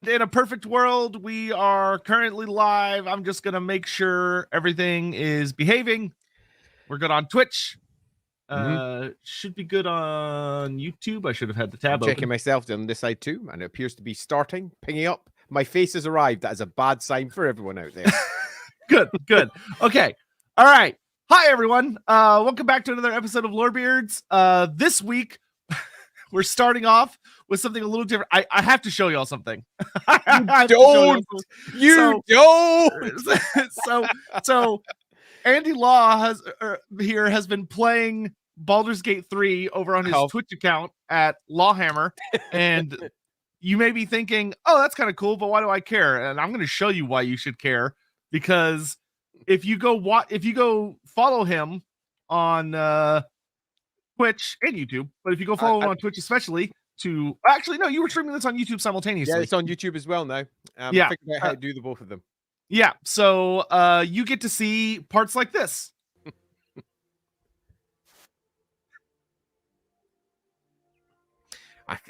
In a perfect world, we are currently live. I'm just going to make sure everything is behaving. We're good on Twitch. Should be good on YouTube. I should have had the tab I'm checking open. myself on this side too, and it appears to be starting, pinging up. My face has arrived. That is a bad sign for everyone out there. Good. Okay. All right. Hi, everyone. Welcome back to another episode of Lorebeards. This week, we're starting off with something a little different. I have to show y'all something. You don't. So Andy Law has been playing Baldur's Gate 3 over on his Twitch account at Lawhammer, and you may be thinking, "Oh, that's kind of cool, but why do I care?" And I'm going to show you why you should care, because if you go follow him on Twitch and YouTube, but if you go follow him on Twitch, especially actually, no, you were streaming this on YouTube simultaneously. Yeah, it's on YouTube as well now. Yeah, I figured out how to do the both of them. Yeah, so you get to see parts like this.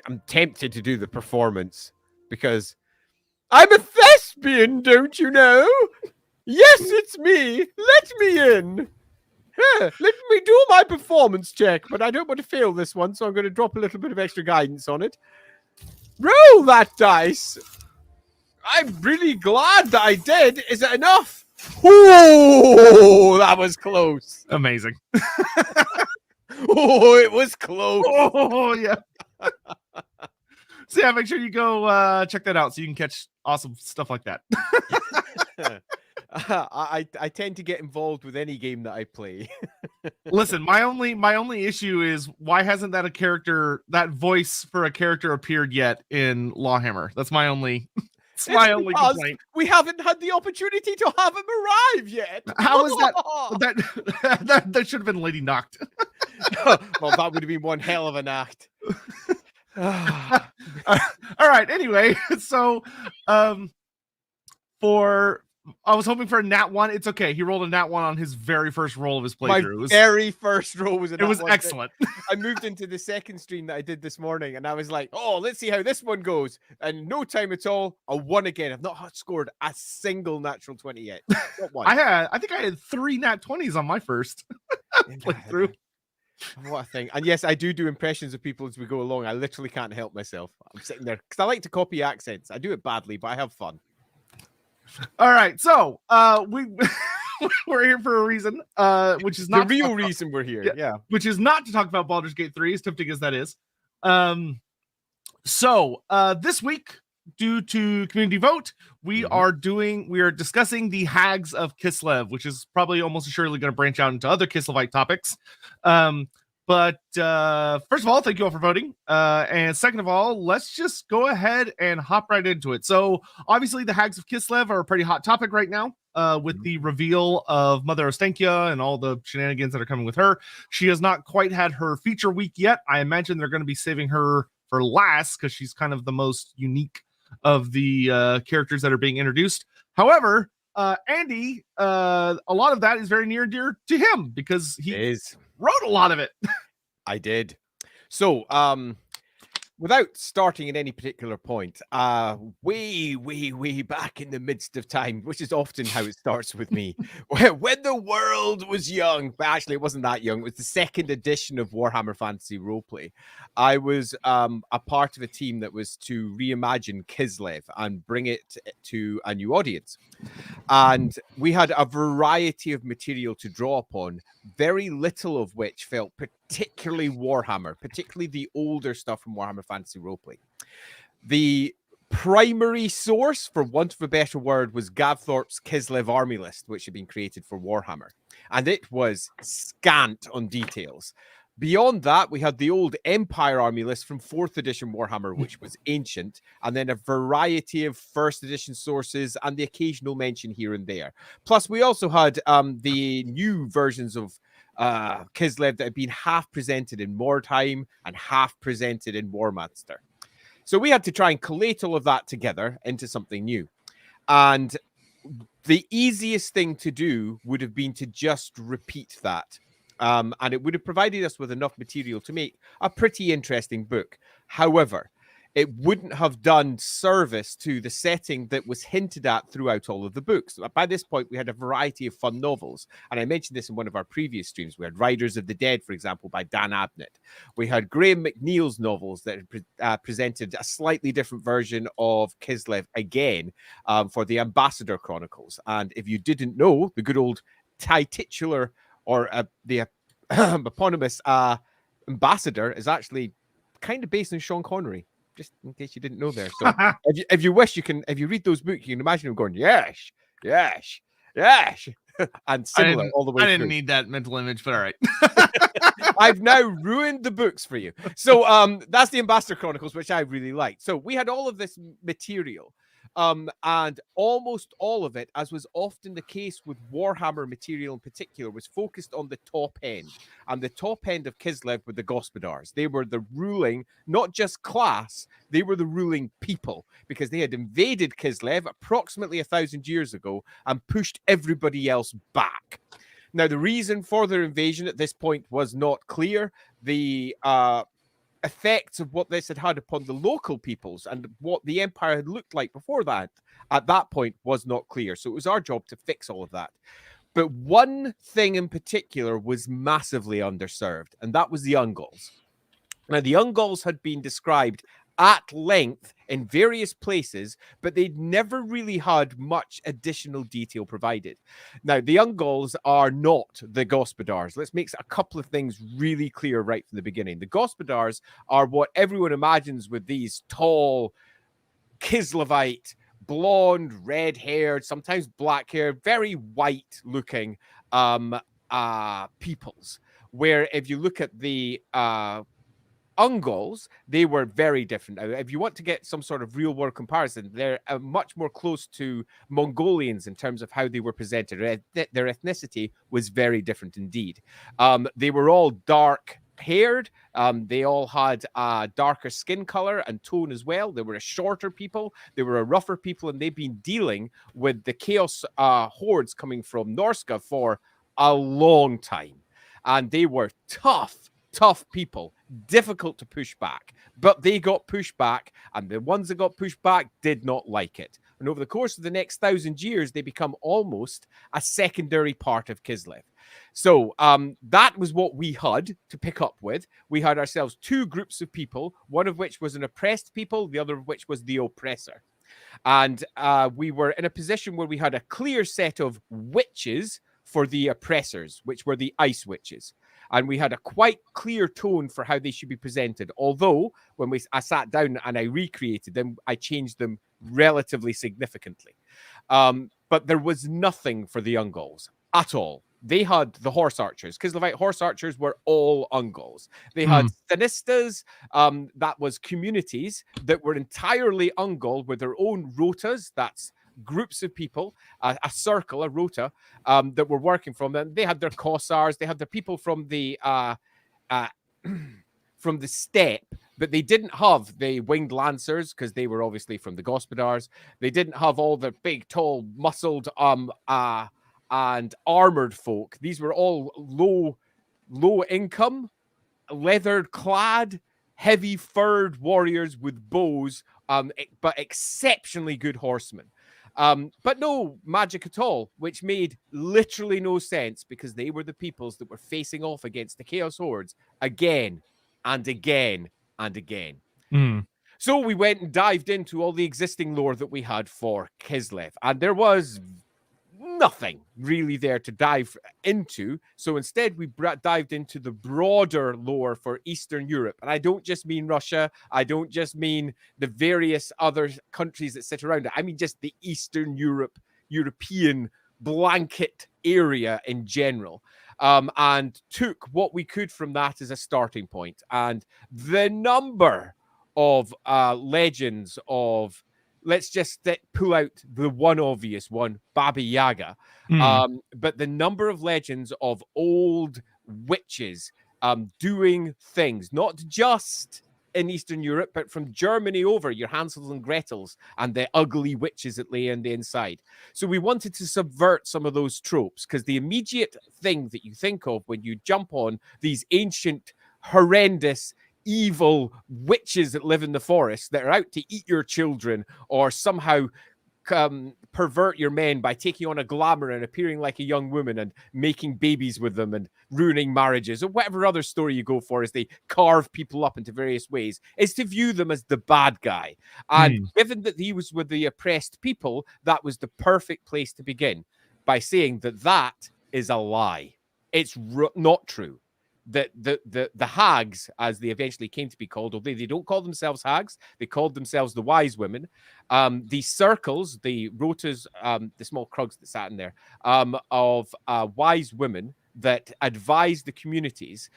I'm tempted to do the performance because I'm a thespian, don't you know? Yes, it's me. Let me in. Let me do my performance check, but I don't want to fail this one, so I'm going to drop a little bit of extra guidance on it. Roll that dice. I'm really glad that I did. Is it enough? Oh, that was close. Amazing. Oh, it was close. Oh, yeah. So yeah, make sure you go check that out so you can catch awesome stuff like that. I tend to get involved with any game that I play. Listen, my only issue is, why hasn't that voice for a character appeared yet in Lawhammer? That's my only only complaint. We haven't had the opportunity to have him arrive yet. How is that? That should have been Lady Noct. Well, that would have been one hell of an act. All right. Anyway, so I was hoping for a nat 1. It's okay. He rolled a nat 1 on his very first roll of his playthrough. Very first roll was a nat 1. It was excellent. I moved into the second stream that I did this morning, and I was like, "Oh, let's see how this one goes." And no time at all, I won again. I've not scored a single natural 20 yet. Not one. I think I had 3 nat 20s on my first playthrough. What a thing. And yes, I do impressions of people as we go along. I literally can't help myself. I'm sitting there because I like to copy accents. I do it badly, but I have fun. All right, so we're here for a reason, which is not the real reason we're here. Yeah, which is not to talk about Baldur's Gate 3, as tempting as that is. So this week, due to community vote, we are discussing the Hags of Kislev, which is probably almost assuredly going to branch out into other Kislevite topics. But first of all, thank you all for voting. And second of all, let's just go ahead and hop right into it. So obviously the Hags of Kislev are a pretty hot topic right now, with the reveal of Mother Ostenkia and all the shenanigans that are coming with her. She has not quite had her feature week yet. I imagine they're going to be saving her for last because she's kind of the most unique of the characters that are being introduced. However, Andy, a lot of that is very near and dear to him because he wrote a lot of it. I did. So, without starting at any particular point, way back in the midst of time, which is often how it starts with me, when the world was young, but actually it wasn't that young, it was the second edition of Warhammer Fantasy Roleplay. I was a part of a team that was to reimagine Kislev and bring it to a new audience. And we had a variety of material to draw upon, very little of which felt particularly Warhammer, particularly the older stuff from Warhammer Fantasy Roleplay. The primary source, for want of a better word, was Gavthorpe's Kislev army list, which had been created for Warhammer. And it was scant on details. Beyond that, we had the old Empire army list from 4th edition Warhammer, which was ancient, and then a variety of 1st edition sources and the occasional mention here and there. Plus, we also had the new versions of Kislev that had been half presented in Mordheim and half presented in Warmaster. So we had to try and collate all of that together into something new. And the easiest thing to do would have been to just repeat that. And it would have provided us with enough material to make a pretty interesting book. However, it wouldn't have done service to the setting that was hinted at throughout all of the books. By this point, we had a variety of fun novels. And I mentioned this in one of our previous streams. We had Riders of the Dead, for example, by Dan Abnett. We had Graham McNeil's novels that presented a slightly different version of Kislev again for the Ambassador Chronicles. And if you didn't know, the good old titular or the eponymous Ambassador is actually kind of based on Sean Connery. Just in case you didn't know there. So if you wish, you can, if you read those books, you can imagine him going, yes, yes, yes. And similar all the way I didn't through. need that mental image, but all right. I've now ruined the books for you. So that's the Ambassador Chronicles, which I really liked. So we had all of this material. And almost all of it, as was often the case with Warhammer material in particular, was focused on the top end. And the top end of Kislev were the Gospodars. They were the ruling, not just class, they were the ruling people, because they had invaded Kislev approximately 1,000 years ago and pushed everybody else back. Now, the reason for their invasion at this point was not clear. The effects of what this had had upon the local peoples and what the empire had looked like before that at that point was not clear. So it was our job to fix all of that. But one thing in particular was massively underserved, and that was the Ungauls. Now, the Ungauls had been described at length in various places, but they'd never really had much additional detail provided. Now, the Ungauls are not the Gospodars. Let's make a couple of things really clear right from the beginning. The Gospodars are what everyone imagines with these tall, Kislevite, blonde, red-haired, sometimes black-haired, very white-looking peoples. Where if you look at the Ungauls, they were very different. If you want to get some sort of real world comparison, they're much more close to Mongolians in terms of how they were presented. Their ethnicity was very different indeed. They were all dark haired. They all had a darker skin color and tone as well. They were a shorter people. They were a rougher people, and they've been dealing with the chaos hordes coming from Norska for a long time. And they were tough people, difficult to push back, but they got pushed back, and the ones that got pushed back did not like it. And over the course of the next 1,000 years, they become almost a secondary part of Kislev. So that was what we had to pick up with. We had ourselves two groups of people, one of which was an oppressed people, the other of which was the oppressor. And we were in a position where we had a clear set of witches for the oppressors, which were the ice witches. And we had a quite clear tone for how they should be presented. Although, when I sat down and I recreated them, I changed them relatively significantly. But there was nothing for the Ungauls at all. They had the horse archers. Kislevite horse archers were all Ungauls. They had Sinistas, that was communities that were entirely Ungaul with their own rotas. That's groups of people, a circle, a rota, that were working from them. They had their Kossars, they had the people from the from the steppe, but they didn't have the winged lancers because they were obviously from the Gospodars. They didn't have all the big, tall, muscled, and armored folk. These were all low income, leathered clad, heavy furred warriors with bows, but exceptionally good horsemen. But no magic at all, which made literally no sense because they were the peoples that were facing off against the Chaos Hordes again and again and again. So we went and dived into all the existing lore that we had for Kislev, and there was nothing really there to dive into. So instead, we dived into the broader lore for Eastern Europe. And I don't just mean Russia. I don't just mean the various other countries that sit around it. I mean just the Eastern European blanket area in general. And took what we could from that as a starting point. And the number of legends of, let's just pull out the one obvious one, Baba Yaga. But the number of legends of old witches doing things, not just in Eastern Europe, but from Germany over, your Hansels and Gretels and the ugly witches that lay on the inside. So we wanted to subvert some of those tropes, because the immediate thing that you think of when you jump on these ancient, horrendous, evil witches that live in the forest that are out to eat your children or somehow pervert your men by taking on a glamour and appearing like a young woman and making babies with them and ruining marriages or whatever other story you go for as they carve people up into various ways, is to view them as the bad guy. And given that he was with the oppressed people, that was the perfect place to begin by saying that that is a lie. It's not true. That the hags, as they eventually came to be called, although they don't call themselves hags, they called themselves the wise women. These circles, the rotas, the small krugs that sat in there, of wise women that advised the communities,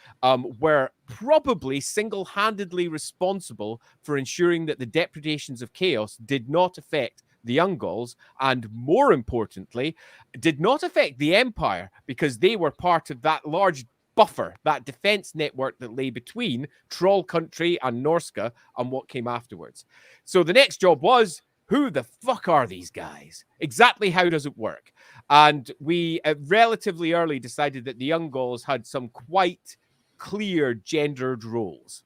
were probably single-handedly responsible for ensuring that the depredations of chaos did not affect the young Gauls, and more importantly, did not affect the empire, because they were part of that large buffer, that defense network that lay between Troll country and Norska and what came afterwards. So the next job was, who the fuck are these guys? Exactly how does it work? And we relatively early decided that the young Gauls had some quite clear gendered roles.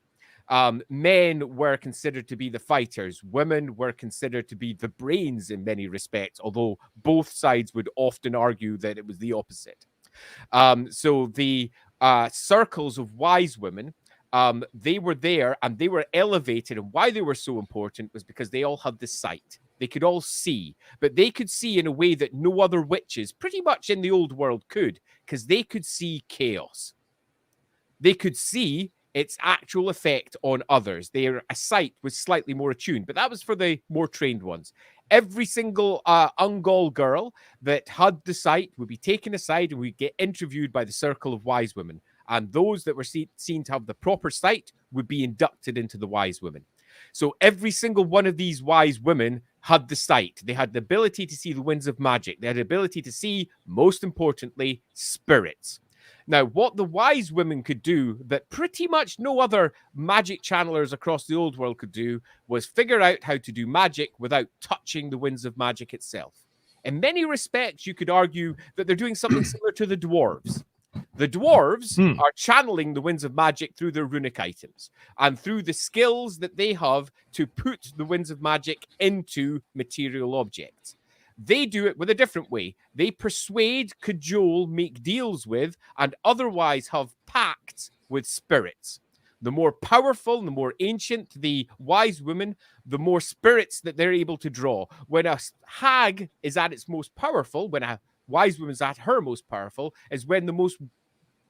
Men were considered to be the fighters. Women were considered to be the brains in many respects, although both sides would often argue that it was the opposite. So the circles of wise women, they were there and they were elevated. And why they were so important was because they all had the sight. They could all see, but they could see in a way that no other witches pretty much in the old world could, because they could see chaos. They could see its actual effect on others. Their sight was slightly more attuned, but that was for the more trained ones. Every single Ungol girl that had the sight would be taken aside and would get interviewed by the circle of wise women. And those that were seen to have the proper sight would be inducted into the wise women. So every single one of these wise women had the sight. They had the ability to see the winds of magic. They had the ability to see, most importantly, spirits. Now, what the wise women could do that pretty much no other magic channelers across the old world could do was figure out how to do magic without touching the winds of magic itself. In many respects, you could argue that they're doing something similar to the dwarves. The dwarves are channeling the winds of magic through their runic items and through the skills that they have to put the winds of magic into material objects. They do it with a different way. They persuade, cajole, make deals with, and otherwise have pacts with spirits. The more powerful, the more ancient the wise women, the more spirits that they're able to draw. When a hag is at its most powerful, when a wise woman's at her most powerful, is when the most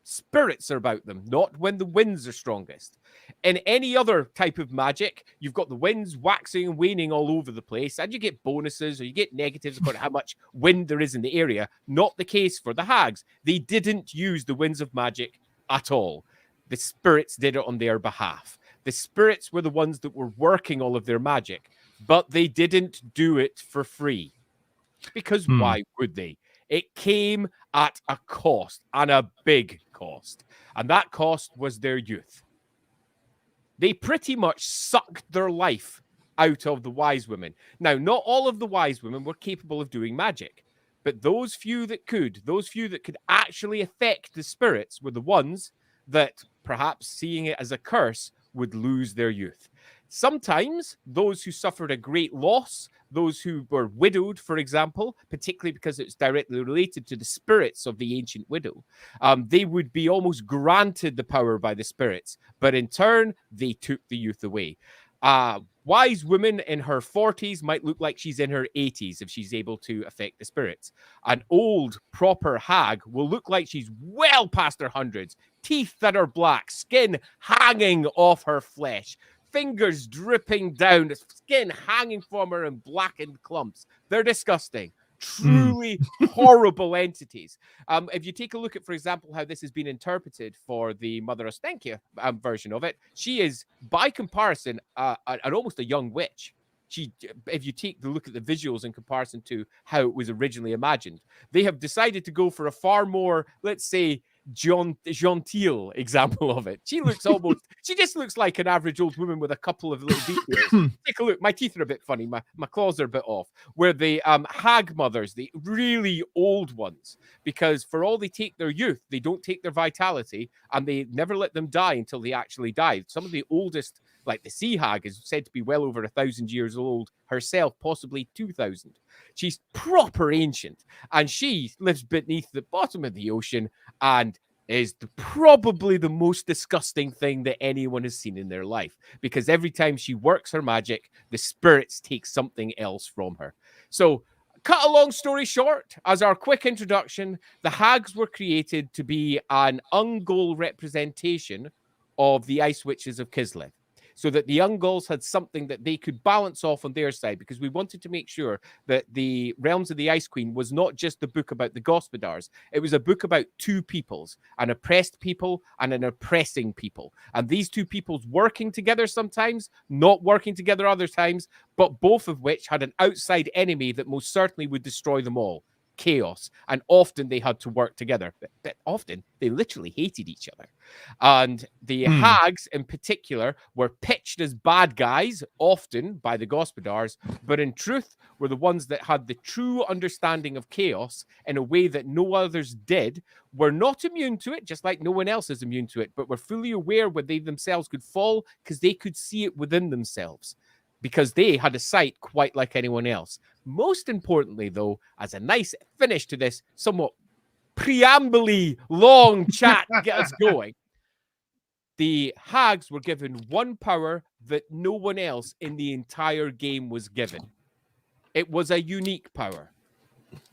spirits are about them, not when the winds are strongest. In any other type of magic, you've got the winds waxing and waning all over the place, and you get bonuses or you get negatives about how much wind there is in the area. Not the case for the hags. They didn't use the winds of magic at all. The spirits did it on their behalf. The spirits were the ones that were working all of their magic, but they didn't do it for free. Because why would they? It came at a cost, and a big cost. And that cost was their youth. They pretty much sucked their life out of the wise women. Now, not all of the wise women were capable of doing magic, but those few that could actually affect the spirits were the ones that, perhaps seeing it as a curse, would lose their youth. Sometimes those who suffered a great loss, those who were widowed, for example, particularly because it's directly related to the spirits of the ancient widow, they would be almost granted the power by the spirits, but in turn, they took the youth away. Wise woman in her 40s might look like she's in her 80s if she's able to affect the spirits. An old, proper hag will look like she's well past her hundreds, teeth that are black, skin hanging off her flesh, fingers dripping down, skin hanging from her in blackened clumps. They're disgusting. Truly horrible entities. If you take a look at, for example, how this has been interpreted for the Mother of Stenkia version of it, she is, by comparison, almost a young witch. If you take the look at the visuals in comparison to how it was originally imagined, they have decided to go for a far more, let's say, genteel example of it. She just looks like an average old woman with a couple of little details. Take a look. My teeth are a bit funny. My claws are a bit off. Where the hag mothers, the really old ones, because for all they take their youth, they don't take their vitality, and they never let them die until they actually die. Some of the oldest, like the sea hag, is said to be well over 1,000 years old herself, possibly 2,000. She's proper ancient, and she lives beneath the bottom of the ocean and is probably the most disgusting thing that anyone has seen in their life, because every time she works her magic, the spirits take something else from her. So, cut a long story short, as our quick introduction, the hags were created to be an Ungol representation of the Ice Witches of Kislev, so that the Ungols had something that they could balance off on their side, because we wanted to make sure that the Realms of the Ice Queen was not just the book about the Gospodars. It was a book about two peoples, an oppressed people and an oppressing people. And these two peoples working together sometimes, not working together other times, but both of which had an outside enemy that most certainly would destroy them all. Chaos. And often they had to work together, but often they literally hated each other. And the hags in particular were pitched as bad guys, often by the Gospodars, but in truth were the ones that had the true understanding of chaos in a way that no others did, were not immune to it, just like no one else is immune to it, but were fully aware when they themselves could fall, because they could see it within themselves, because they had a sight quite like anyone else. Most importantly, though, as a nice finish to this somewhat preamble-y long chat to get us going, the hags were given one power that no one else in the entire game was given. It was a unique power,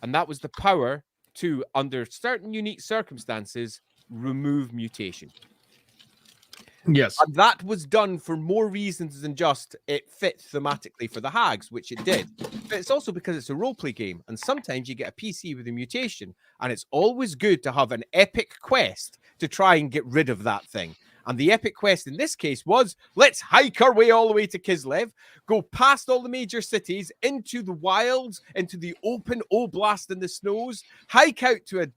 and that was the power to, under certain unique circumstances, remove mutation. Yes. And that was done for more reasons than just it fit thematically for the hags, which it did. But it's also because it's a roleplay game, and sometimes you get a PC with a mutation, and it's always good to have an epic quest to try and get rid of that thing. And the epic quest in this case was, let's hike our way all the way to Kislev, go past all the major cities, into the wilds, into the open oblast in the snows, hike out to a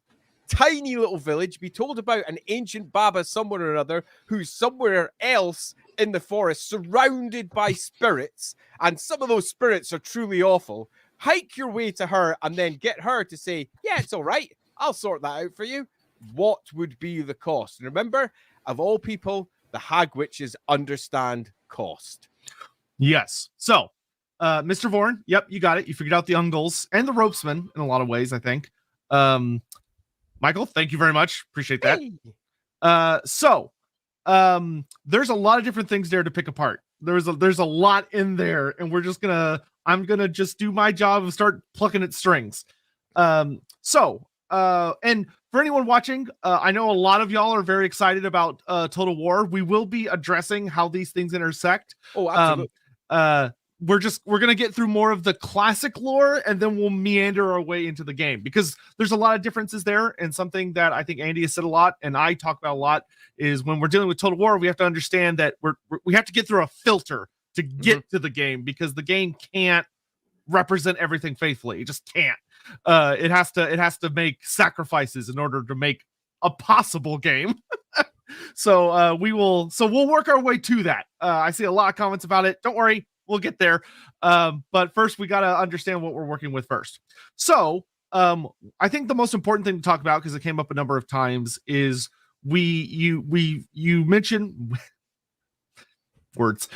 tiny little village, be told about an ancient Baba somewhere or other who's somewhere else in the forest, surrounded by spirits, and some of those spirits are truly awful. Hike your way to her and then get her to say, yeah, it's all right, I'll sort that out for you. What would be the cost? And remember, of all people, the hag witches understand cost. Yes. So, Mr. Vorn, yep, you got it. You figured out the Ungols and the Ropesmen in a lot of ways, I think. Michael, thank you very much. Appreciate that. Hey. There's a lot of different things there to pick apart. There's a lot in there, and I'm gonna just do my job and start plucking at strings. And for anyone watching, I know a lot of y'all are very excited about Total War. We will be addressing how these things intersect. Oh, absolutely. We're gonna get through more of the classic lore, and then we'll meander our way into the game, because there's a lot of differences there. And something that I think Andy has said a lot, and I talk about a lot, is when we're dealing with Total War, we have to understand that we have to get through a filter to get to the game, because the game can't represent everything faithfully. It just can't. It has to make sacrifices in order to make a possible game. So we'll work our way to that. I see a lot of comments about it. Don't worry, we'll get there. But first, we got to understand what we're working with first. So I think the most important thing to talk about, because it came up a number of times, is you mentioned words.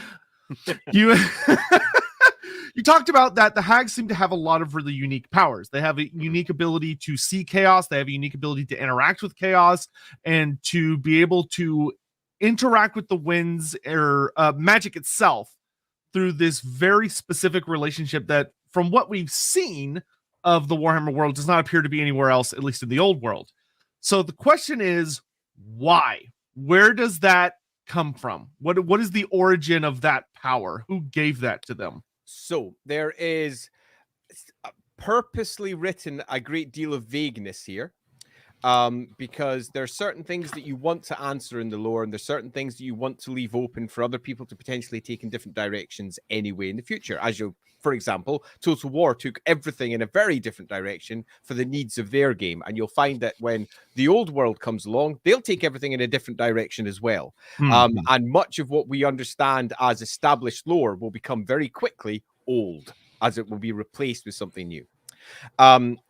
You talked about that the hags seem to have a lot of really unique powers. They have a unique ability to see chaos. They have a unique ability to interact with chaos, and to be able to interact with the winds or magic itself through this very specific relationship that, from what we've seen of the Warhammer world, does not appear to be anywhere else, at least in the old world. So the question is, why? Where does that come from? What is the origin of that power? Who gave that to them? So there is purposely written a great deal of vagueness here. because there are certain things that you want to answer in the lore, and there's certain things that you want to leave open for other people to potentially take in different directions anyway in the future. For example, Total War took everything in a very different direction for the needs of their game. And you'll find that when the old world comes along, they'll take everything in a different direction as well. And much of what we understand as established lore will become very quickly old, as it will be replaced with something new.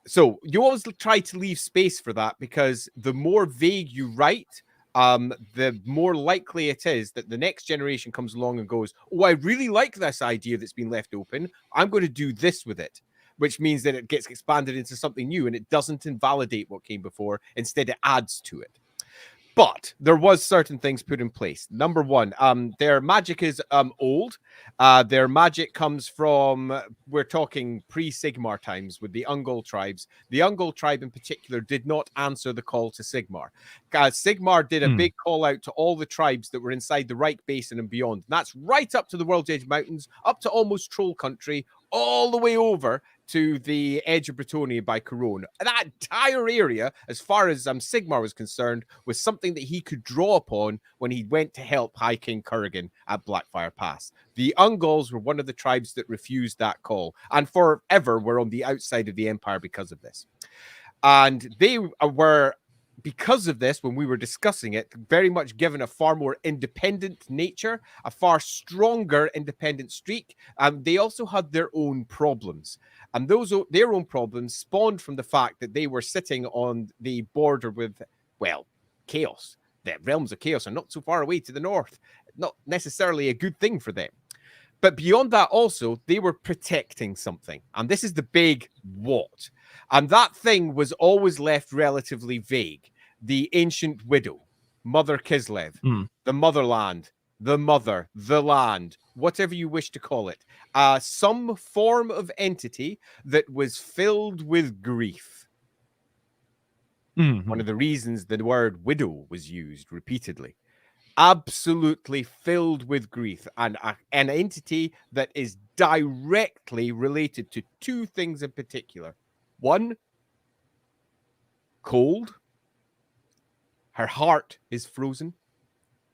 So you always try to leave space for that, because the more vague you write, the more likely it is that the next generation comes along and goes, oh, I really like this idea that's been left open. I'm going to do this with it, which means that it gets expanded into something new, and it doesn't invalidate what came before. Instead, it adds to it. But there was certain things put in place. Number one, their magic is old. Their magic comes from, we're talking pre-Sigmar times with the Ungol tribes. The Ungol tribe in particular did not answer the call to Sigmar. Sigmar did a big call out to all the tribes that were inside the Reich Basin and beyond. And that's right up to the World's Edge Mountains, up to almost Troll Country, all the way over to the edge of Bretonnia by Corone. That entire area, as far as Sigmar was concerned, was something that he could draw upon when he went to help High King Kurgan at Blackfire Pass. The Ungols were one of the tribes that refused that call, and forever were on the outside of the empire because of this. And they were, because of this, when we were discussing it, very much given a far more independent nature, a far stronger independent streak. They also had their own problems. And their own problems spawned from the fact that they were sitting on the border with, well, chaos. The realms of chaos are not so far away to the north. Not necessarily a good thing for them. But beyond that also, they were protecting something. And this is the big what. And that thing was always left relatively vague. The ancient widow, Mother Kislev, the motherland, the mother, the land, whatever you wish to call it. Some form of entity that was filled with grief. One of the reasons the word widow was used repeatedly. Absolutely filled with grief, and an entity that is directly related to two things in particular. One, cold. Her heart is frozen,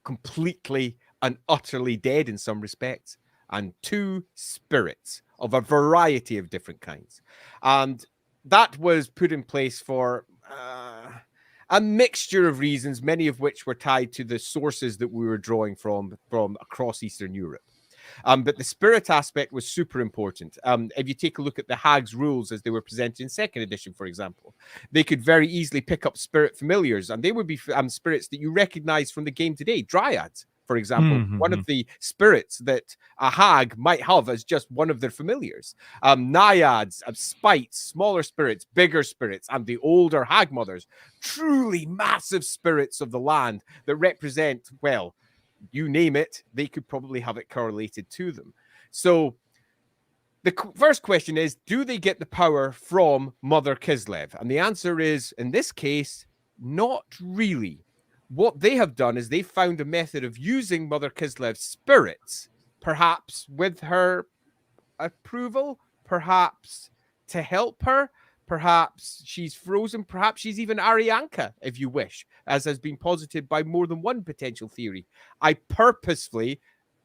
completely and utterly dead in some respects. And two, spirits of a variety of different kinds. And that was put in place for a mixture of reasons, many of which were tied to the sources that we were drawing from across Eastern Europe. But the spirit aspect was super important. If you take a look at the Hags rules as they were presented in 2nd edition, for example, they could very easily pick up spirit familiars, and they would be spirits that you recognize from the game today. Dryads, for example, one of the spirits that a hag might have as just one of their familiars. Naiads, spites, smaller spirits, bigger spirits, and the older hag mothers, truly massive spirits of the land that represent, well, you name it, they could probably have it correlated to them. So the first question is, do they get the power from Mother Kislev? And the answer is, in this case, not really. What they have done is they've found a method of using Mother Kislev's spirits, perhaps with her approval, perhaps to help her, perhaps she's frozen, perhaps she's even Arianka, if you wish, as has been posited by more than one potential theory. I purposefully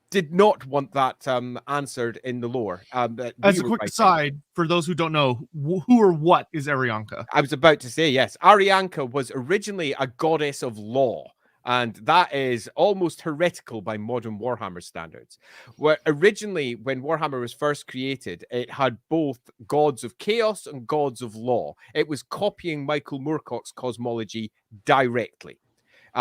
did not want that answered in the lore. As a quick aside, for those who don't know, who or what is Arianka? I was about to say, yes. Arianka was originally a goddess of law, and that is almost heretical by modern Warhammer standards. Where originally, when Warhammer was first created, it had both gods of chaos and gods of law. It was copying Michael Moorcock's cosmology directly.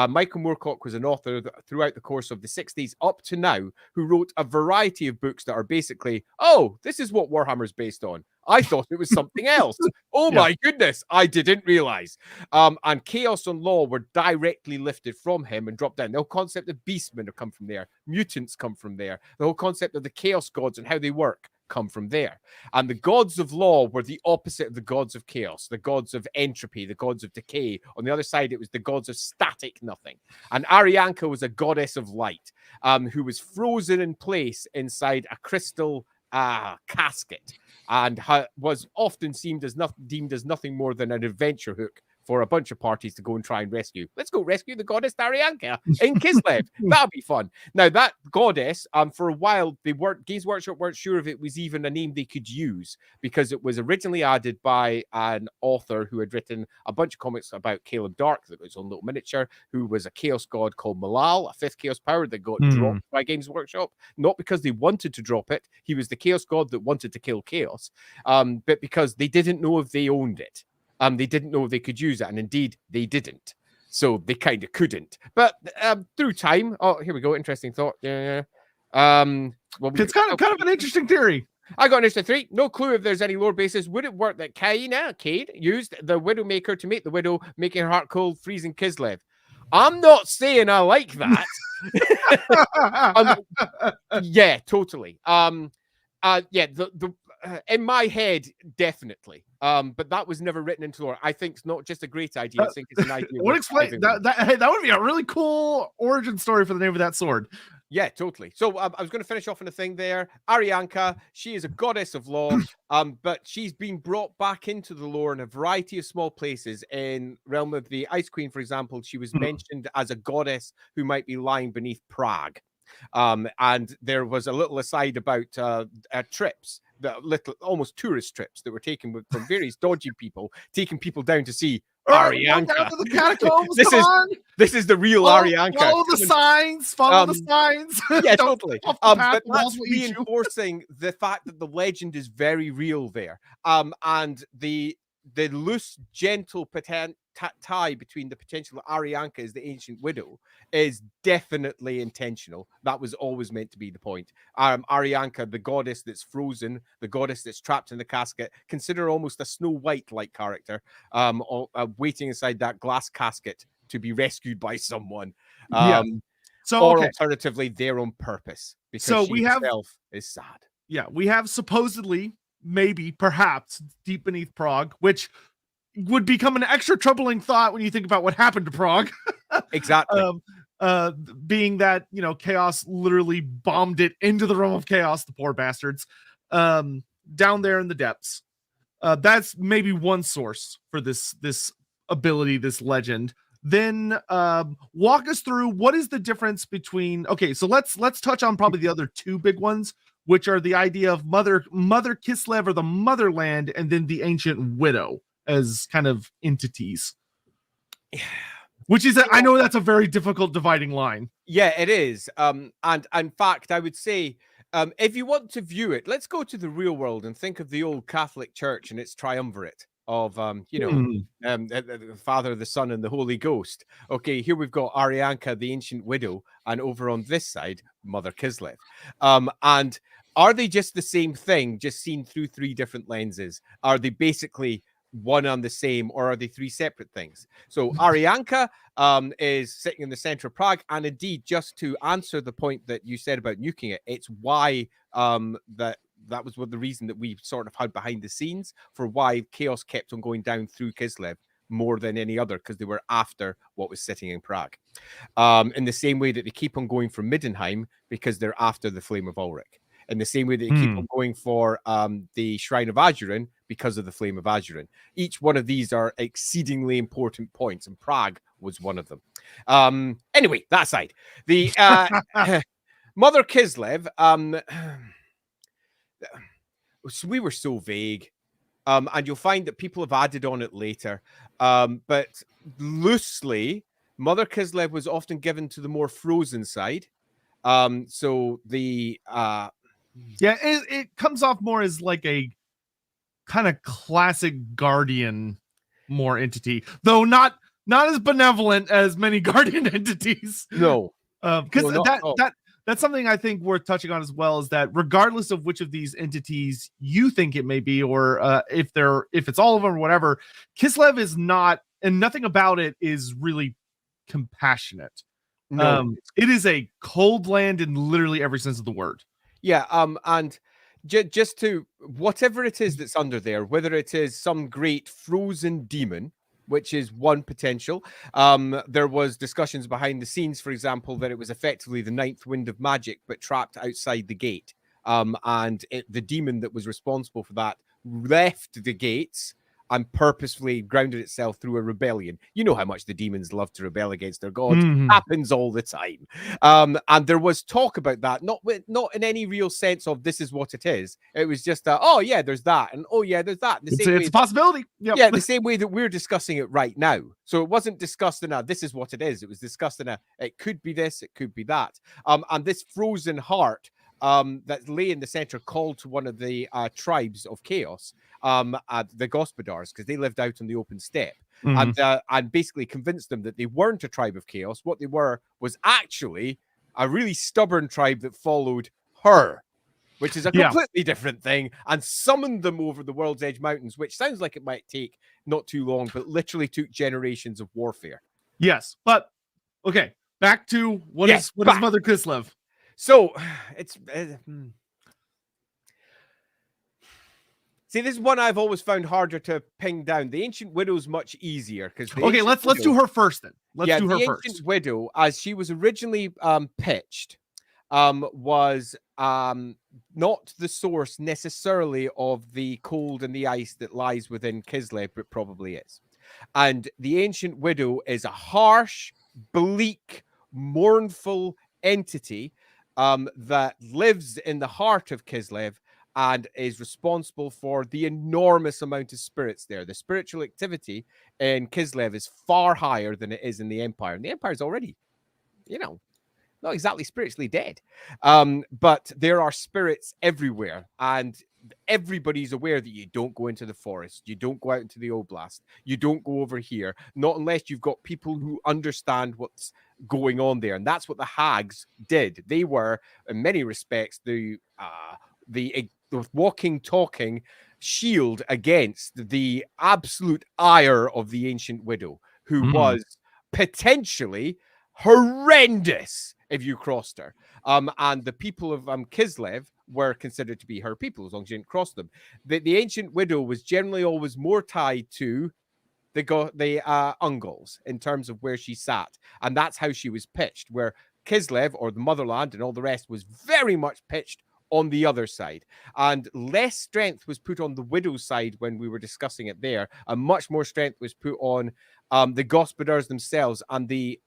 Michael Moorcock was an author throughout the course of the 60s up to now who wrote a variety of books that are basically, oh, this is what Warhammer is based on. I thought it was something else. Oh my goodness, I didn't realize. And chaos and law were directly lifted from him and dropped down. The whole concept of beastmen have come from there. Mutants come from there. The whole concept of the chaos gods and how they work come from there. And the gods of law were the opposite of the gods of chaos, the gods of entropy, the gods of decay. On the other side, it was the gods of static nothing. And Arianka was a goddess of light, who was frozen in place inside a crystal casket, and was often deemed as nothing more than an adventure hook for a bunch of parties to go and try and rescue. Let's go rescue the goddess Arianka in Kislev. That'll be fun. Now, that goddess, for a while, Games Workshop weren't sure if it was even a name they could use, because it was originally added by an author who had written a bunch of comics about Caleb Dark, that was his own little miniature, who was a chaos god called Malal, a 5th chaos power that got dropped by Games Workshop, not because they wanted to drop it. He was the chaos god that wanted to kill chaos, but because they didn't know if they owned it. They didn't know if they could use it, and indeed they didn't. So they kind of couldn't. But through time, here we go. Interesting thought. Yeah. It's kind of an interesting theory. I got an interesting theory. No clue if there's any lore basis. Would it work that Cade used the Widowmaker to make the Widow, making her heart cold, freezing Kislev? I'm not saying I like that. Yeah, totally. In my head, definitely. But that was never written into lore. I think it's not just a great idea. I think it's an idea. What explain that? That would be a really cool origin story for the name of that sword. Yeah, totally. So I was going to finish off on a thing there. Arianka, she is a goddess of law, but she's been brought back into the lore in a variety of small places. In Realm of the Ice Queen, for example, she was mentioned as a goddess who might be lying beneath Prague. And there was a little aside about trips, the little almost tourist trips that were taken from various dodgy people, taking people down to see Arianka. Down to the catacombs. This is the real Arianka. Follow the signs. Follow the signs. Yeah, totally. But that's reinforcing the fact that the legend is very real there. And the loose, gentle tie between the potential Arianka as the ancient widow is definitely intentional. That was always meant to be the point. Arianka, the goddess that's frozen, the goddess that's trapped in the casket, consider almost a Snow White-like character, waiting inside that glass casket to be rescued by someone. Alternatively, there on purpose, because she herself is sad. Yeah, we have supposedly, maybe, perhaps, deep beneath Prague, which would become an extra troubling thought when you think about what happened to Prague. Exactly. Being that, Chaos literally bombed it into the realm of chaos, the poor bastards, down there in the depths. That's maybe one source for this ability, this legend. Then walk us through what is the difference between. Okay, so let's touch on probably the other two big ones, which are the idea of Mother Kislev, or the motherland, and then the ancient widow as kind of entities. Which is, I know that's a very difficult dividing line. Yeah, it is. And in fact, I would say, if you want to view it, let's go to the real world and think of the old Catholic Church and its triumvirate of, the Father, the Son, and the Holy Ghost. Okay, here we've got Arianka, the ancient widow, and over on this side, Mother Kislev. And are they just the same thing, just seen through three different lenses? Are they basically one and the same, or are they three separate things? So Arianka is sitting in the center of Prague, and indeed, just to answer the point that you said about nuking it, it's why that was the reason that we sort of had behind the scenes for why chaos kept on going down through Kislev more than any other, because they were after what was sitting in Prague. In the same way that they keep on going for Middenheim, because they're after the Flame of Ulrich. In the same way that they keep on going for the Shrine of Azurin, because of the Flame of Azurin. Each one of these are exceedingly important points, and Prague was one of them. Anyway, that aside, the Mother Kislev, we were so vague, and you'll find that people have added on it later. But loosely, Mother Kislev was often given to the more frozen side. So the it comes off more as like a kind of classic guardian more entity, though not as benevolent as many guardian entities. No, because that's something I think worth touching on as well, is that regardless of which of these entities you think it may be, or if it's all of them or whatever, Kislev is not, and nothing about it is really compassionate. No. It is a cold land in literally every sense of the word. Yeah, and just to whatever it is that's under there, whether it is some great frozen demon, which is one potential. There was discussions behind the scenes, for example, that it was effectively the ninth wind of magic, but trapped outside the gate. And the demon that was responsible for that left the gates and purposefully grounded itself through a rebellion. You know how much the demons love to rebel against their gods. Happens all the time. And there was talk about that, not in any real sense of this is what it is. It was just, oh yeah, there's that, and oh yeah, there's that. It's a possibility. Yep. Yeah, the same way that we're discussing it right now. So it wasn't discussed in a this is what it is. It was discussed in a it could be this, it could be that. And this frozen heart that lay in the center called to one of the tribes of chaos, the Gospodars, because they lived out on the open steppe, and basically convinced them that they weren't a tribe of chaos. What they were was actually a really stubborn tribe that followed her, which is a completely different thing, and summoned them over the World's Edge Mountains, which sounds like it might take not too long, but literally took generations of warfare. Yes, but okay, back to what is Mother Kislev? So it's see, this is one I've always found harder to pin down. The Ancient Widow's much easier because let's do her first then. Let's do her the first. Ancient Widow, as she was originally pitched, was not the source necessarily of the cold and the ice that lies within Kislev, but probably is. And the Ancient Widow is a harsh, bleak, mournful entity that lives in the heart of Kislev and is responsible for the enormous amount of spirits there. The spiritual activity in Kislev is far higher than it is in the Empire. And the Empire is already, not exactly spiritually dead. But there are spirits everywhere. And everybody's aware that you don't go into the forest. You don't go out into the Oblast. You don't go over here. Not unless you've got people who understand what's going on there. And that's what the Hags did. They were, in many respects, the walking, talking shield against the absolute ire of the Ancient Widow, who was potentially horrendous if you crossed her. And the people of Kislev were considered to be her people as long as you didn't cross them. The Ancient Widow was generally always more tied to the Ungals in terms of where she sat. And that's how she was pitched, where Kislev, or the motherland and all the rest, was very much pitched on the other side. And less strength was put on the Widow's side when we were discussing it there, and much more strength was put on the Gospodars themselves and the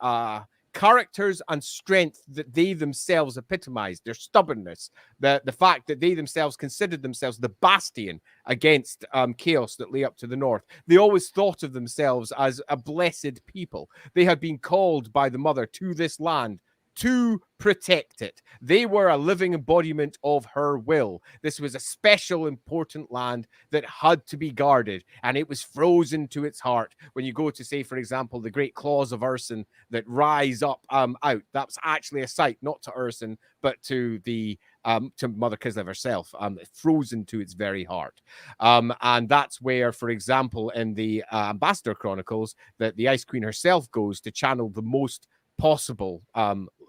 characters and strength that they themselves epitomized, their stubbornness, the fact that they themselves considered themselves the bastion against chaos that lay up to the north. They always thought of themselves as a blessed people. They had been called by the mother to this land to protect it. They were a living embodiment of her will. This was a special, important land that had to be guarded, and it was frozen to its heart. When you go to, say, for example, the great claws of Ursun that rise up out, that's actually a site, not to Ursun, but to the to Mother Kislev herself, frozen to its very heart. And that's where, for example, in the Ambassador Chronicles, that the Ice Queen herself goes to channel the most possible,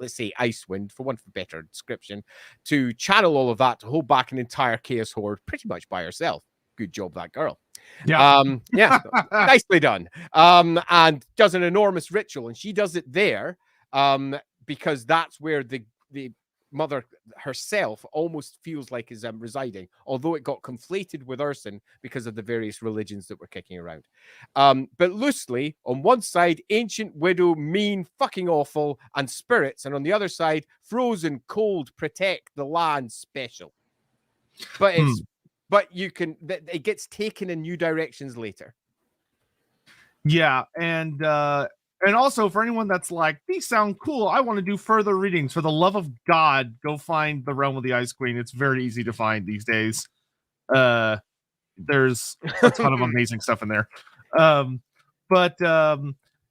let's say, Icewind, for want of a better description, to channel all of that, to hold back an entire chaos horde pretty much by herself. Good job, that girl. Yeah, nicely done. And does an enormous ritual, and she does it there because that's where the mother herself almost feels like is residing, although it got conflated with Ursun because of the various religions that were kicking around. But loosely, on one side, Ancient Widow, mean, fucking awful, and spirits, and on the other side, frozen, cold, protect the land, special. But it's it gets taken in new directions later. Yeah, and also, for anyone that's like, these sound cool, I want to do further readings. For the love of God, go find The Realm of the Ice Queen. It's very easy to find these days. There's a ton of amazing stuff in there.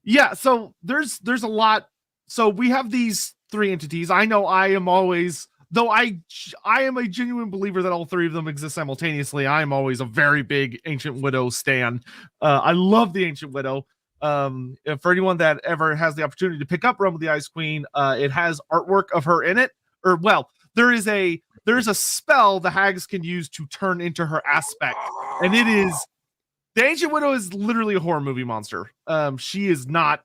Yeah, so there's a lot. So we have these three entities. I know I am always, though I am a genuine believer that all three of them exist simultaneously, I am always a very big Ancient Widow stan. I love the Ancient Widow. For anyone that ever has the opportunity to pick up Realm of the Ice Queen, it has artwork of her in it. Or, well, there's a spell the Hags can use to turn into her aspect, and it is, the Ancient Widow is literally a horror movie monster. She is not.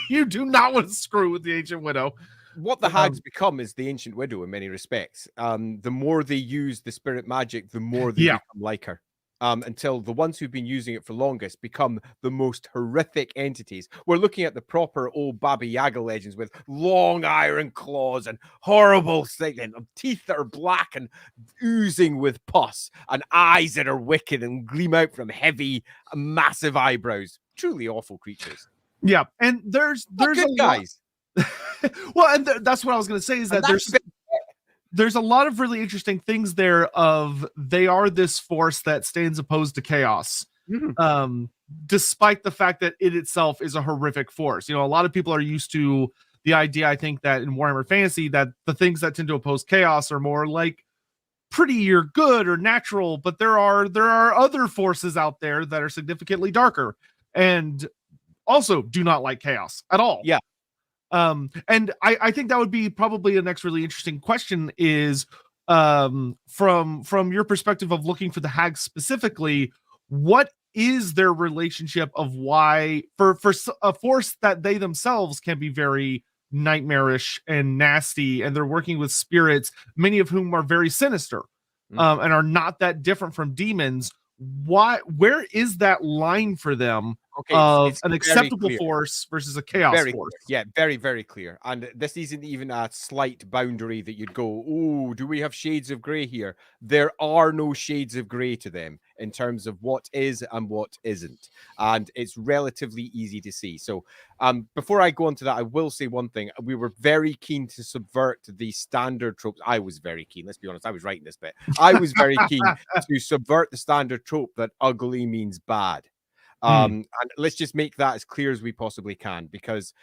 You do not want to screw with the Ancient Widow. What the Hags become is the Ancient Widow in many respects. The more they use the spirit magic, the more they become like her. until the ones who've been using it for longest become the most horrific entities. We're looking at the proper old Baba Yaga legends with long iron claws and horrible teeth that are black and oozing with pus and eyes that are wicked and gleam out from heavy, massive eyebrows. Truly awful creatures. Yeah, and there's good a guys. Well, and that's what I was going to say is that there's a lot of really interesting things there of they are this force that stands opposed to chaos. Despite the fact that it itself is a horrific force. You know, a lot of people are used to the idea, I think, that in Warhammer Fantasy that the things that tend to oppose chaos are more like pretty or good or natural, but there are other forces out there that are significantly darker and also do not like chaos at all. Yeah. And I think that would be probably the next really interesting question is from your perspective of looking for the Hags specifically, what is their relationship of why for a force that they themselves can be very nightmarish and nasty, and they're working with spirits, many of whom are very sinister, and are not that different from demons. Where is that line for them? Okay, it's an acceptable force versus a chaos force. Yeah, very, very clear. And this isn't even a slight boundary that you'd go, oh, do we have shades of grey here? There are no shades of grey to them in terms of what is and what isn't. And it's relatively easy to see. So before I go on to that, I will say one thing. We were very keen to subvert the standard tropes. I was very keen. Let's be honest. I was writing this bit. I was very keen to subvert the standard trope that ugly means bad. And let's just make that as clear as we possibly can, because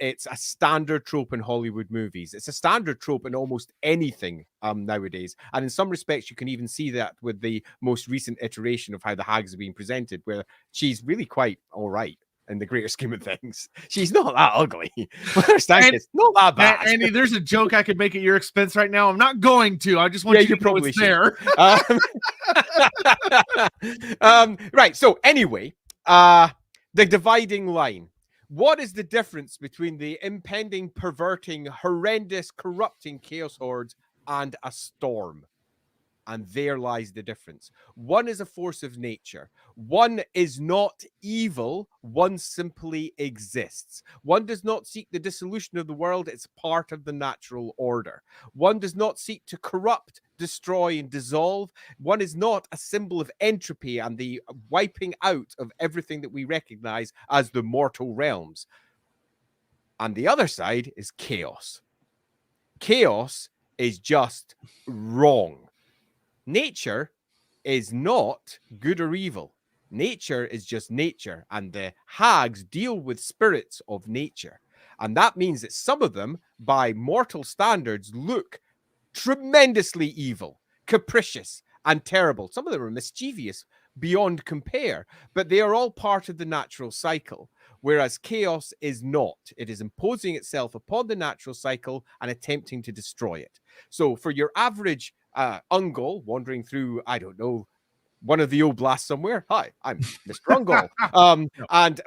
it's a standard trope in Hollywood movies. It's a standard trope in almost anything nowadays. And in some respects, you can even see that with the most recent iteration of how the Hags are being presented, where she's really quite all right in the greater scheme of things. She's not that ugly. It's not that bad. Andy, there's a joke I could make at your expense right now. I'm not going to. I just want you to know it's there. Right. So anyway, the dividing line. What is the difference between the impending, perverting, horrendous, corrupting chaos hordes and a storm? And there lies the difference. One is a force of nature. One is not evil. One simply exists. One does not seek the dissolution of the world. It's part of the natural order. One does not seek to corrupt, destroy, and dissolve. One is not a symbol of entropy and the wiping out of everything that we recognize as the mortal realms. And the other side is chaos. Chaos is just wrong. Nature is not good or evil. Nature is just nature, and the Hags deal with spirits of nature. And that means that some of them, by mortal standards, look tremendously evil, capricious, and terrible. Some of them are mischievous beyond compare, but they are all part of the natural cycle, whereas chaos is not. It is imposing itself upon the natural cycle and attempting to destroy it. So for your average Ungol wandering through, I don't know, one of the oblasts somewhere. Hi, I'm Mr. Ungol. And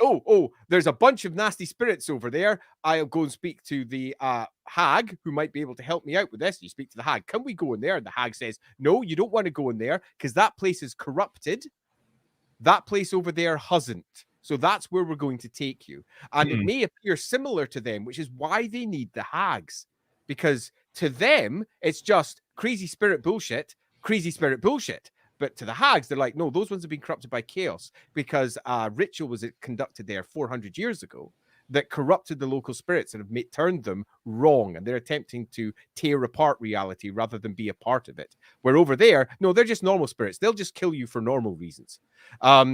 there's a bunch of nasty spirits over there. I'll go and speak to the hag who might be able to help me out with this. You speak to the hag. Can we go in there? And the hag says, no, you don't want to go in there because that place is corrupted. That place over there hasn't. So that's where we're going to take you. And it may appear similar to them, which is why they need the hags. Because to them, it's just crazy spirit bullshit, crazy spirit bullshit. But to the hags, they're like, no, those ones have been corrupted by chaos because a ritual was conducted there 400 years ago that corrupted the local spirits and have turned them wrong. And they're attempting to tear apart reality rather than be a part of it. Where over there, no, they're just normal spirits. They'll just kill you for normal reasons.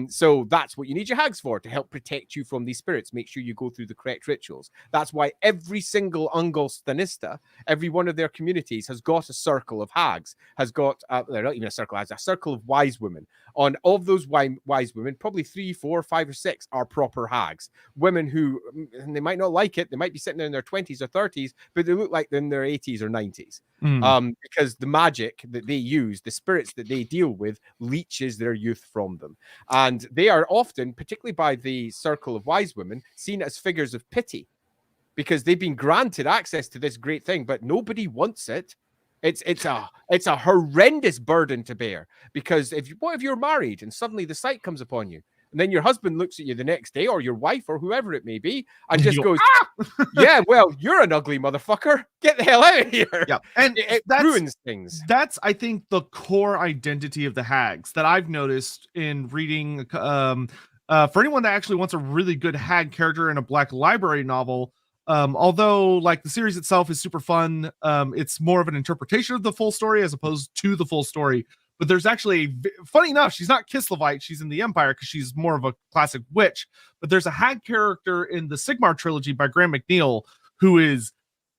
So that's what you need your hags for, to help protect you from these spirits. Make sure you go through the correct rituals. That's why every single Ungol Stanista, every one of their communities has got a circle of hags, has got, they're not even a circle, has a circle of wise women. On of those wise women, probably 3, 4, 5, or 6 are proper hags. Women who, and they might not like it, they might be sitting there in their 20s or 30s, but they look like they're in their 80s or 90s. Because the magic that they use, the spirits that they deal with, leeches their youth from them. And they are often, particularly by the circle of wise women, seen as figures of pity because they've been granted access to this great thing, but nobody wants it. It's a horrendous burden to bear, because what if you're married and suddenly the sight comes upon you, and then your husband looks at you the next day, or your wife, or whoever it may be, and just goes, "Yeah, well, you're an ugly motherfucker. Get the hell out of here." Yeah, and it ruins things. That's, I think, the core identity of the Hags that I've noticed in reading. For anyone that actually wants a really good Hag character in a Black Library novel, although like the series itself is super fun, it's more of an interpretation of the full story as opposed to the full story. But there's actually, funny enough, she's not Kislevite, she's in the Empire because she's more of a classic witch. But there's a Hag character in the Sigmar trilogy by Graham McNeil who is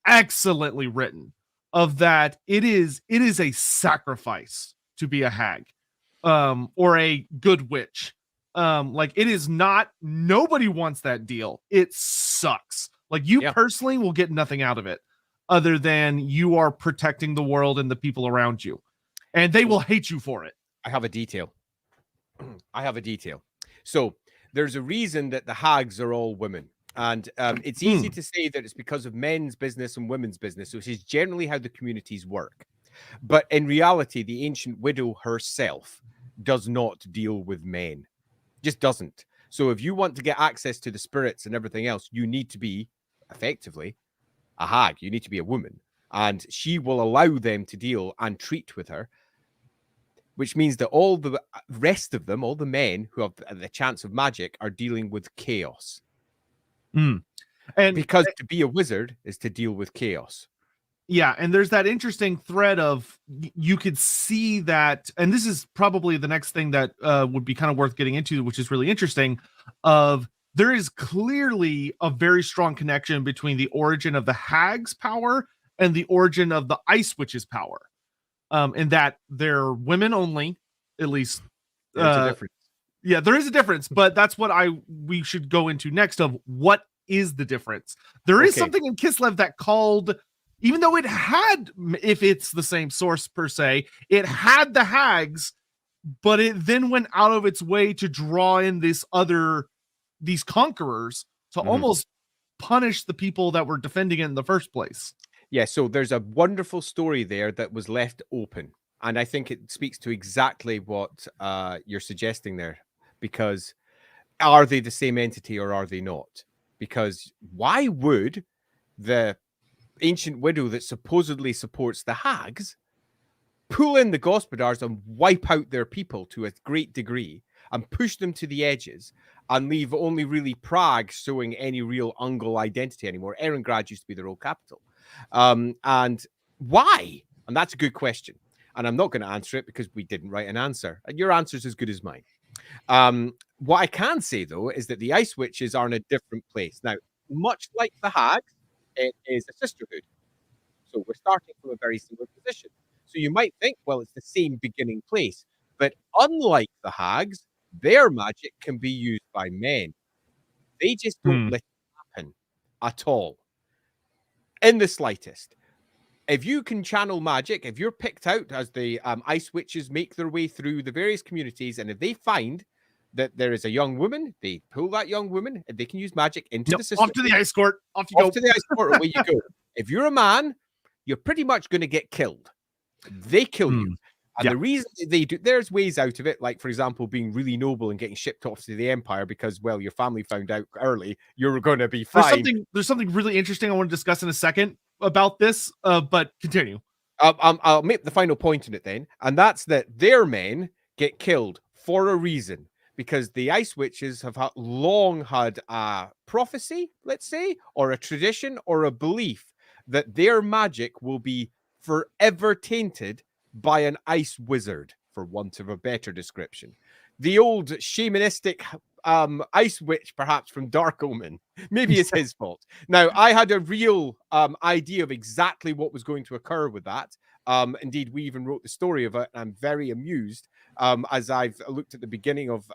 excellently written. Of that, it is a sacrifice to be a Hag, or a good witch. Like, it is not, nobody wants that deal. It sucks. Like, you personally will get nothing out of it other than you are protecting the world and the people around you, and they will hate you for it. I have a detail. So there's a reason that the Hags are all women. And it's easy to say that it's because of men's business and women's business, which is generally how the communities work. But in reality, the ancient widow herself does not deal with men. Just doesn't. So if you want to get access to the spirits and everything else, you need to be effectively a hag. You need to be a woman. And she will allow them to deal and treat with her, which means that all the rest of them, all the men who have the chance of magic, are dealing with chaos. And because to be a wizard is to deal with chaos. Yeah, and there's that interesting thread of, you could see that, and this is probably the next thing that would be kind of worth getting into, which is really interesting, of there is clearly a very strong connection between the origin of the Hag's power and the origin of the Ice Witch's power. In that they're women only, at least. There's a difference. Yeah, there is a difference, but that's what we should go into next, of what is the difference. There is something in Kislev that called, even though it had, if it's the same source per se, it had the Hags, but it then went out of its way to draw in these conquerors to almost punish the people that were defending it in the first place. Yeah, so there's a wonderful story there that was left open. And I think it speaks to exactly what you're suggesting there. Because are they the same entity or are they not? Because why would the ancient widow that supposedly supports the Hags pull in the Gospodars and wipe out their people to a great degree and push them to the edges and leave only really Prague showing any real Ungol identity anymore? Erengrad used to be their old capital. And why? And that's a good question. And I'm not going to answer it because we didn't write an answer. And your answer is as good as mine. What I can say, though, is that the Ice Witches are in a different place. Now, much like the Hags, it is a sisterhood. So we're starting from a very similar position. So you might think, well, it's the same beginning place. But unlike the Hags, their magic can be used by men. They just don't let it happen at all. In the slightest. If you can channel magic, if you're picked out as the Ice Witches make their way through the various communities, and if they find that there is a young woman, they pull that young woman, and they can use magic into the system. Off to the ice court. Off you go. Off to the ice court, away you go. If you're a man, you're pretty much going to get killed. They kill you. And the reason they do, there's ways out of it, like, for example, being really noble and getting shipped off to the Empire because, well, your family found out early you're going to be fine. There's something really interesting I want to discuss in a second about this, but continue. I'll make the final point in it then, and that's that their men get killed for a reason, because the Ice Witches have long had a prophecy, let's say, or a tradition or a belief that their magic will be forever tainted by an ice wizard, for want of a better description. The old shamanistic ice witch, perhaps from Dark Omen. Maybe it's his fault. Now, I had a real idea of exactly what was going to occur with that. Indeed, we even wrote the story of it. And I'm very amused as I've looked at the beginning of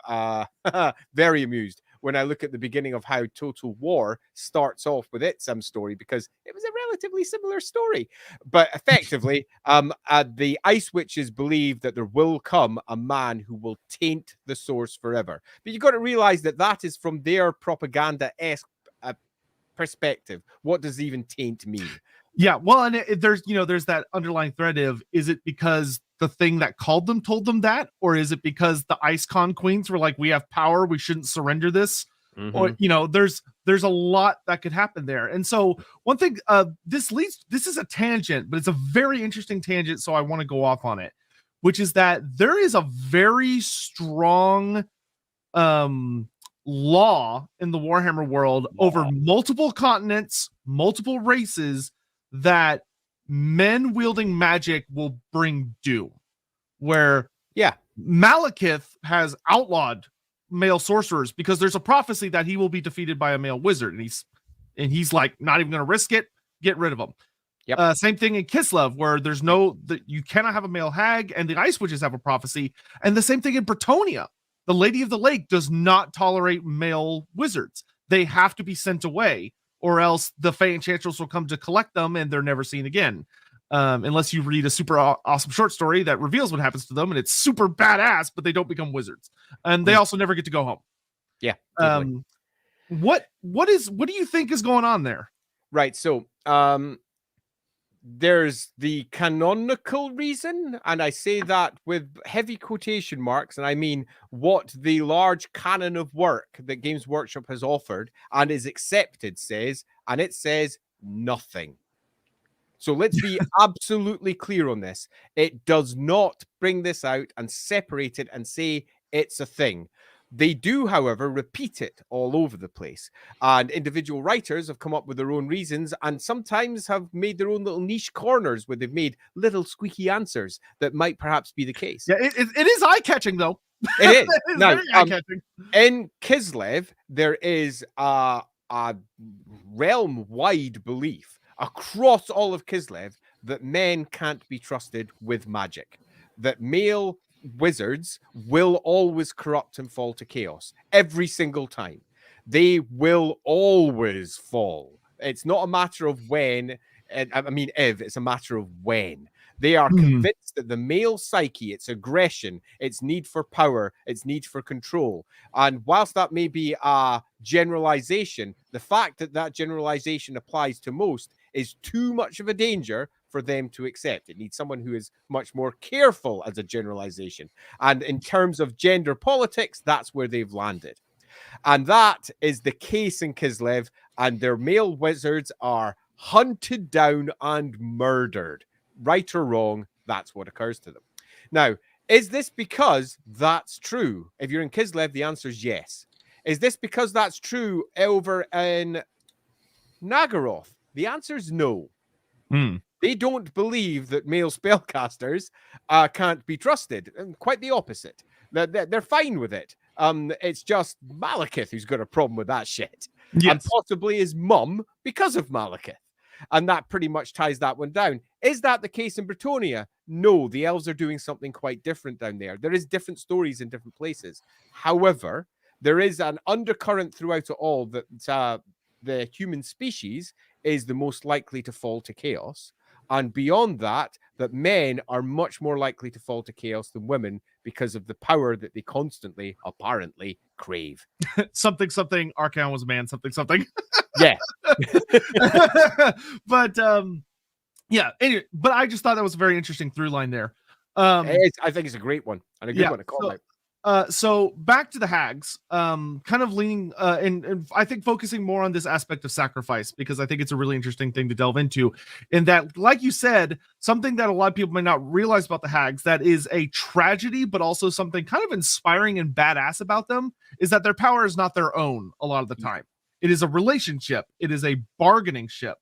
very amused when I look at the beginning of how Total War starts off with its story, because it was a relatively similar story. But effectively, the Ice Witches believe that there will come a man who will taint the source forever. But you've got to realize that that is from their propaganda-esque perspective. What does even taint mean? Yeah, well, and there's there's that underlying thread of, is it because the thing that called them told them that, or is it because the IceCon queens were like, we have power, we shouldn't surrender this, or there's a lot that could happen there. And so one thing, this is a tangent, but it's a very interesting tangent, so I want to go off on it, which is that there is a very strong law in the Warhammer world over multiple continents, multiple races, that men wielding magic will bring doom. Where Malekith has outlawed male sorcerers because there's a prophecy that he will be defeated by a male wizard, and he's like, not even going to risk it, get rid of him. Same thing in Kislev, where there's you cannot have a male hag, and the Ice Witches have a prophecy. And the same thing in Bretonia. The Lady of the Lake does not tolerate male wizards. They have to be sent away, or else the Fae Enchantress will come to collect them and they're never seen again. Unless you read a super awesome short story that reveals what happens to them, and it's super badass, but they don't become wizards. And they also never get to go home. Yeah. Totally. What do you think is going on there? Right. So, there's the canonical reason, and I say that with heavy quotation marks, and I mean what the large canon of work that Games Workshop has offered and is accepted says, and it says nothing. So let's be absolutely clear on this. It does not bring this out and separate it and say it's a thing. They do, however, repeat it all over the place. And individual writers have come up with their own reasons and sometimes have made their own little niche corners where they've made little squeaky answers that might perhaps be the case. Yeah, it is eye-catching, though. It is. Now, very eye-catching. In Kislev, there is a realm-wide belief across all of Kislev that men can't be trusted with magic. That male wizards will always corrupt and fall to chaos every single time. They will always fall. It's not a matter of when, I mean if, it's a matter of when. They are convinced that the male psyche, its aggression, its need for power, its need for control, and whilst that may be a generalization, the fact that that generalization applies to most is too much of a danger for them to accept. It needs someone who is much more careful as a generalization. And in terms of gender politics, that's where they've landed. And that is the case in Kislev, and their male wizards are hunted down and murdered. Right or wrong, that's what occurs to them. Now, is this because that's true? If you're in Kislev, the answer is yes. Is this because that's true over in Nagaroth? The answer is no. They don't believe that male spellcasters can't be trusted. Quite the opposite. They're fine with it. It's just Malekith who's got a problem with that shit. Yes. And possibly his mum because of Malekith. And that pretty much ties that one down. Is that the case in Bretonia? No, the elves are doing something quite different down there. There is different stories in different places. However, there is an undercurrent throughout it all that the human species is the most likely to fall to chaos. And beyond that, that men are much more likely to fall to chaos than women because of the power that they constantly, apparently, crave. something, Archaon was a man, something. Yeah. But, yeah, anyway, but I just thought that was a very interesting through line there. I think it's a great one and a good one to call out. So back to the hags, kind of leaning and I think focusing more on this aspect of sacrifice, because I think it's a really interesting thing to delve into. In that, like you said, something that a lot of people may not realize about the hags that is a tragedy, but also something kind of inspiring and badass about them, is that their power is not their own a lot of the time. It is a relationship. It is a bargaining ship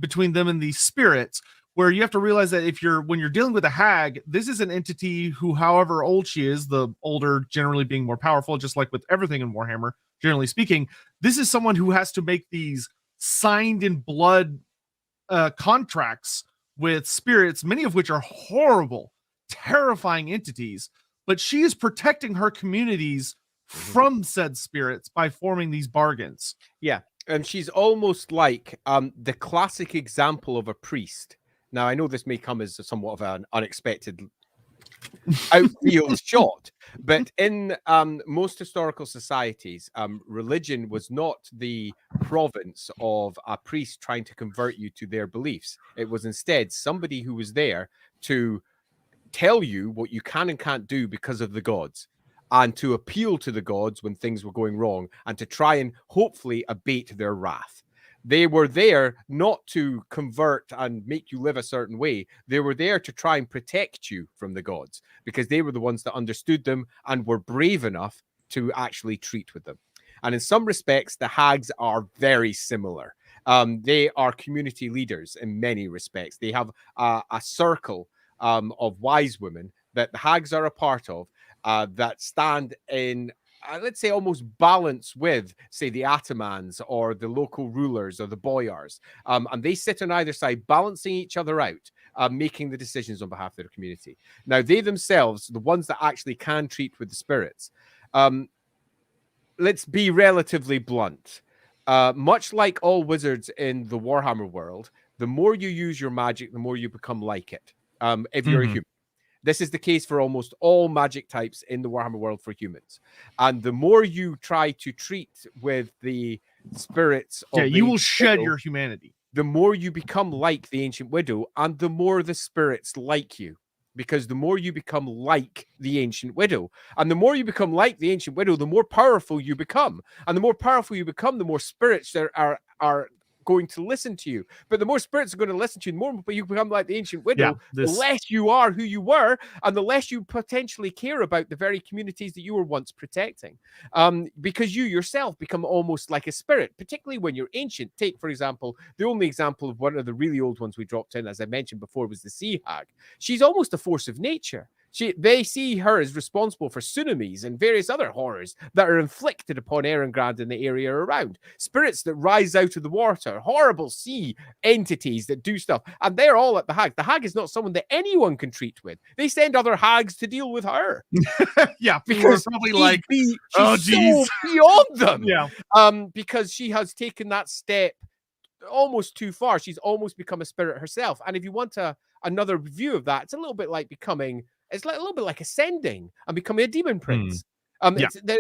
between them and these spirits, where you have to realize that when you're dealing with a hag, this is an entity who, however old she is, the older generally being more powerful, just like with everything in Warhammer, generally speaking, this is someone who has to make these signed in blood contracts with spirits, many of which are horrible, terrifying entities, but she is protecting her communities from said spirits by forming these bargains. Yeah, and she's almost like the classic example of a priest. Now, I know this may come as somewhat of an unexpected outfield shot. But in most historical societies, religion was not the province of a priest trying to convert you to their beliefs. It was instead somebody who was there to tell you what you can and can't do because of the gods, and to appeal to the gods when things were going wrong, and to try and hopefully abate their wrath. They were there not to convert and make you live a certain way. They were there to try and protect you from the gods, because they were the ones that understood them and were brave enough to actually treat with them. And in some respects, the hags are very similar. They are community leaders in many respects. They have a circle of wise women that the hags are a part of, that stand in, let's say, almost balance with, say, the atamans or the local rulers or the boyars. And they sit on either side, balancing each other out, making the decisions on behalf of their community. Now, they themselves, the ones that actually can treat with the spirits, let's be relatively blunt. Much like all wizards in the Warhammer world, the more you use your magic, the more you become like it. If you're a human. This is the case for almost all magic types in the Warhammer world for humans. And the more you try to treat with the spirits of you will shed your humanity. The more you become like the Ancient Widow, and the more the spirits like you. Because the more you become like the Ancient Widow, and the more you become like the Ancient Widow, the more powerful you become. And the more powerful you become, the more spirits there are going to listen to you. But the more spirits are going to listen to you, the more you become like the Ancient Widow, the less you are who you were, and the less you potentially care about the very communities that you were once protecting. Because you yourself become almost like a spirit, particularly when you're ancient. Take, for example, the only example of one of the really old ones we dropped in, as I mentioned before, was the Sea Hag. She's almost a force of nature. They see her as responsible for tsunamis and various other horrors that are inflicted upon Erengrad and the area around. Spirits that rise out of the water, horrible sea entities that do stuff, and they're all at the hag. The hag is not someone that anyone can treat with. They send other hags to deal with her. Because probably like, she's so beyond them. Because she has taken that step almost too far. She's almost become a spirit herself. And if you want another view of that, it's a little bit like becoming. It's like a little bit like ascending and becoming a demon prince.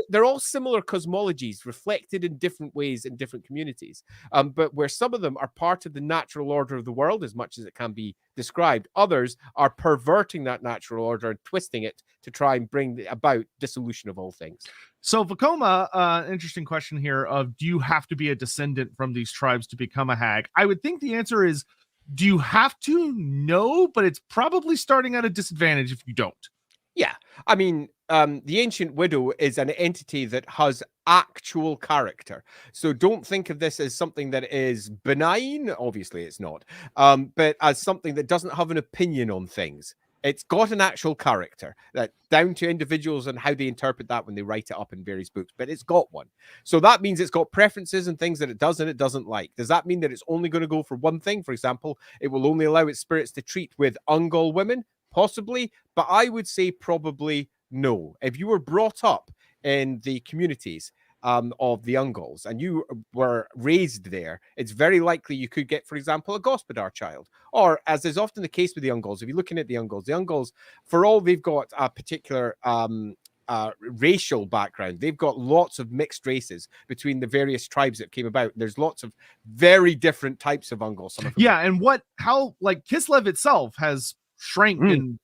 They're all similar cosmologies reflected in different ways in different communities. But where some of them are part of the natural order of the world, as much as it can be described, others are perverting that natural order and twisting it to try and bring about dissolution of all things. So Vekoma, interesting question here of, do you have to be a descendant from these tribes to become a hag? I would think the answer is, do you have to? No, but it's probably starting at a disadvantage if you don't. Yeah. I mean, the Ancient Widow is an entity that has actual character. So don't think of this as something that is benign. Obviously, it's not. But as something that doesn't have an opinion on things. It's got an actual character, that down to individuals and how they interpret that when they write it up in various books, but it's got one. So that means it's got preferences and things that it does and it doesn't like. Does that mean that it's only going to go for one thing? For example, it will only allow its spirits to treat with Ungol women? Possibly, but I would say probably no. If you were brought up in the communities of the Ungols and you were raised there, it's very likely you could get, for example, a Gospodar child. Or, as is often the case with the Ungols, if you're looking at the Ungols, for all they've got a particular racial background, they've got lots of mixed races between the various tribes that came about. There's lots of very different types of Ungols. And how Kislev itself has shrank and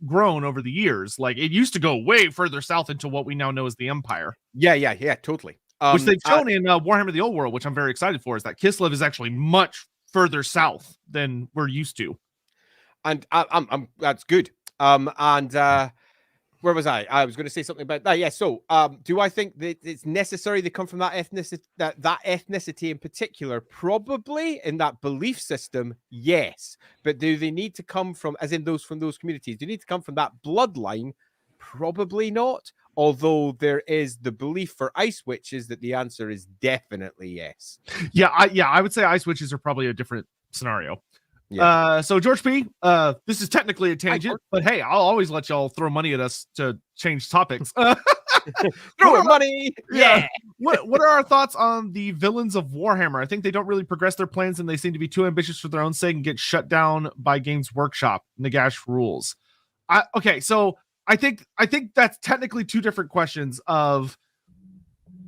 grown over the years. Like, it used to go way further south into what we now know as the Empire. Yeah, totally. Which they've shown in Warhammer the Old World, which I'm very excited for, is that Kislev is actually much further south than we're used to. And I'm that's good. Where was I? I was going to say something about that. Yeah. So, do I think that it's necessary they come from that ethnicity, that ethnicity in particular? Probably. In that belief system, yes. But do they need to come from, as in those from those communities? Do they need to come from that bloodline? Probably not. Although there is the belief for ice witches that the answer is definitely yes. I would say ice witches are probably a different scenario. Yeah. So George P, this is technically a tangent, but hey, I'll always let y'all throw money at us to change topics. Throw money. Yeah. What are our thoughts on the villains of Warhammer? I think they don't really progress their plans, and they seem to be too ambitious for their own sake and get shut down by Games Workshop. Nagash rules. Okay, so I think that's technically two different questions of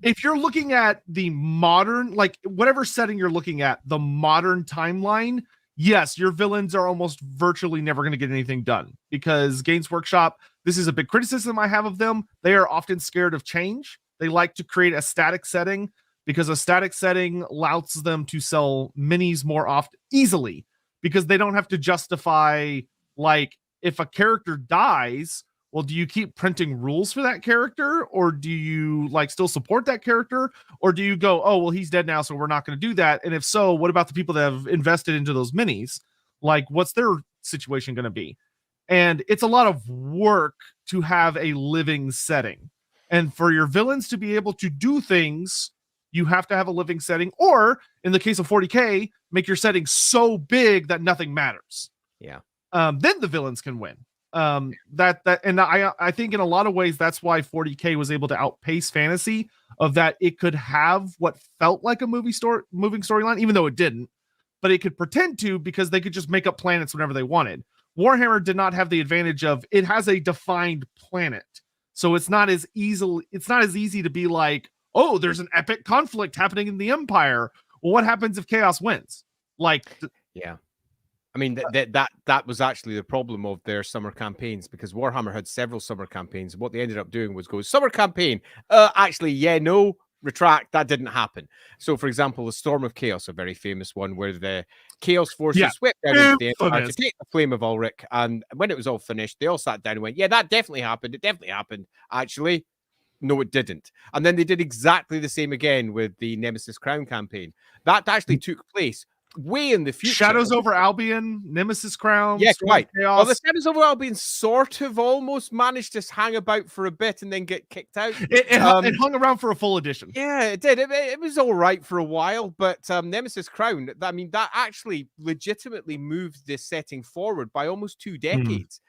if you're looking at the modern, like whatever setting you're looking at, the modern timeline, yes, your villains are almost virtually never going to get anything done because Games Workshop, this is a big criticism I have of them. They are often scared of change. They like to create a static setting because a static setting allows them to sell minis more often easily because they don't have to justify, like, if a character dies, well, do you keep printing rules for that character, or do you like still support that character, or do you go, oh well, he's dead now, so we're not going to do that? And if so, what about the people that have invested into those minis? Like, what's their situation going to be? And it's a lot of work to have a living setting, and for your villains to be able to do things, you have to have a living setting, or in the case of 40K, make your setting so big that nothing matters. Yeah. Then the villains can win. And I think in a lot of ways that's why 40K was able to outpace fantasy, of that it could have what felt like a moving storyline, even though it didn't, but it could pretend to, because they could just make up planets whenever they wanted. Warhammer did not have the advantage of it has a defined planet, so it's not as easy to be like, oh, there's an epic conflict happening in the Empire. Well, what happens if Chaos wins? Like, yeah. I mean, that was actually the problem of their summer campaigns, because Warhammer had several summer campaigns. What they ended up doing was go, summer campaign. Actually, yeah, no, retract. That didn't happen. So, for example, the Storm of Chaos, a very famous one, where the Chaos forces swept down into the Empire to take the Flame of Ulrich. And when it was all finished, they all sat down and went, yeah, that definitely happened. It definitely happened. Actually, no, it didn't. And then they did exactly the same again with the Nemesis Crown campaign. That actually took place way in the future. Shadows over Albion, Nemesis Crown, yes, right. Chaos. Well, the Shadows over Albion sort of almost managed to hang about for a bit and then get kicked out. It hung around for a full edition. Yeah, it did. It was all right for a while, but Nemesis Crown, I mean, that actually legitimately moved this setting forward by almost 2 decades.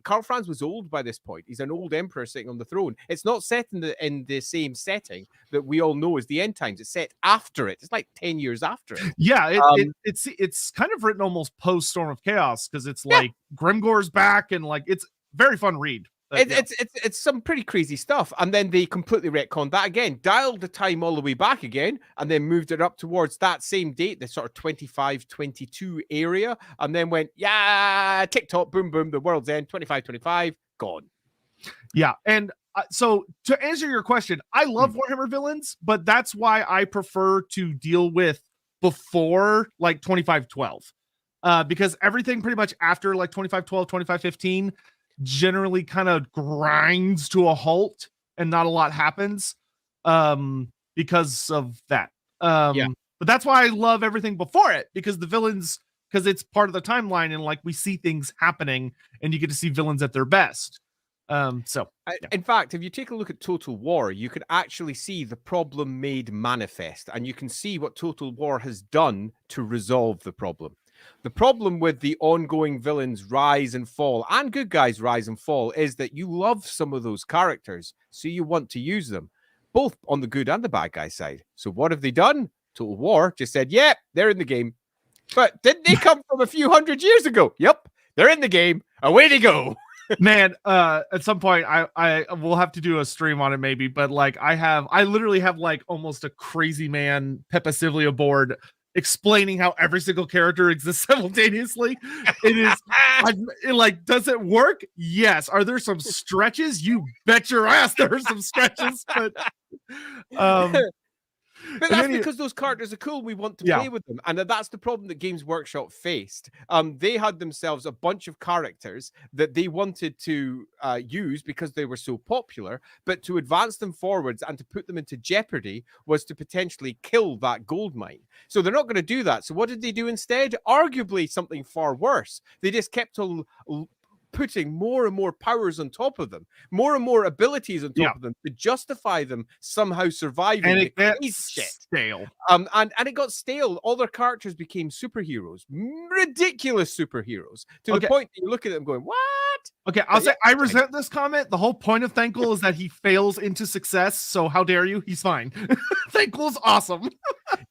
Karl Franz was old by this point. He's an old emperor sitting on the throne. It's not set in the same setting that we all know as the end times. It's set after it. It's like 10 years after it. Yeah, it's kind of written almost post Storm of Chaos, because it's like Grimgor's back, and like it's very fun read. It's some pretty crazy stuff. And then they completely retconned that again, dialed the time all the way back again, and then moved it up towards that same date, the sort of 25, 22 area, and then went, yeah, TikTok, boom, boom, the world's end, 25, 25, gone. Yeah, and so to answer your question, I love Warhammer villains, but that's why I prefer to deal with before like 2512. Because everything pretty much after like 2512, 2515 generally kind of grinds to a halt and not a lot happens because of that. But that's why I love everything before it, because the villains, because it's part of the timeline, and like we see things happening and you get to see villains at their best. In fact, if you take a look at Total War, you can actually see the problem made manifest, and you can see what Total War has done to resolve the problem. The problem with the ongoing villains rise and fall, and good guys rise and fall, is that you love some of those characters, so you want to use them, both on the good and the bad guy side. So what have they done? Total War just said, yep, they're in the game. But didn't they come from a few hundred years ago? Yep, they're in the game. Away they go. Man, at some point I will have to do a stream on it maybe, but like I literally have like almost a crazy man Peppa Sivlia board explaining how every single character exists simultaneously. Does it work? Yes. Are there some stretches? You bet your ass there are some stretches, but that's because those characters are cool. We want to play with them. And that's the problem that Games Workshop faced. They had themselves a bunch of characters that they wanted to use because they were so popular, but to advance them forwards and to put them into jeopardy was to potentially kill that gold mine. So they're not going to do that. So what did they do instead? Arguably something far worse. They just kept on putting more and more powers on top of them, more and more abilities on top of them to justify them somehow surviving. And it gets stale. And it got stale. All their characters became superheroes, ridiculous superheroes, to the point that you look at them going, what? Okay, I'll say I resent this comment. The whole point of Thankful is that he fails into success, so how dare you? He's fine. Thankful's awesome.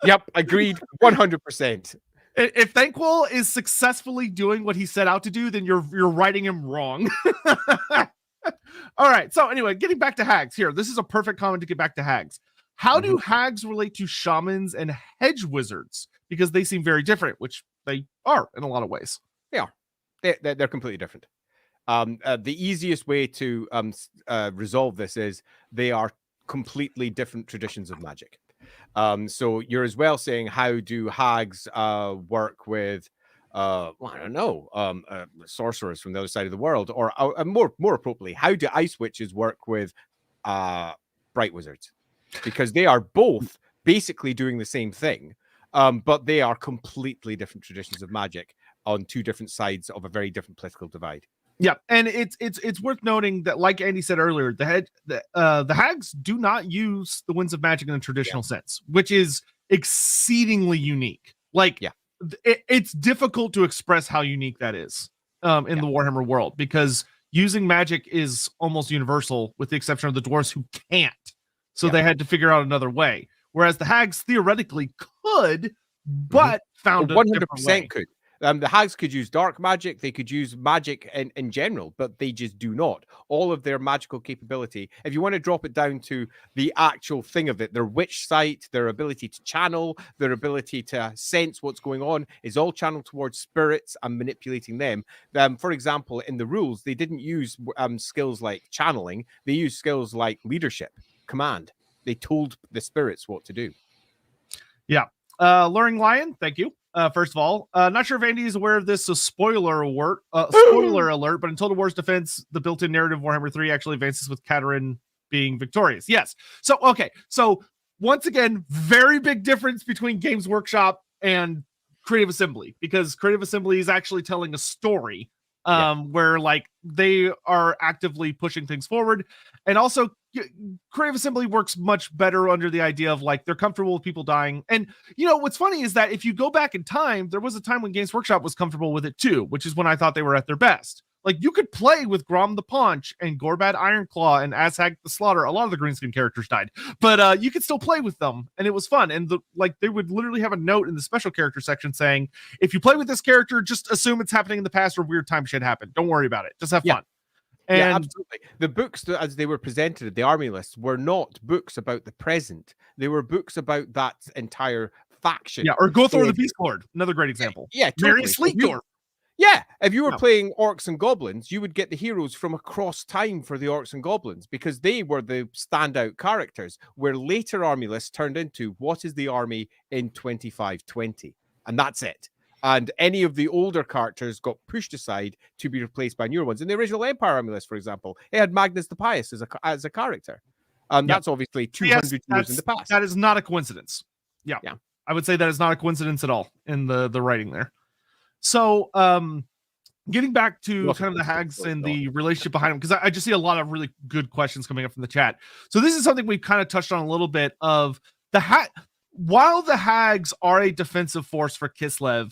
Yep, agreed 100%. If Thanquil is successfully doing what he set out to do, then you're writing him wrong. All right. So anyway, getting back to hags here. This is a perfect comment to get back to hags. How do hags relate to shamans and hedge wizards? Because they seem very different, which they are in a lot of ways. They are. They're completely different. The easiest way to resolve this is they are completely different traditions of magic. So you're as well saying, how do hags work with well, I don't know, sorcerers from the other side of the world, or more appropriately, how do ice witches work with bright wizards? Because they are both basically doing the same thing, but they are completely different traditions of magic on two different sides of a very different political divide. Yeah, and it's worth noting that, like Andy said earlier, the hags do not use the winds of magic in the traditional sense, which is exceedingly unique. Like, it's difficult to express how unique that is in the Warhammer world, because using magic is almost universal, with the exception of the dwarves who can't. So they had to figure out another way. Whereas the hags theoretically could, but found a 100% way. Could. The hags could use dark magic. They could use magic in general, but they just do not. All of their magical capability, if you want to drop it down to the actual thing of it, their witch sight, their ability to channel, their ability to sense what's going on, is all channeled towards spirits and manipulating them. For example, in the rules, they didn't use skills like channeling. They used skills like leadership, command. They told the spirits what to do. Yeah. Luring Lion, thank you. First of all, not sure if Andy is aware of this, so spoiler alert, but in Total War's defense, the built-in narrative Warhammer 3 actually advances with Katerin being victorious. Yes. So, okay. So, once again, very big difference between Games Workshop and Creative Assembly, because Creative Assembly is actually telling a story where, like, they are actively pushing things forward. And also, Creative Assembly works much better under the idea of, like, they're comfortable with people dying. And, you know, what's funny is that if you go back in time, there was a time when Games Workshop was comfortable with it too, which is when I thought they were at their best. Like, you could play with Grom the Paunch and Gorbad Ironclaw and Azhag the Slaughter. A lot of the Greenskin characters died, but you could still play with them, and it was fun. And they would literally have a note in the special character section saying, if you play with this character, just assume it's happening in the past or weird time shit happened. Don't worry about it. Just have fun. And absolutely. The books, as they were presented at the army list, were not books about the present. They were books about that entire faction. Yeah, or Gothor the Beast Lord, another great example. Yeah, totally. Sleepdor. Yeah, if you were playing orcs and goblins, you would get the heroes from across time for the orcs and goblins, because they were the standout characters, where later army lists turned into what is the army in 2520, and that's it. And any of the older characters got pushed aside to be replaced by newer ones. In the original Empire army list, for example, it had Magnus the Pious as a character. And that's obviously 200 years in the past. That is not a coincidence. Yeah. I would say that is not a coincidence at all in the writing there. So, getting back to kind of the hags and the relationship behind them, because I just see a lot of really good questions coming up from the chat. So this is something we've kind of touched on a little bit of while the hags are a defensive force for Kislev,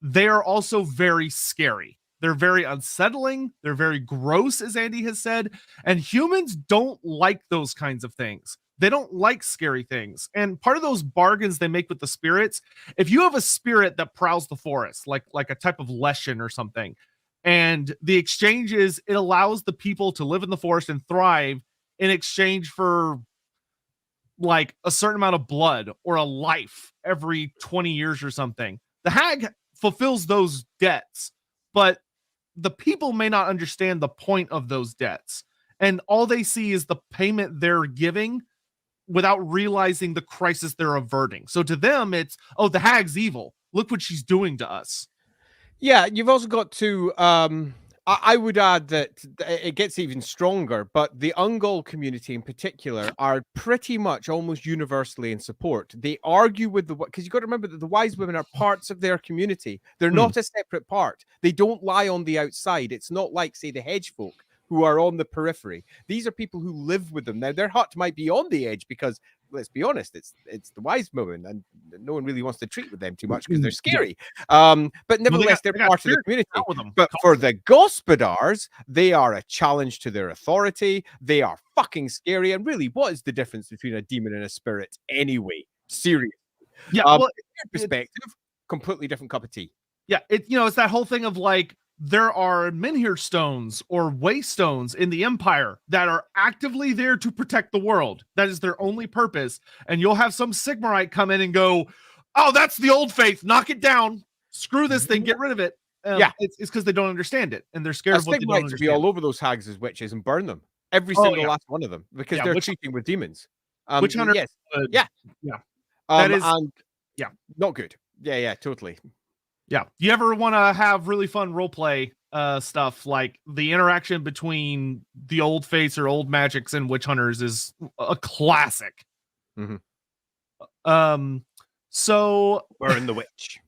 they are also very scary. They're very unsettling. They're very gross, as Andy has said. And humans don't like those kinds of things. They don't like scary things. And part of those bargains they make with the spirits, if you have a spirit that prowls the forest, like a type of Leshen or something, and the exchange is it allows the people to live in the forest and thrive in exchange for, like, a certain amount of blood or a life every 20 years or something. The hag fulfills those debts, but the people may not understand the point of those debts. And all they see is the payment they're giving without realizing the crisis they're averting. So to them, it's, oh, the hag's evil. Look what she's doing to us. Yeah, you've also got to, I would add that it gets even stronger, but the Ungol community in particular are pretty much almost universally in support. They argue with because you've got to remember that the wise women are parts of their community. They're not a separate part. They don't lie on the outside. It's not like, say, the hedge folk who are on the periphery. These are people who live with them. Now, their hut might be on the edge because, let's be honest, it's the wise women, and no one really wants to treat with them too much because they're scary. But nevertheless, they're part of the community. But for the Gospodars, they are a challenge to their authority. They are fucking scary. And really, what is the difference between a demon and a spirit anyway? Seriously. Yeah. Well, perspective. completely different cup of tea. Yeah, it's that whole thing of like there are Menhir stones or waystones in the Empire that are actively there to protect the world. That is their only purpose. And you'll have some Sigmarite come in and go, "Oh, that's the old faith. Knock it down. Screw this thing. Get rid of it." It's because they don't understand it and they're scared of what they don't Sigmarites would be understand. all over those hags as witches and burn them. Every Oh, single yeah. last one of them, because Yeah, they're witch- treating with demons. Witch hunter. Yes. Yeah. That is- and yeah. not good. Yeah, totally. Yeah. You ever want to have really fun role play stuff, like the interaction between the old faiths or old magics and witch hunters is a classic. So Burn the witch.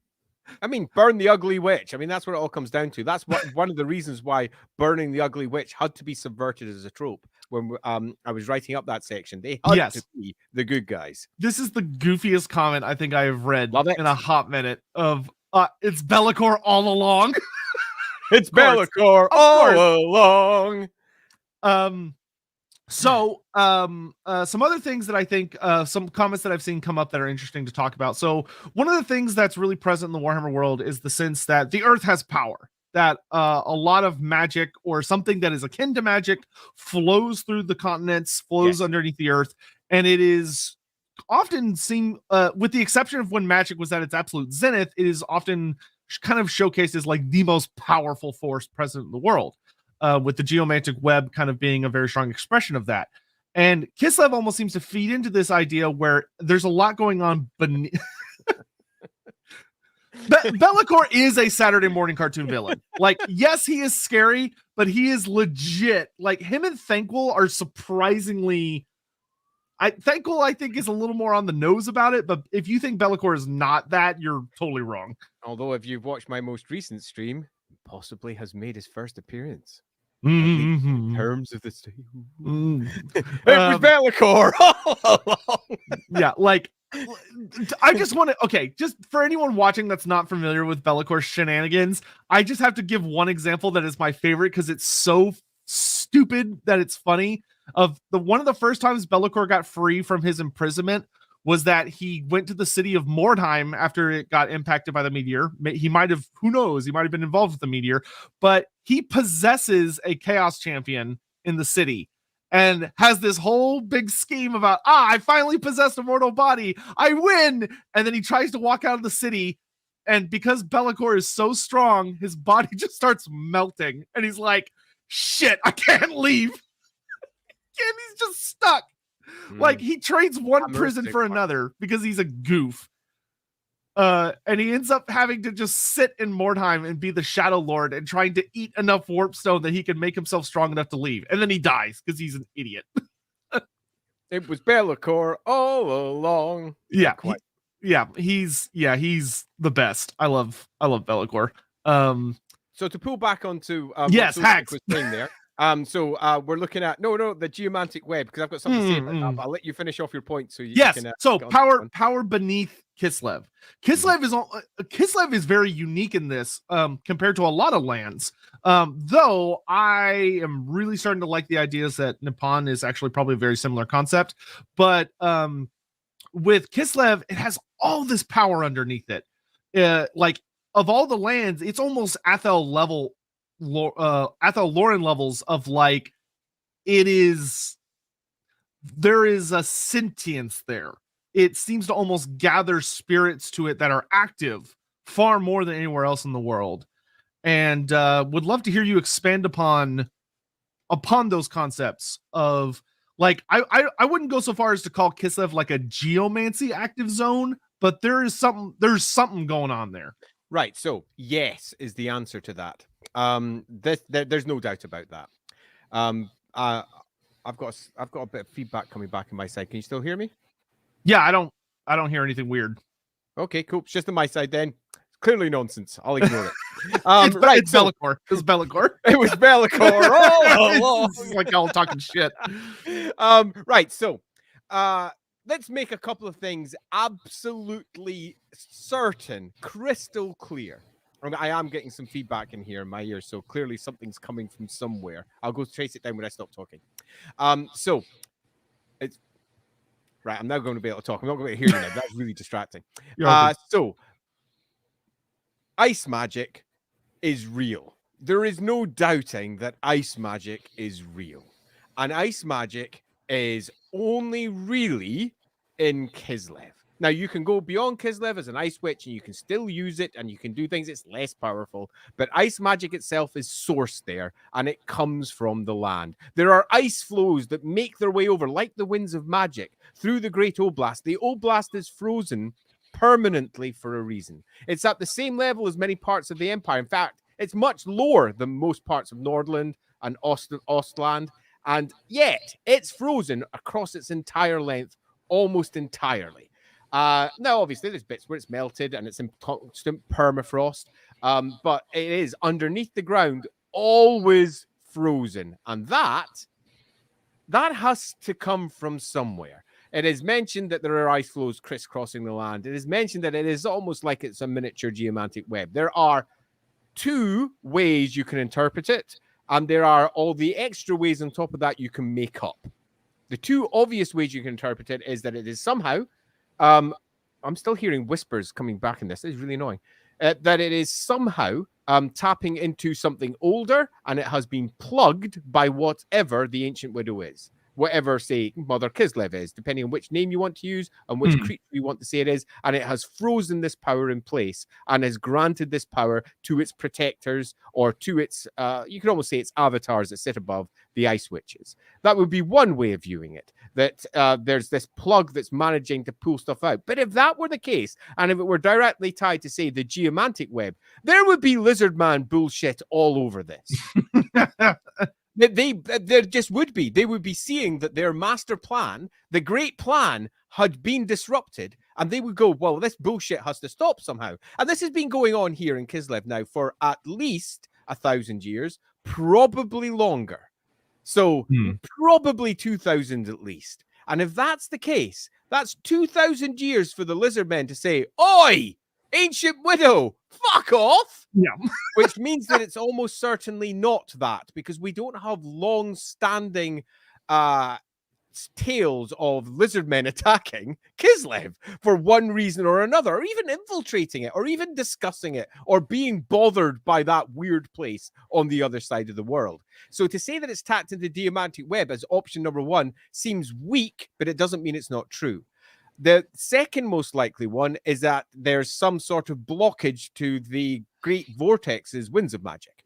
I mean, burn the ugly witch. I mean, that's what it all comes down to. That's one of the reasons why burning the ugly witch had to be subverted as a trope. When I was writing up that section, they had to be the good guys. This is the goofiest comment I think I have read in a hot minute of it's Be'lakor all along. It's Be'lakor all along. So some other things that I think some comments that I've seen come up that are interesting to talk about. So one of the things that's really present in the Warhammer world is the sense that the earth has power, that a lot of magic or something that is akin to magic flows through the continents, flows underneath the earth, and it is often seen, with the exception of when magic was at its absolute zenith, it is often kind of showcased as like the most powerful force present in the world, with the geomantic web kind of being a very strong expression of that. And Kislev almost seems to feed into this idea where there's a lot going on beneath. Be'lakor is a Saturday morning cartoon villain. Like, yes, he is scary, but he is legit. Like, him and Thanquol are surprisingly... Thanquol, I think, is a little more on the nose about it, but if you think Be'lakor is not that, you're totally wrong. Although, if you've watched my most recent stream, possibly has made his first appearance. In terms of the stream. It was Be'lakor all along. Yeah, like, I just want to, okay, just for anyone watching that's not familiar with Be'lakor's shenanigans, I just have to give one example that is my favorite because it's so stupid that it's funny. One of the first times Be'lakor got free from his imprisonment was that he went to the city of Mordheim after it got impacted by the meteor. He might have, who knows, he might have been involved with the meteor, but he possesses a chaos champion in the city and has this whole big scheme about, I finally possessed a mortal body, I win. And then he tries to walk out of the city, and because Be'lakor is so strong, his body just starts melting, and he's like, shit, I can't leave. And he's just stuck. Like, he trades one prison for another because he's a goof. And he ends up having to just sit in Mordheim and be the Shadow Lord and trying to eat enough warp stone that he can make himself strong enough to leave. And then he dies because he's an idiot. It was Be'lakor all along. Yeah. He's the best. I love Be'lakor. So to pull back onto yes, Hags was saying there. So we're looking at the geomantic web, because I've got something to say about that. But I'll let you finish off your point. So you can, so power beneath Kislev. Kislev is very unique in this compared to a lot of lands. Though I am really starting to like the ideas that Nippon is actually probably a very similar concept. But with Kislev, it has all this power underneath it. Like, of all the lands, it's almost Athel level. Athel Lauren levels of, like, there is a sentience there. It seems to almost gather spirits to it that are active far more than anywhere else in the world, and would love to hear you expand upon those concepts of, like, I wouldn't go so far as to call Kislev like a geomancy active zone, but there's something going on there. Right. So yes is the answer to that. There's no doubt about that. I've got a bit of feedback coming back on my side. Can you still hear me? Yeah, I don't hear anything weird. Okay, cool. It's just on my side then. It's clearly nonsense. I'll ignore it. It's Be'lakor. It was Be'lakor. It was Be'lakor all along. It's like all talking shit. Right. So, let's make a couple of things absolutely certain, crystal clear. I am getting some feedback in here in my ears, so clearly something's coming from somewhere. I'll go trace it down when I stop talking. So it's right. I'm now going to be able to talk. I'm not going to hear you now. That's really distracting. So ice magic is real. There is no doubting that ice magic is real. And ice magic is only really in Kislev. Now, you can go beyond Kislev as an ice witch and you can still use it and you can do things. It's less powerful. But ice magic itself is sourced there and it comes from the land. There are ice flows that make their way over, like the winds of magic, through the Great Oblast. The Oblast is frozen permanently for a reason. It's at the same level as many parts of the Empire. In fact, it's much lower than most parts of Nordland and Ostland. And yet, it's frozen across its entire length, almost entirely. Now, obviously, there's bits where it's melted and it's in constant permafrost, but it is underneath the ground, always frozen. And that has to come from somewhere. It is mentioned that there are ice flows crisscrossing the land. It is mentioned that it is almost like it's a miniature geomantic web. There are two ways you can interpret it, and there are all the extra ways on top of that you can make up. The two obvious ways you can interpret it is that it is somehow, I'm still hearing whispers coming back in this. This is really annoying. That it is somehow tapping into something older, and it has been plugged by whatever the Ancient Widow is. Whatever, say, Mother Kislev is, depending on which name you want to use and which creature you want to say it is. And it has frozen this power in place and has granted this power to its protectors or to its, you could almost say its avatars that sit above the Ice Witches. That would be one way of viewing it, that there's this plug that's managing to pull stuff out. But if that were the case, and if it were directly tied to, say, the geomantic web, there would be lizard man bullshit all over this. There just would be. They would be seeing that their master plan, the great plan, had been disrupted, and they would go, well, this bullshit has to stop somehow. And this has been going on here in Kislev now for at least 1,000 years, probably longer. So probably 2,000 at least. And if that's the case, that's 2,000 years for the lizard men to say, oi, Ancient Widow, fuck off. Yeah. Which means that it's almost certainly not that, because we don't have long-standing tales of lizard men attacking Kislev for one reason or another, or even infiltrating it, or even discussing it, or being bothered by that weird place on the other side of the world. So to say that it's tapped into Diamantic Web as option number one seems weak, but it doesn't mean it's not true. The second most likely one is that there's some sort of blockage to the Great Vortex's winds of magic.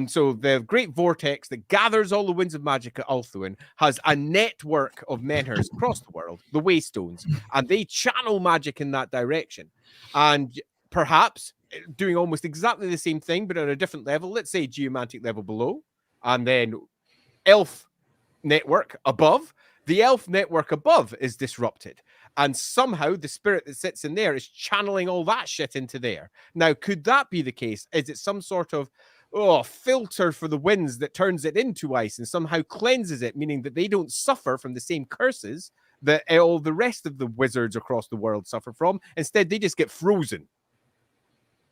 So the Great Vortex that gathers all the winds of magic at Ulthuan has a network of menhirs across the world, the Waystones, and they channel magic in that direction. And perhaps doing almost exactly the same thing, but at a different level, let's say geomantic level below, and then elf network above. The elf network above is disrupted, and somehow the spirit that sits in there is channeling all that shit into there. Now, could that be the case? Is it some sort of filter for the winds that turns it into ice and somehow cleanses it, meaning that they don't suffer from the same curses that all the rest of the wizards across the world suffer from? Instead, they just get frozen,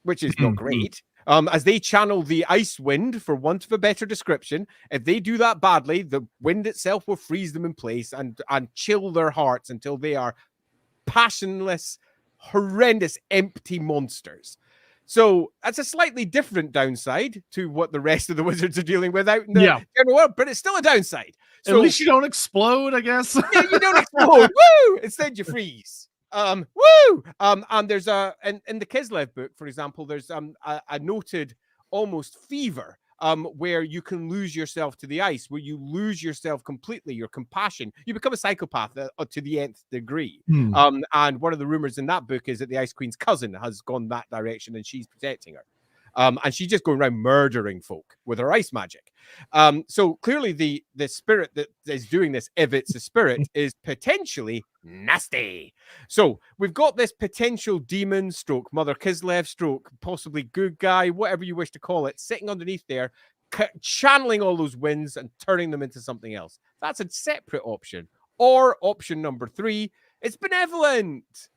which is not great. As they channel the ice wind, for want of a better description, if they do that badly, the wind itself will freeze them in place and chill their hearts until they are passionless, horrendous, empty monsters. So that's a slightly different downside to what the rest of the wizards are dealing with out in the general world, but it's still a downside. So, at least you don't explode, I guess. Yeah, you don't explode. Woo! Instead, you freeze. Woo! And there's in the Kislev book, for example, there's a noted almost fever where you can lose yourself to the ice, where you lose yourself completely, your compassion. You become a psychopath to the nth degree. And one of the rumors in that book is that the Ice Queen's cousin has gone that direction and she's protecting her. And she's just going around murdering folk with her ice magic. So clearly the spirit that is doing this, if it's a spirit, is potentially nasty. So we've got this potential demon stroke, Mother Kislev stroke, possibly good guy, whatever you wish to call it, sitting underneath there, channeling all those winds and turning them into something else. That's a separate option. Or option number 3, it's benevolent.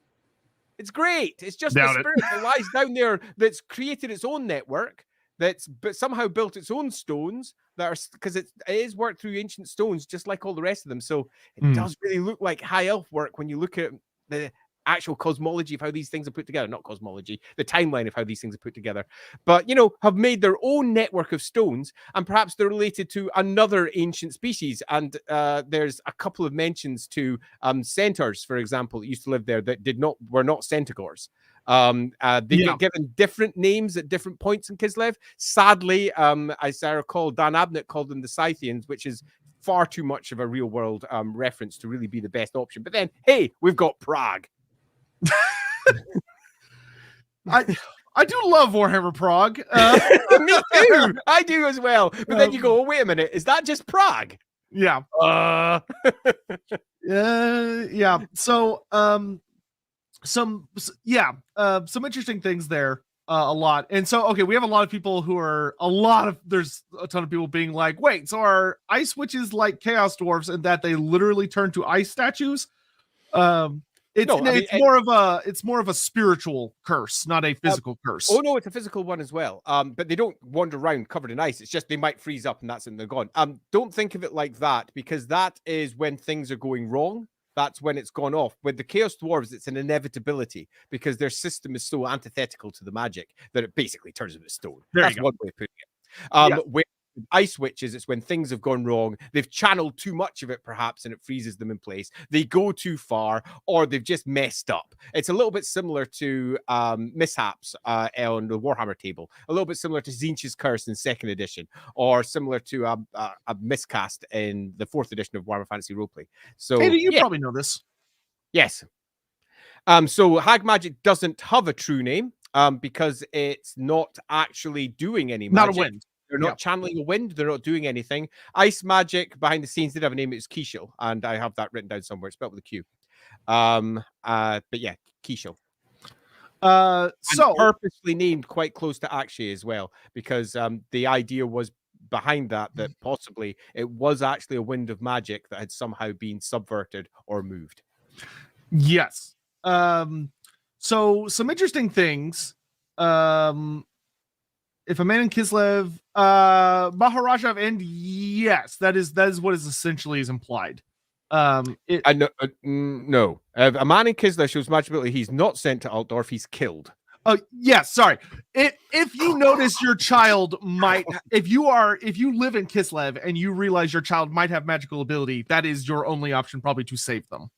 It's great. It's just a spirit that lies down there that's created its own network, that's somehow built its own stones that are, because it is worked through ancient stones, just like all the rest of them. So it does really look like high elf work when you look at the actual cosmology of how these things are put together, not cosmology, the timeline of how these things are put together, but, you know, have made their own network of stones, and perhaps they're related to another ancient species. And there's a couple of mentions to centaurs, for example, that used to live there that were not centaurs. They get given different names at different points in Kislev. Sadly, as I recall, Dan Abnett called them the Scythians, which is far too much of a real world reference to really be the best option. But then, hey, we've got Prague. I do love Warhammer Prague. Me too. I do as well. But then you go, oh, wait a minute, is that just Prague? Yeah. Yeah. So some interesting things there. A lot. And so, okay, we have a lot of people who are there's a ton of people being like, wait, so are ice witches like chaos dwarves and that they literally turn to ice statues? It's more of a spiritual curse, not a physical curse. Oh no, it's a physical one as well. But they don't wander around covered in ice. It's just they might freeze up and that's it, and they're gone. Don't think of it like that, because that is when things are going wrong. That's when it's gone off. With the Chaos Dwarves, it's an inevitability because their system is so antithetical to the magic that it basically turns into stone. That's one way of putting it. With ice witches, it's when things have gone wrong. They've channeled too much of it, perhaps, and it freezes them in place. They go too far, or they've just messed up. It's a little bit similar to mishaps on the Warhammer table. A little bit similar to Tzeentch's Curse in 2nd edition, or similar to a miscast in the 4th edition of Warhammer Fantasy Roleplay. So, Katie, you probably know this. Yes. So Hag magic doesn't have a true name because it's not actually doing any magic. Not a wind. They're not channeling a wind. They're not doing anything. Ice magic behind the scenes did have a name. It's Kishel, and I have that written down somewhere. It's spelled with a Q. But yeah, Kishel. So purposely named quite close to Akshay as well, because the idea was behind that possibly it was actually a wind of magic that had somehow been subverted or moved. Yes. So some interesting things. If a man in Kislev, Maharaja of End, yes, that is what is essentially is implied. No. A man in Kislev shows magic ability. He's not sent to Altdorf. He's killed. Oh yes, sorry. If you notice your child might, if you live in Kislev and you realize your child might have magical ability, that is your only option probably to save them.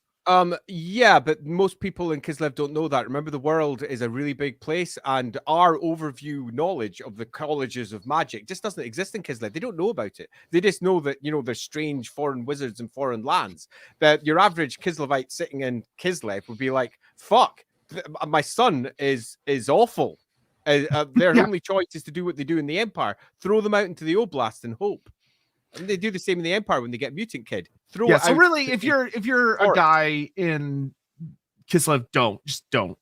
Yeah, but most people in Kislev don't know that. Remember, the world is a really big place, and our overview knowledge of the colleges of magic just doesn't exist in Kislev. They don't know about it. They just know that, you know, there's strange foreign wizards in foreign lands. That your average Kislevite sitting in Kislev would be like, fuck, my son is awful. Their only choice is to do what they do in the Empire. Throw them out into the Oblast and hope. And they do the same in the Empire when they get Mutant Kid. So really, if you're a guy in Kislev, don't.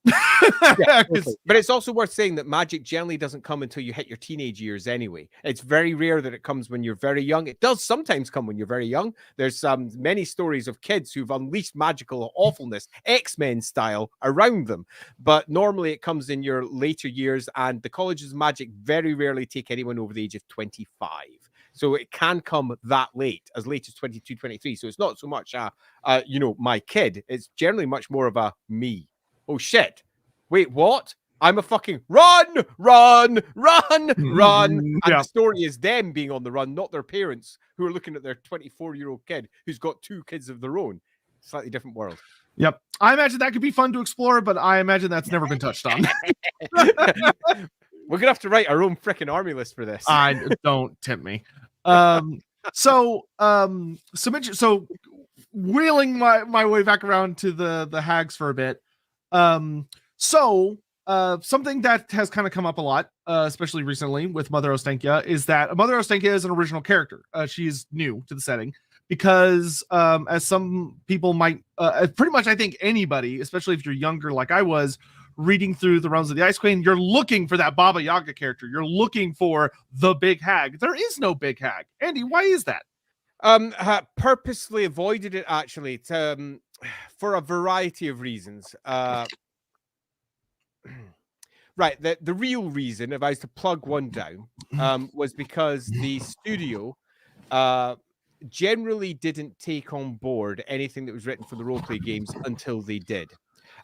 But it's also worth saying that magic generally doesn't come until you hit your teenage years anyway. It's very rare that it comes when you're very young. It does sometimes come when you're very young. There's many stories of kids who've unleashed magical awfulness, X-Men style, around them. But normally it comes in your later years, and the colleges of magic very rarely take anyone over the age of 25. So it can come that late as 22, 23. So it's not so much, my kid. It's generally much more of a me. Oh, shit. Wait, what? I'm a fucking run. And the story is them being on the run, not their parents who are looking at their 24-year-old kid who's got 2 kids of their own. Slightly different world. Yep. I imagine that could be fun to explore, but I imagine that's never been touched on. We're gonna have to write our own freaking army list for this. I don't tempt me. So wheeling my way back around to the hags for a bit. Something that has kind of come up a lot, especially recently with Mother Ostenkia, is that Mother Ostenkia is an original character. She's new to the setting because, as some people might, pretty much I think anybody, especially if you're younger like I was, reading through the Realms of the Ice Queen, you're looking for that Baba Yaga character. You're looking for the big hag. There is no big hag. Andy, why is that? Purposely avoided it, actually, for a variety of reasons. Right, the real reason, if I was to plug one down, was because the studio generally didn't take on board anything that was written for the roleplay games until they did.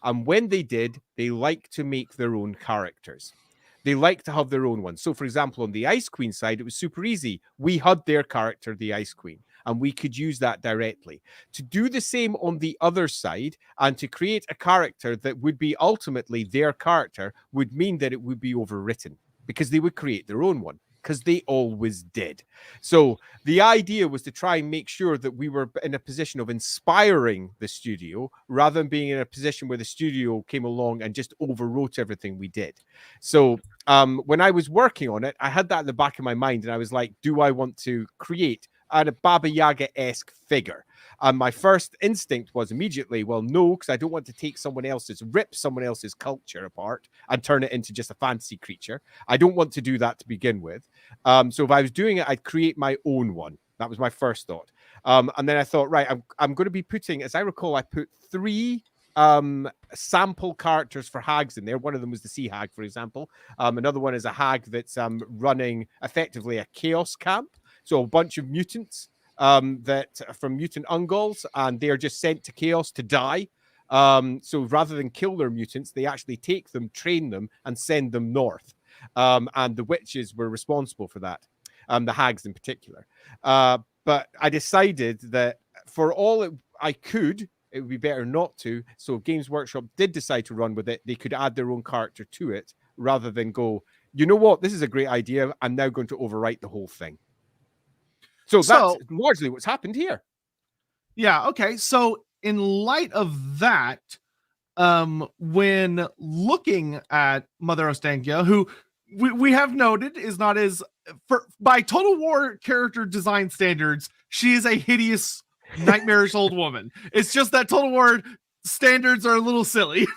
And when they did, they like to make their own characters. They like to have their own ones. So, for example, on the Ice Queen side, it was super easy. We had their character, the Ice Queen, and we could use that directly. To do the same on the other side and to create a character that would be ultimately their character would mean that it would be overwritten because they would create their own one, because they always did. So the idea was to try and make sure that we were in a position of inspiring the studio rather than being in a position where the studio came along and just overwrote everything we did. So when I was working on it, I had that in the back of my mind, and I was like, do I want to create a Baba Yaga-esque figure? And my first instinct was immediately, well, no, because I don't want to take rip someone else's culture apart and turn it into just a fantasy creature. I don't want to do that to begin with. So if I was doing it, I'd create my own one. That was my first thought. And then I thought, right, I'm going to be putting, as I recall, I put 3 sample characters for hags in there. One of them was the sea hag, for example. Another one is a hag that's running effectively a chaos camp. So a bunch of mutants that from mutant Ungals, and they are just sent to chaos to die. So rather than kill their mutants, they actually take them, train them, and send them north. And the witches were responsible for that, the hags in particular. But I decided that for all I could, it would be better not to. So if Games Workshop did decide to run with it, they could add their own character to it rather than go, you know what, this is a great idea. I'm now going to overwrite the whole thing. So that's largely what's happened here. Yeah. Okay. So in light of that, when looking at Mother Ostankia, who we have noted is not as, by Total War character design standards, she is a hideous, nightmarish old woman. It's just that Total War standards are a little silly.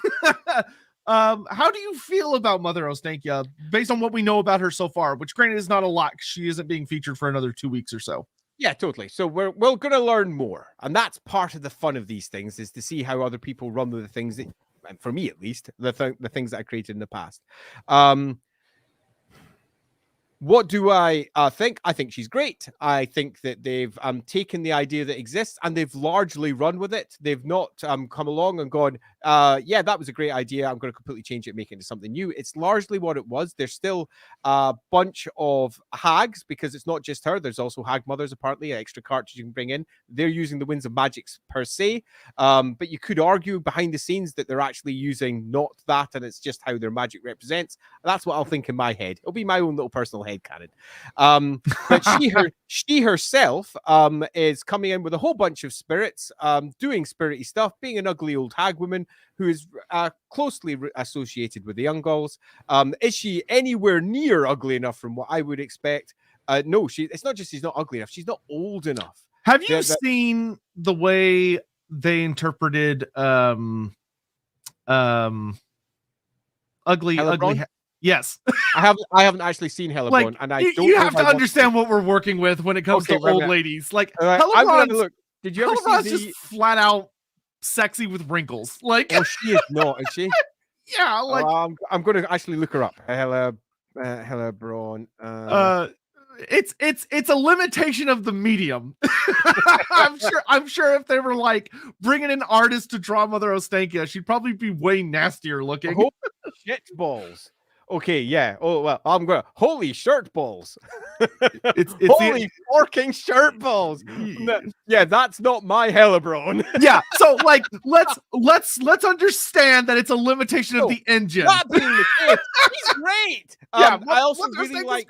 How do you feel about Mother Ostankia based on what we know about her so far, which granted is not a lot, she isn't being featured for another 2 weeks or so? Yeah, totally. So we're going to learn more, and that's part of the fun of these things, is to see how other people run with the things that, for me at least, the things that I created in the past. What do I think? I think she's great. I think that they've taken the idea that exists and they've largely run with it. They've not come along and gone, yeah, that was a great idea, I'm going to completely change it, make it into something new. It's largely what it was. There's still a bunch of hags, because it's not just her. There's also hag mothers, apparently, extra cartridge you can bring in. They're using the Winds of Magic per se, but you could argue behind the scenes that they're actually using not that, and it's just how their magic represents. That's what I'll think in my head. It'll be my own little personal head canon. But she herself is coming in with a whole bunch of spirits, doing spirity stuff, being an ugly old hag woman who is closely associated with the Ungals. Is she anywhere near ugly enough from what I would expect? No, it's not just she's not ugly enough, she's not old enough. Have you seen the way they interpreted ugly? Yes. I haven't actually seen Hellebrand, and you have to understand what we're working with when it comes to old ladies. Like, look. Did you ever see just flat out sexy with wrinkles? Like, oh, she is not, is she? Yeah, like I'm going to actually look her up. Hellebrand. It's a limitation of the medium. I'm sure if they were like bringing an artist to draw Mother Ostankia, she'd probably be way nastier looking. Holy shit balls. Okay, yeah. Oh well, I'm gonna holy shirt balls. It's holy forking shirt balls. Yeah, that's not my Hellebrand. Yeah, so like let's understand that it's a limitation of the engine. That being the case, he's great. Yeah, I also really like.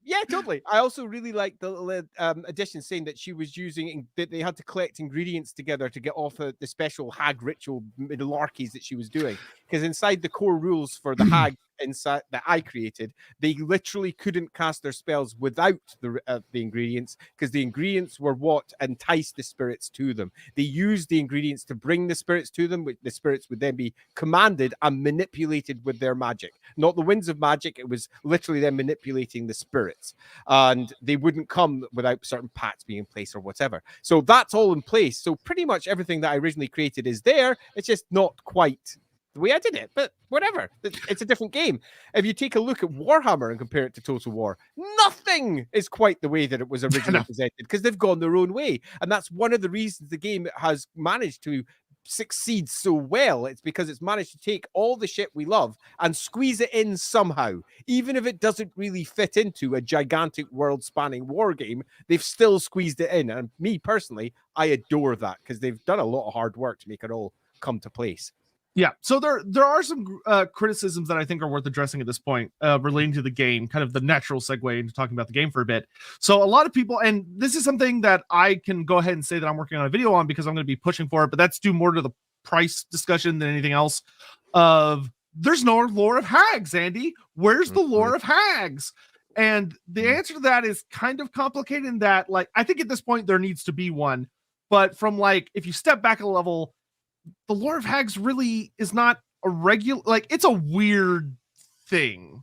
Yeah, totally. I also really like the addition saying that she was using, that they had to collect ingredients together to get off the special hag ritual malarkeys that she was doing. Because inside the core rules for the hag inside that I created, they literally couldn't cast their spells without the ingredients, because the ingredients were what enticed the spirits to them. They used the ingredients to bring the spirits to them, which the spirits would then be commanded and manipulated with their magic. Not the winds of magic, it was literally them manipulating the spirits. And they wouldn't come without certain pacts being in place or whatever. So that's all in place. So pretty much everything that I originally created is there. It's just not quite the way I did it, but whatever. It's a different game. If you take a look at Warhammer and compare it to Total War, nothing is quite the way that it was originally presented, because they've gone their own way. And that's one of the reasons the game has managed to succeeds so well, it's because it's managed to take all the shit we love and squeeze it in somehow. Even if it doesn't really fit into a gigantic world-spanning war game, they've still squeezed it in. And me personally, I adore that because they've done a lot of hard work to make it all come to place. Yeah, so there are some criticisms that I think are worth addressing at this point relating to the game, kind of the natural segue into talking about the game for a bit. So a lot of people, and this is something that I can go ahead and say that I'm working on a video on because I'm going to be pushing for it, but that's due more to the price discussion than anything else. There's no lore of Hags, Andy. Where's the lore of Hags? And the answer to that is kind of complicated in that, like, I think at this point there needs to be one, but from like, if you step back a level, the lore of Hags really is not a regular, like, it's a weird thing.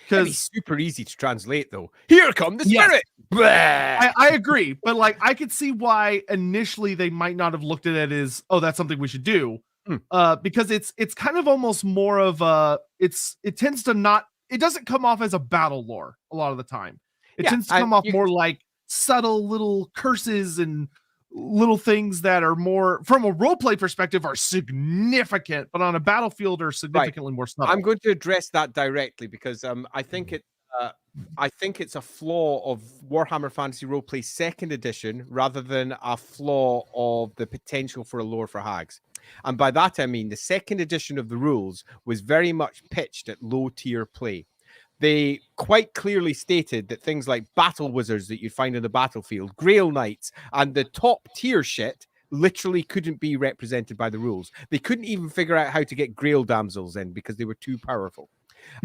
Because it's super easy to translate, though. Here come the spirit. Yes. I agree, but like, I could see why initially they might not have looked at it as, oh, that's something we should do, because it's kind of almost more of a, it tends to not, it doesn't come off as a battle lore a lot of the time. It tends to come off more like subtle little curses and little things that are more, from a roleplay perspective, are significant, but on a battlefield are significantly more subtle. I'm going to address that directly because I think it's a flaw of Warhammer Fantasy Roleplay 2nd edition rather than a flaw of the potential for a lore for Hags. And by that I mean the 2nd edition of the rules was very much pitched at low tier play. They quite clearly stated that things like battle wizards that you'd find in the battlefield, Grail Knights, and the top tier shit literally couldn't be represented by the rules. They couldn't even figure out how to get Grail damsels in because they were too powerful.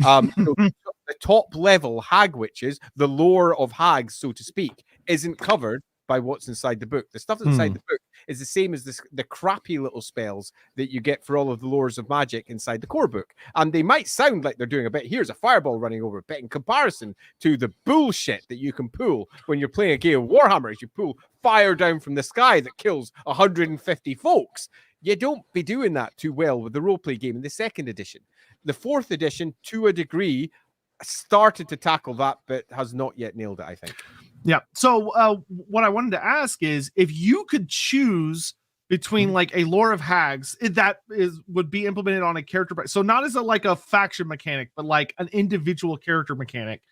So the top level hag witches, the lore of hags, so to speak, isn't covered by what's inside the book. The stuff inside the book is the same as the crappy little spells that you get for all of the lores of magic inside the core book. And they might sound like they're doing a bit, here's a fireball running over, but in comparison to the bullshit that you can pull when you're playing a game of Warhammer, as you pull fire down from the sky that kills 150 folks, you don't be doing that too well with the roleplay game in the 2nd edition. The 4th edition, to a degree, started to tackle that, but has not yet nailed it, I think. Yeah. So what I wanted to ask is, if you could choose between like a lore of Hags that would be implemented on a character, so not as like a faction mechanic, but like an individual character mechanic,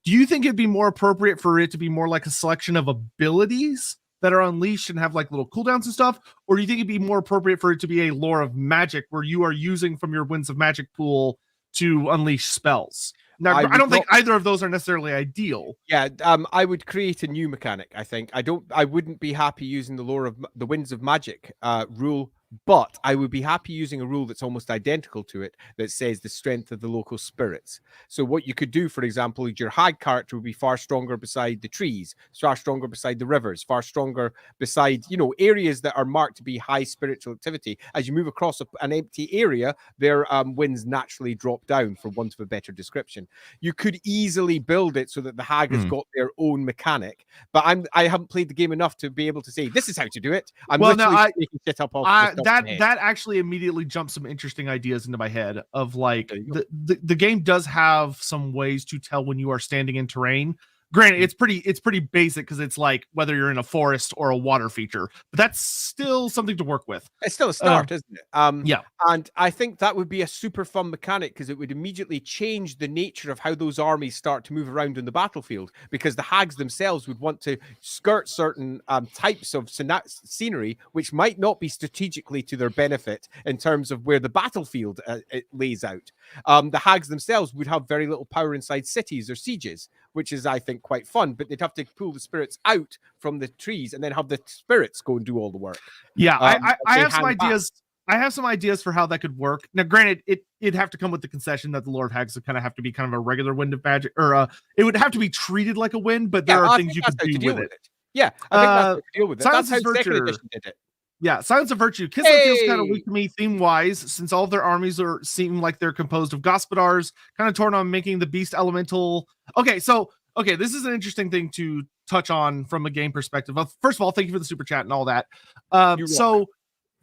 do you think it'd be more appropriate for it to be more like a selection of abilities that are unleashed and have like little cooldowns and stuff? Or do you think it'd be more appropriate for it to be a lore of magic where you are using from your Winds of Magic pool to unleash spells? Now, I don't think either of those are necessarily ideal. Yeah, I would create a new mechanic, I think. I wouldn't be happy using the lore of the Winds of Magic rule, but I would be happy using a rule that's almost identical to it that says the strength of the local spirits. So what you could do, for example, is your hag character would be far stronger beside the trees, far stronger beside the rivers, far stronger beside, areas that are marked to be high spiritual activity. As you move across an empty area, their winds naturally drop down, for want of a better description. You could easily build it so that the hag has got their own mechanic, but I haven't played the game enough to be able to say this is how to do it. I'm literally making shit up off that actually immediately jumps some interesting ideas into my head of like the game does have some ways to tell when you are standing in terrain. Granted, it's pretty basic because it's like whether you're in a forest or a water feature, but that's still something to work with. It's still a start, isn't it? Yeah. And I think that would be a super fun mechanic because it would immediately change the nature of how those armies start to move around in the battlefield, because the hags themselves would want to skirt certain types of scenery, which might not be strategically to their benefit in terms of where the battlefield it lays out. The hags themselves would have very little power inside cities or sieges, which is, I think, quite fun, but they'd have to pull the spirits out from the trees and then have the spirits go and do all the work. Yeah, I have some ideas. I have some ideas for how that could work. Now, granted, it'd have to come with the concession that the Lord Hags would kind of have to be kind of a regular wind of magic, or it would have to be treated like a wind, but there are things you could do with it. Yeah, I think that's how to deal with it. That's how Second Edition did it. Yeah, Silence of Virtue. Kislev feels kind of weak to me theme-wise, since all of their armies seem like they're composed of Gospodars, kind of torn on making the Beast Elemental. Okay, this is an interesting thing to touch on from a game perspective. First of all, thank you for the super chat and all that.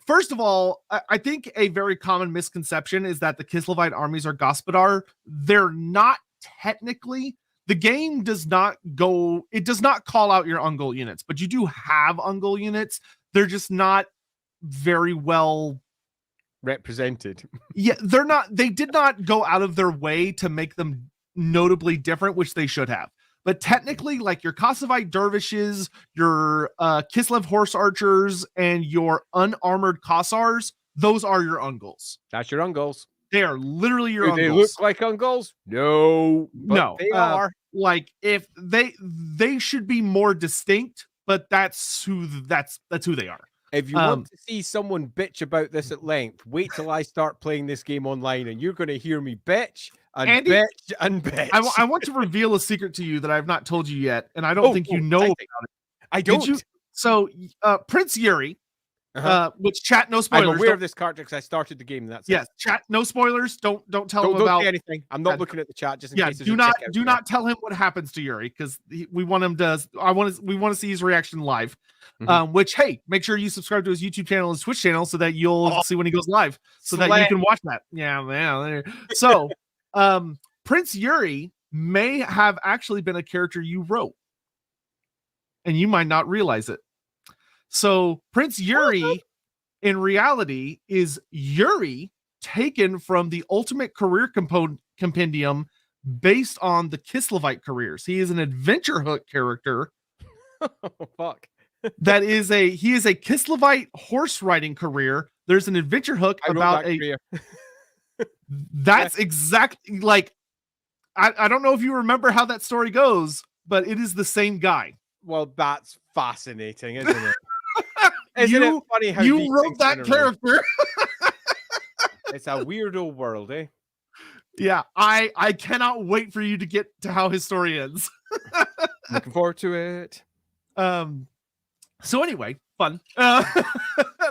First of all, I think a very common misconception is that the Kislevite armies are Gospodar. They're not technically. The game does not call out your Ungol units, but you do have Ungol units. They're just not very well represented. Yeah, they did not go out of their way to make them notably different, which they should have. But technically, like your Kosovo dervishes, your Kislev horse archers, and your unarmored Kossars, those are your Ungals. That's your Ungals. They are literally your Do Ungals. they look like Ungals? No. No. They are. Like if they should be more distinct, but that's who they are. If you want to see someone bitch about this at length, wait till I start playing this game online, and you're going to hear me bitch and Andy, bitch and bitch. I want to reveal a secret to you that I've not told you yet, and I don't think you know about it. I don't. So Prince Yuri, which chat no spoilers. I'm aware of this character because I started the game. And that's it. Chat no spoilers. Don't tell him about anything. I'm not looking at the chat just in case. Do not tell him what happens to Yuri because we want him to. We want to see his reaction live. Which, hey, make sure you subscribe to his YouTube channel and his Twitch channel so that you'll see when he goes live, so that you can watch that. Yeah, man. So, Prince Yuri may have actually been a character you wrote, and you might not realize it. So, Prince Yuri, in reality, is Yuri taken from the Ultimate Career Compendium based on the Kislevite careers. He is an adventure hook character. Oh, fuck. He is a Kislevite horse riding career. There's an adventure hook about that's exactly like I don't know if you remember how that story goes, but it is the same guy. Well, that's fascinating, isn't it? Isn't it funny how you wrote that character? It's a weirdo world, eh? Yeah, I cannot wait for you to get to how his story ends. Looking forward to it. So anyway, fun.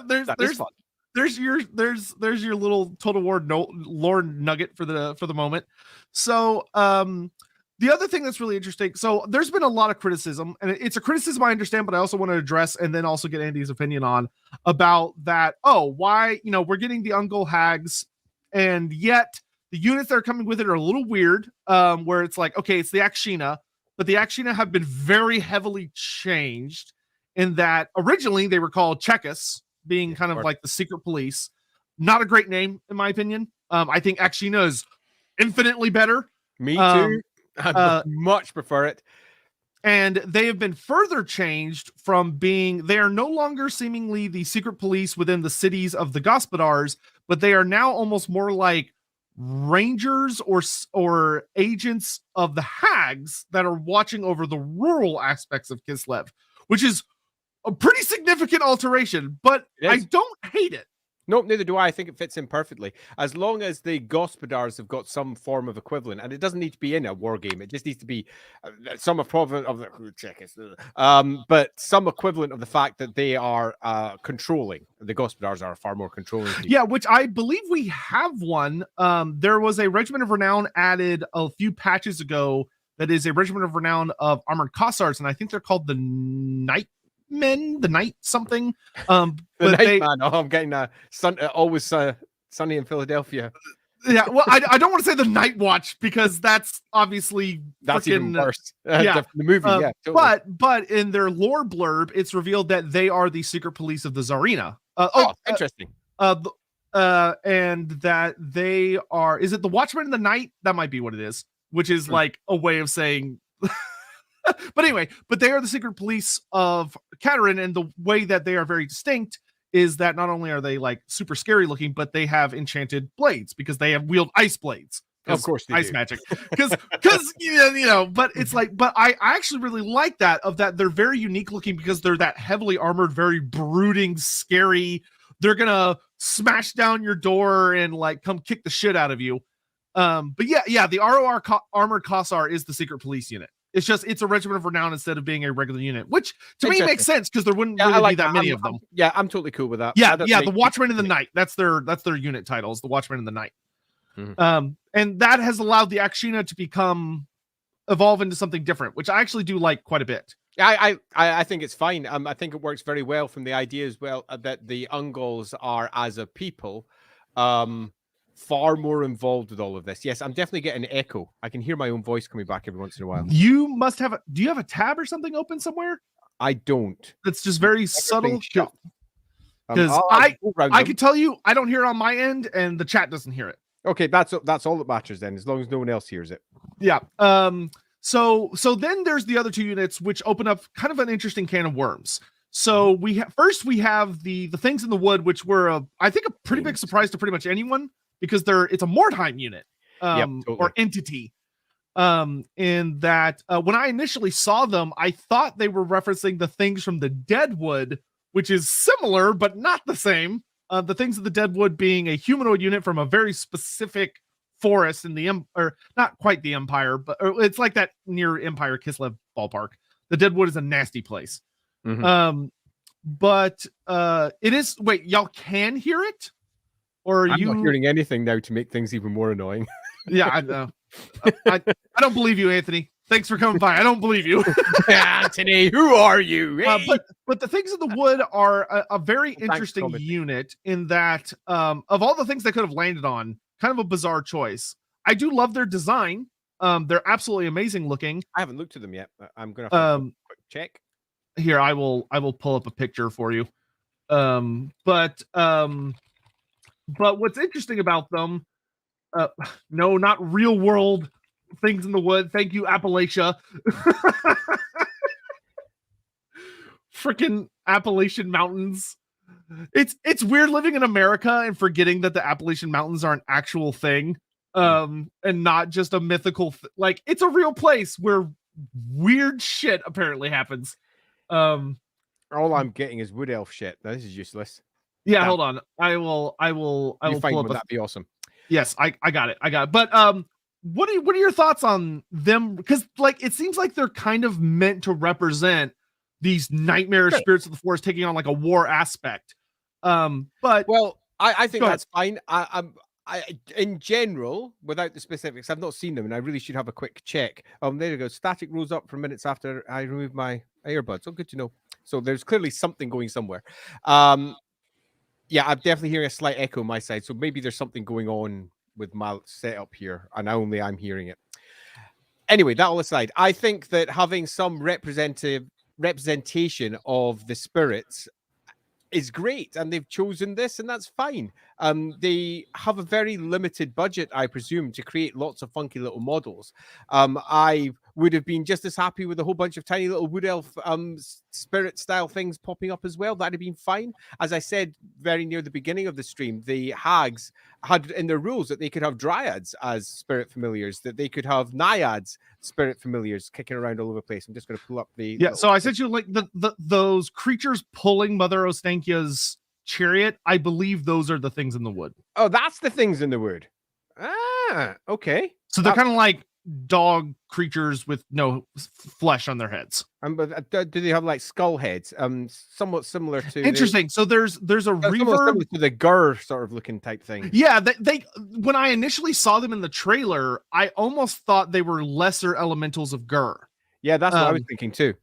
There's fun. There's your little Total War lore nugget for the moment. So the other thing that's really interesting. So there's been a lot of criticism, and it's a criticism I understand, but I also want to address and then also get Andy's opinion on about that. Oh, why we're getting the Ungle Hags, and yet the units that are coming with it are a little weird. Where it's like, okay, it's the Akshina, but the Akshina have been very heavily changed. In that originally they were called Chekis, being kind of like the secret police. Not a great name, in my opinion. I think Akshina is infinitely better. Me too. I much prefer it. And they have been further changed from they are no longer seemingly the secret police within the cities of the Gospodars, but they are now almost more like rangers or agents of the Hags that are watching over the rural aspects of Kislev, which is a pretty significant alteration, but I don't hate it. Nope, neither do I. I think it fits in perfectly. As long as the Gospodars have got some form of equivalent, and it doesn't need to be in a war game. It just needs to be some equivalent of but some equivalent of the fact that they are controlling. The Gospodars are far more controlling people. Yeah, which I believe we have one. There was a Regiment of Renown added a few patches ago that is a Regiment of Renown of Armored Kossars, and I think they're called the the night something. The night man. Oh, I'm getting always sunny in Philadelphia. Yeah, well, I don't want to say the Night Watch because that's obviously even worse. The movie, yeah. Totally. But in their lore blurb, it's revealed that they are the secret police of the Tsarina. Interesting. And that they are. Is it the Watchmen in the Night? That might be what it is. Which is like a way of saying. But anyway, they are the secret police of Katerin, and the way that they are very distinct is that not only are they like super scary looking, but they have enchanted blades because they have wield ice blades. Of course, ice magic. Because but it's like, but I actually really like that they're very unique looking because they're that heavily armored, very brooding, scary. They're gonna smash down your door and like come kick the shit out of you. But yeah, the ROR armored Kossar is the secret police unit. It's a Regiment of Renown instead of being a regular unit, which to me makes sense because there wouldn't really be that many of them. I'm totally cool with that. Yeah, the Watchmen in the Night. That's their unit titles, the Watchmen in the Night. Mm-hmm. And that has allowed the Akshina to evolve into something different, which I actually do like quite a bit. I think it's fine. I think it works very well from the idea as well that the Ungals are as a people far more involved with all of this. Yes, I'm definitely getting an echo. I can hear my own voice coming back every once in a while. You must have do you have a tab or something open somewhere? I don't. It's just very subtle. Because I can tell you, I don't hear it on my end, and the chat doesn't hear it. Okay, that's all that matters then, as long as no one else hears it. Yeah. So then there's the other two units, which open up kind of an interesting can of worms. So first we have the things in the wood, which were I think a pretty big surprise to pretty much anyone, because it's a Mordheim unit, totally. Or entity. In that when I initially saw them, I thought they were referencing the things from the Deadwood, which is similar but not the same. The things of the Deadwood being a humanoid unit from a very specific forest in the or not quite the Empire, but it's like that near Empire Kislev ballpark. The Deadwood is a nasty place. Mm-hmm. But it is. Wait, y'all can hear it, or I'm not hearing anything now to make things even more annoying. Yeah, I know. I don't believe you, Anthony. Thanks for coming by. I don't believe you. Anthony, who are you? Hey! But the things in the wood are a very interesting unit in that of all the things they could have landed on, kind of a bizarre choice. I do love their design. They're absolutely amazing looking. I haven't looked at them yet. I'm gonna have to quick check. Here, I will pull up a picture for you. But what's interesting about them, no, not real world things in the wood. Thank you, Appalachia. Freaking Appalachian Mountains. It's weird living in America and forgetting that the Appalachian Mountains are an actual thing, and not just a mythical like it's a real place where weird shit apparently happens. All I'm getting is wood elf shit. Now, this is useless. Yeah, hold on. I will pull up. That'd be awesome. Yes, I got it. But what are your thoughts on them? Because like it seems like they're kind of meant to represent these nightmare spirits of the forest taking on like a war aspect. But well, I think that's fine. I in general, without the specifics, I've not seen them, and I really should have a quick check. There you go. Static rose up for minutes after I removed my earbuds. Oh, good to know. So there's clearly something going somewhere. Yeah, I'm definitely hearing a slight echo on my side. So maybe there's something going on with my setup here, and only I'm hearing it. Anyway, that all aside, I think that having some representation of the spirits is great, and they've chosen this, and that's fine. They have a very limited budget, I presume, to create lots of funky little models. I would have been just as happy with a whole bunch of tiny little wood elf spirit style things popping up as well. That'd have been fine. As I said very near the beginning of the stream, the Hags had in their rules that they could have dryads as spirit familiars, that they could have naiads spirit familiars kicking around all over the place. I'm just going to pull up the So I sent you like those creatures pulling Mother Ostankia's chariot. I believe those are the things in the wood. Oh, that's the things in the wood. Okay. So they're kind of like dog creatures with no flesh on their heads. But do they have like skull heads? Somewhat similar to. Interesting. So there's a reverb to the Gur sort of looking type thing. Yeah, they when I initially saw them in the trailer, I almost thought they were lesser elementals of Gur. Yeah, that's what I was thinking too.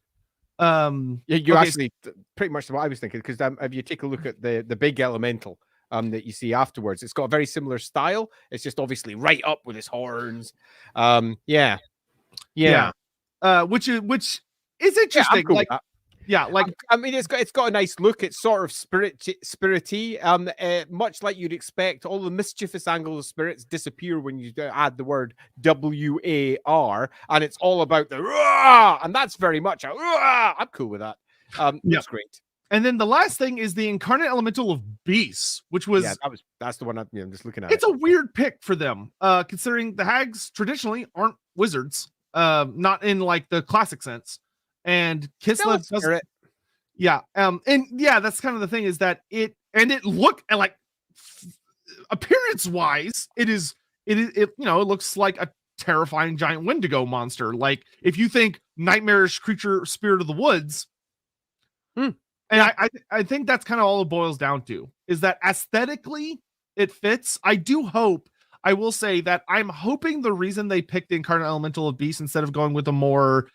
You actually pretty much what I was thinking, because if you take a look at the big elemental that you see afterwards, it's got a very similar style. It's just obviously right up with his horns. Yeah. Which is interesting. Cool I mean, it's got a nice look. It's sort of spirity. Much like you'd expect. All the mischievous angles of spirits disappear when you add the word WAR, and it's all about the Rah! And that's very much I'm cool with that. That's great. And then the last thing is the incarnate elemental of beasts, which was that's the one I'm just looking at. It's a weird pick for them, considering the Hags traditionally aren't wizards, not in like the classic sense. And Kislev does, that's kind of the thing, is that it looked like appearance wise, it looks like a terrifying giant Wendigo monster. Like if you think nightmarish creature, spirit of the woods. And I think that's kind of all it boils down to, is that aesthetically it fits. I will say that I'm hoping the reason they picked the incarnate elemental of beast instead of going with a more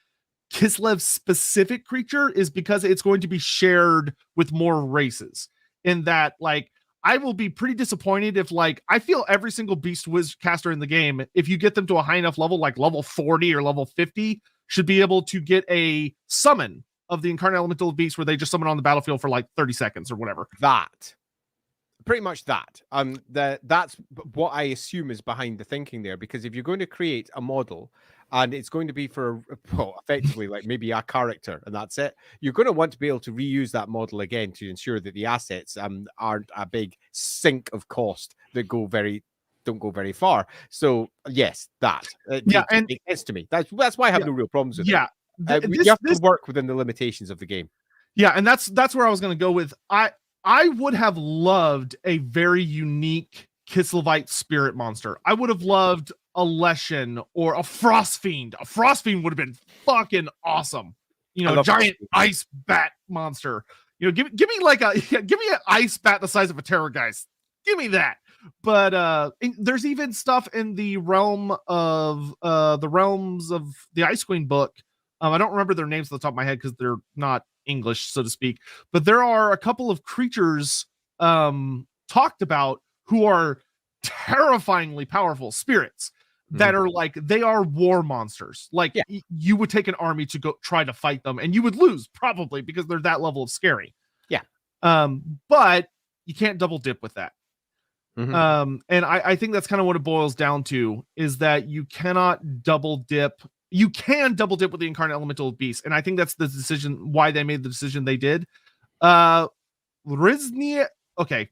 Kislev specific creature is because it's going to be shared with more races. In that, like, I will be pretty disappointed if, like, I feel every single beast wiz caster in the game, if you get them to a high enough level, like level 40 or level 50, should be able to get a summon of the Incarnate Elemental Beast where they just summon on the battlefield for like 30 seconds or whatever? That. Pretty much that. That's what I assume is behind the thinking there, because if you're going to create a model and it's going to be for, well, effectively like maybe a character and that's it, you're going to want to be able to reuse that model again to ensure that the assets aren't a big sink of cost that don't go very far. So yes, that and it makes sense to me. That's why I have no real problems with it. You have to work within the limitations of the game. Yeah, and that's where I was going to go with. I would have loved a very unique Kislevite spirit monster. I would have loved a Leshen or a Frost Fiend. A Frost Fiend would have been fucking awesome. You know, a giant ice bat monster. You know, give me like give me an ice bat the size of a Terrorgeist. Give me that. But there's even stuff in the realms of the Ice Queen book. I don't remember their names off the top of my head because they're not English, so to speak. But there are a couple of creatures talked about who are terrifyingly powerful spirits that are like, they are war monsters. Like you would take an army to go try to fight them and you would lose probably because they're that level of scary. Yeah. But you can't double dip with that. And I think that's kind of what it boils down to, is that you cannot double dip. You can double dip with the Incarnate Elemental Beast, and I think that's the decision why they made the decision they did. Riznia. Okay,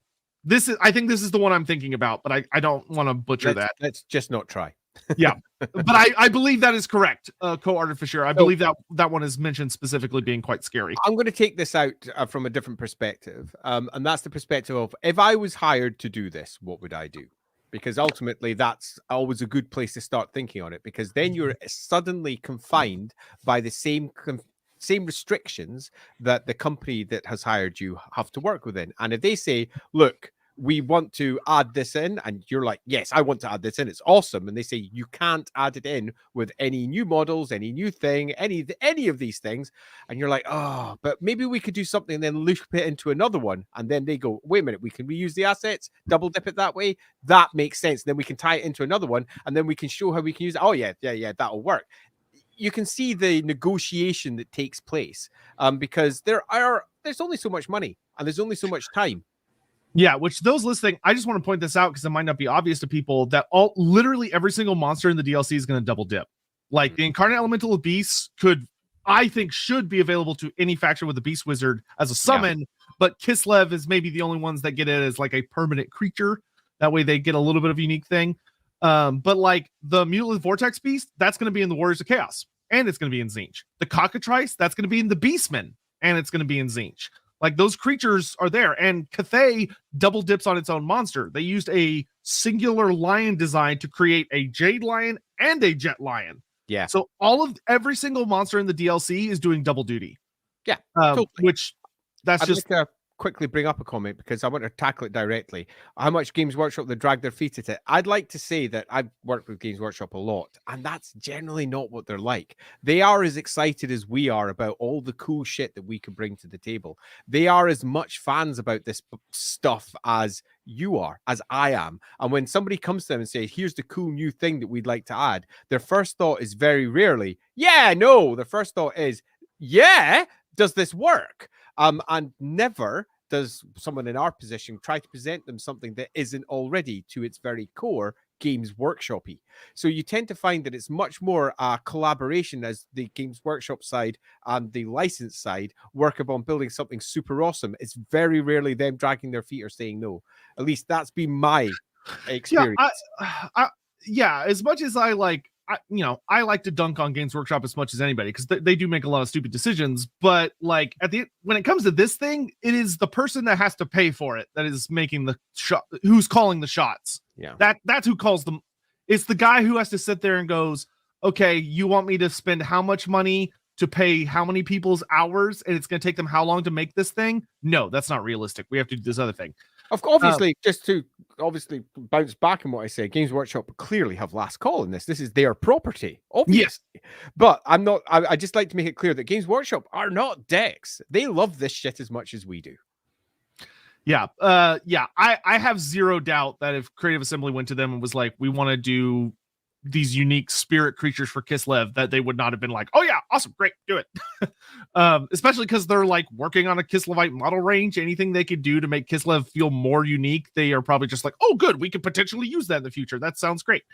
I think this is the one I'm thinking about, but I don't want to butcher that. Let's just not try. Yeah, but I believe that is correct. Co-Artificer. I believe that one is mentioned specifically being quite scary. I'm going to take this out from a different perspective, and that's the perspective of, if I was hired to do this, what would I do? Because ultimately that's always a good place to start thinking on it, because then you're suddenly confined by the same restrictions that the company that has hired you have to work within. And if they say, look, we want to add this in, and you're like, yes, I want to add this in, it's awesome, and they say you can't add it in with any new models, any new thing, any of these things, and you're like, oh, but maybe we could do something and then loop it into another one, and then they go, wait a minute, we can reuse the assets, double dip it that way, that makes sense, then we can tie it into another one, and then we can show how we can use it. Oh yeah, that'll work. You can see the negotiation that takes place, because there's only so much money and there's only so much time. Yeah, which those listening, I just want to point this out because it might not be obvious to people that literally every single monster in the DLC is going to double dip. Like the Incarnate Elemental Beast should be available to any faction with a Beast Wizard as a summon, but Kislev is maybe the only ones that get it as like a permanent creature. That way they get a little bit of a unique thing. But like the Mutalith Vortex Beast, that's going to be in the Warriors of Chaos, and it's going to be in Tzeentch. The Cockatrice, that's going to be in the Beastmen, and it's going to be in Tzeentch. Like those creatures are there, and Cathay double dips on its own monster. They used a singular lion design to create a Jade Lion and a Jet Lion. Yeah. So every single monster in the DLC is doing double duty. Yeah. Totally. Which that's I'd just like to quickly bring up a comment because I want to tackle it directly. How much Games Workshop they drag their feet at it. I'd like to say that I've worked with Games Workshop a lot, and that's generally not what they're like. They are as excited as we are about all the cool shit that we can bring to the table. They are as much fans about this stuff as you are, as I am. And when somebody comes to them and says, here's the cool new thing that we'd like to add, their first thought is very rarely, yeah, no. Their first thought is, yeah, does this work? And never does someone in our position try to present them something that isn't already, to its very core, Games Workshop-y. So you tend to find that it's much more a collaboration as the Games Workshop side and the license side work upon building something super awesome. It's very rarely them dragging their feet or saying no. At least that's been my experience. Yeah, as much as I like to dunk on Games Workshop as much as anybody because they do make a lot of stupid decisions. But like when it comes to this thing, it is the person that has to pay for it that is making the shot, who's calling the shots. Yeah, that's who calls them. It's the guy who has to sit there and goes, okay, you want me to spend how much money to pay how many people's hours, and it's going to take them how long to make this thing? No, that's not realistic. We have to do this other thing. Obviously, just to bounce back on what I say, Games Workshop clearly have last call in this. This is their property, obviously. Yes. But I'm not. I just like to make it clear that Games Workshop are not dicks. They love this shit as much as we do. Yeah. I have zero doubt that if Creative Assembly went to them and was like, we want to do these unique spirit creatures for Kislev that they would not have been like, oh yeah, awesome, great, do it. Especially because they're like working on a Kislevite model range. Anything they could do to make Kislev feel more unique, they are probably just like, oh good, we could potentially use that in the future. That sounds great.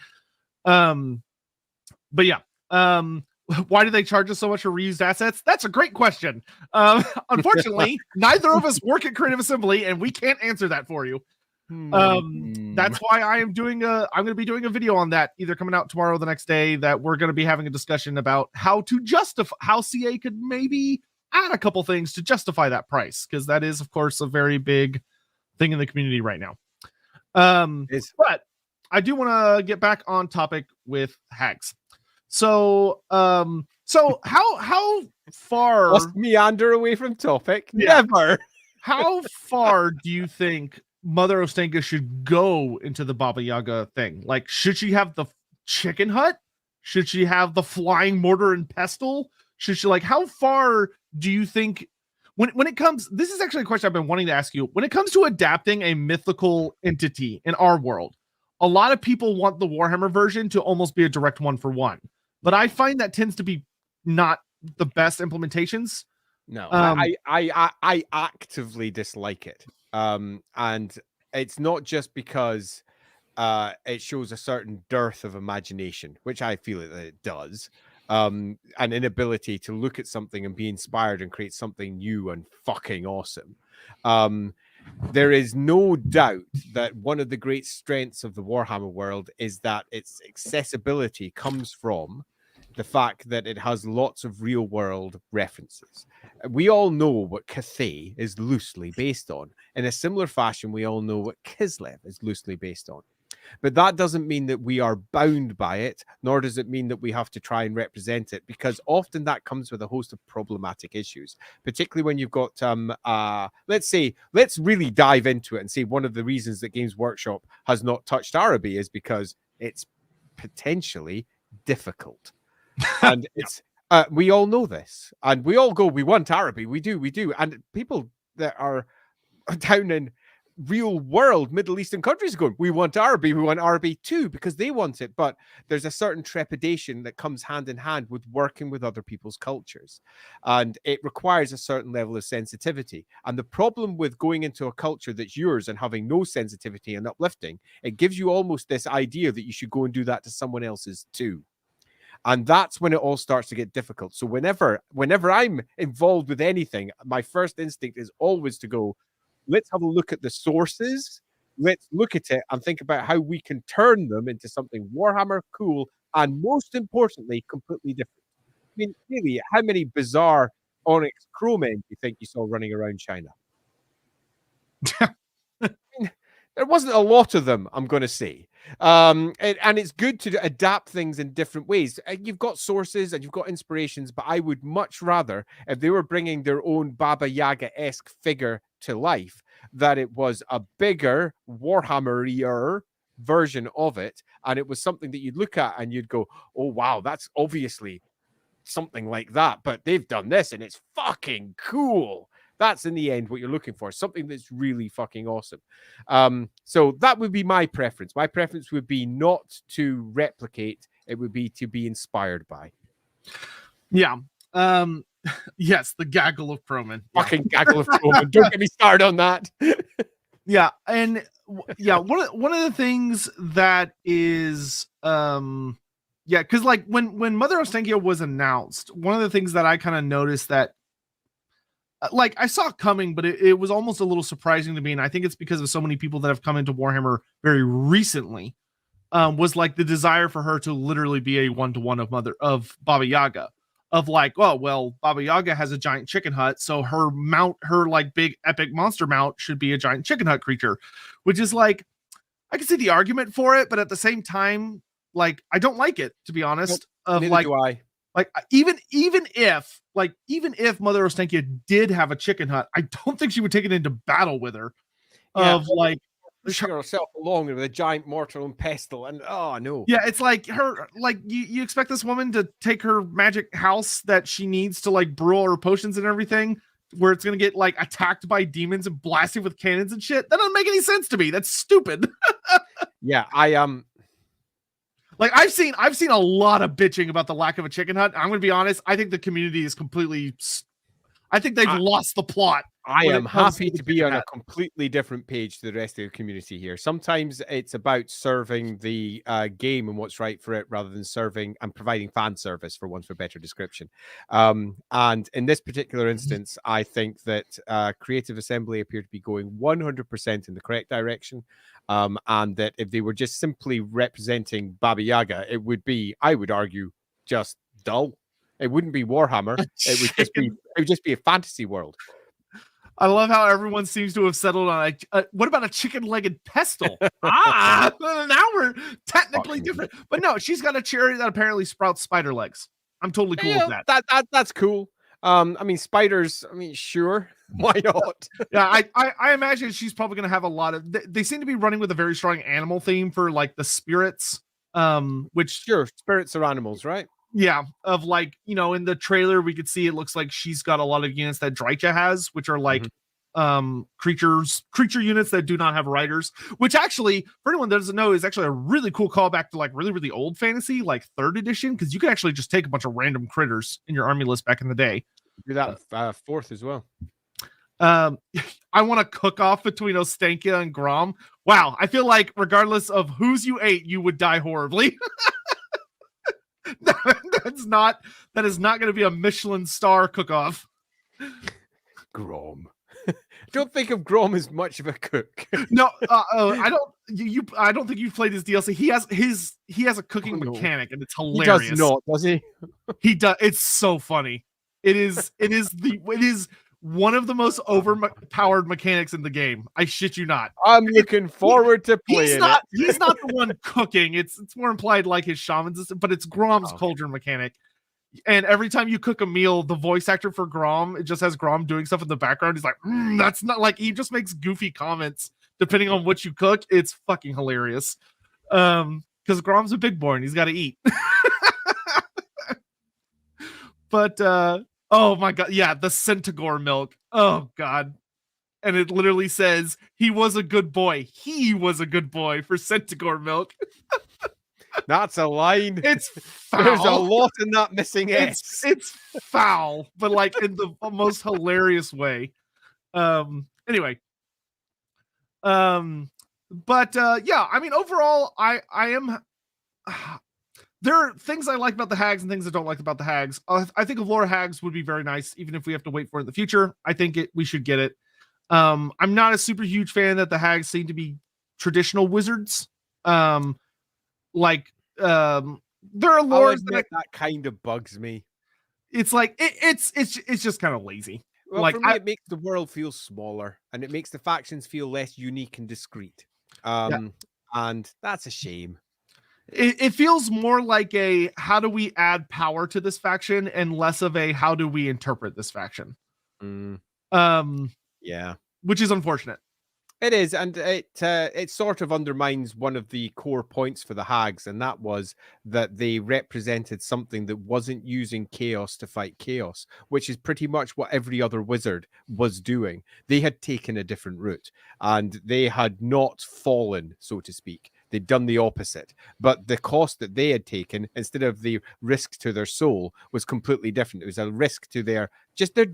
But yeah, why do they charge us so much for reused assets? That's a great question. Unfortunately, neither of us work at Creative Assembly, and we can't answer that for you. That's why I'm going to be doing a video on that, either coming out tomorrow or the next day, that we're going to be having a discussion about how to justify, how CA could maybe add a couple things to justify that price, because that is, of course, a very big thing in the community right now. But I do want to get back on topic with Hags. So how far? Let's meander away from topic. Yeah. Never. How far do you think Mother Ostenka should go into the Baba Yaga thing? Like, should she have the chicken hut? Should she have the flying mortar and pestle? Should she, like, how far do you think when it comes, this is actually a question I've been wanting to ask you, when it comes to adapting a mythical entity in our world, a lot of people want the Warhammer version to almost be a direct 1-for-1, but I find that tends to be not the best implementations. No, I actively dislike it. And it's not just because it shows a certain dearth of imagination, which I feel that it does, an inability to look at something and be inspired and create something new and fucking awesome. There is no doubt that one of the great strengths of the Warhammer world is that its accessibility comes from the fact that it has lots of real world references. We all know what Cathay is loosely based on. In a similar fashion, we all know what Kislev is loosely based on. But that doesn't mean that we are bound by it, nor does it mean that we have to try and represent it, because often that comes with a host of problematic issues, particularly when you've got, let's really dive into it and say one of the reasons that Games Workshop has not touched Araby is because it's potentially difficult. And it's we all know this, and we all go, we want Araby, we do, and people that are down in real world Middle Eastern countries going, we want Araby too, because they want it. But there's a certain trepidation that comes hand in hand with working with other people's cultures, and it requires a certain level of sensitivity. And the problem with going into a culture that's yours and having no sensitivity and uplifting, it gives you almost this idea that you should go and do that to someone else's too. And that's when it all starts to get difficult. So whenever I'm involved with anything, my first instinct is always to go, let's have a look at the sources. Let's look at it and think about how we can turn them into something Warhammer cool and, most importantly, completely different. I mean, really, how many bizarre Onyx Crowmen do you think you saw running around China? I mean, there wasn't a lot of them, I'm going to say. And it's good to adapt things in different ways. You've got sources and you've got inspirations, but I would much rather, if they were bringing their own Baba Yaga-esque figure to life, that it was a bigger, Warhammer-ier version of it, and it was something that you'd look at and you'd go, oh wow, that's obviously something like that, but they've done this and it's fucking cool. That's in the end what you're looking for, something that's really fucking awesome. So that would be my preference. My preference would be not to replicate, it would be to be inspired by. Yeah. Yes, the gaggle of Crowmen. Fucking gaggle of Crowmen. Don't get me started on that. Yeah, and yeah, one of the things that is yeah, because like when Mother Ostenkia was announced, one of the things that I kind of noticed that like I saw coming, but it was almost a little surprising to me, and I think it's because of so many people that have come into Warhammer very recently, was like the desire for her to literally be a 1-to-1 of Baba Yaga, of like, oh well, Baba Yaga has a giant chicken hut, so her mount, her like big epic monster mount, should be a giant chicken hut creature, which is like, I can see the argument for it, but at the same time, like I don't like it, to be honest. Neither do I. Like even if Mother Ostenkia did have a chicken hut, I don't think she would take it into battle with her. Yeah, of like pushing herself along with a giant mortar and pestle, and oh no. Yeah, it's like her, like you expect this woman to take her magic house that she needs to like brew all her potions and everything, where it's gonna get like attacked by demons and blasted with cannons and shit. That doesn't make any sense to me. That's stupid. Yeah, Like I've seen a lot of bitching about the lack of a chicken hut. I'm gonna be honest. I think the community is completely. I think they've lost the plot. I am happy to be on hut. a completely different page to the rest of the community here. Sometimes it's about serving the game and what's right for it rather than serving and providing fan service, for want of a better description. And in this particular instance, I think that Creative Assembly appear to be going 100% in the correct direction. And that if they were just simply representing Baba Yaga, it would be, I would argue, just dull. It wouldn't be Warhammer. It would just be a fantasy world. I love how everyone seems to have settled on what about a chicken-legged pestle? Now we're technically different. But no, she's got a cherry that apparently sprouts spider legs. I'm totally cool with that. That's cool. I mean, spiders. I mean, sure, why not? Yeah, I imagine she's probably going to have a lot of. They seem to be running with a very strong animal theme for like the spirits. Which sure, spirits are animals, right? Yeah, of like, you know, in the trailer we could see it looks like she's got a lot of units that Drycha has, which are like creature units that do not have riders, which actually, for anyone that doesn't know, is actually a really cool callback to like really old fantasy, like 3rd edition, because you could actually just take a bunch of random critters in your army list back in the day. Do that 4th as well. I want to cook off between Ostankia and Grom. Wow, I feel like regardless of whose you ate, you would die horribly. That is not going to be a Michelin star cook-off. Grom. Don't think of Grom as much of a cook. No, I don't think you've played his DLC. He has a cooking mechanic, and it's hilarious. He does not, does he? He does. It's so funny. It is one of the most overpowered mechanics in the game. I shit you not. I'm looking forward to playing it. He's not the one cooking. It's more implied like his shamans, but it's Grom's cauldron mechanic. And every time you cook a meal, the voice actor for Grom, it just has Grom doing stuff in the background. He's like, that's not like, he just makes goofy comments depending on what you cook. It's fucking hilarious. Because Grom's a big boy and he's got to eat. But oh my god, yeah, the Centigore milk. Oh god. And it literally says he was a good boy. He was a good boy for Centigore milk. That's a line. It's foul. There's a lot in that missing S. It's foul, but like in the most hilarious way. Anyway. But yeah, I mean overall I am there are things I like about the Hags and things I don't like about the Hags. I think Lore Hags would be very nice, even if we have to wait for it in the future. I think we should get it. I'm not a super huge fan that the Hags seem to be traditional wizards. There are lores that kind of bugs me. It's like it's just kind of lazy. Well, like for me, it makes the world feel smaller, and it makes the factions feel less unique and discreet. And that's a shame. It feels more like a how do we add power to this faction and less of a how do we interpret this faction. Yeah, which is unfortunate. It is, and it sort of undermines one of the core points for the Hags, and that was that they represented something that wasn't using chaos to fight chaos, which is pretty much what every other wizard was doing. They had taken a different route, and they had not fallen, so to speak. They'd done the opposite, but the cost that they had taken, instead of the risk to their soul, was completely different. It was a risk to their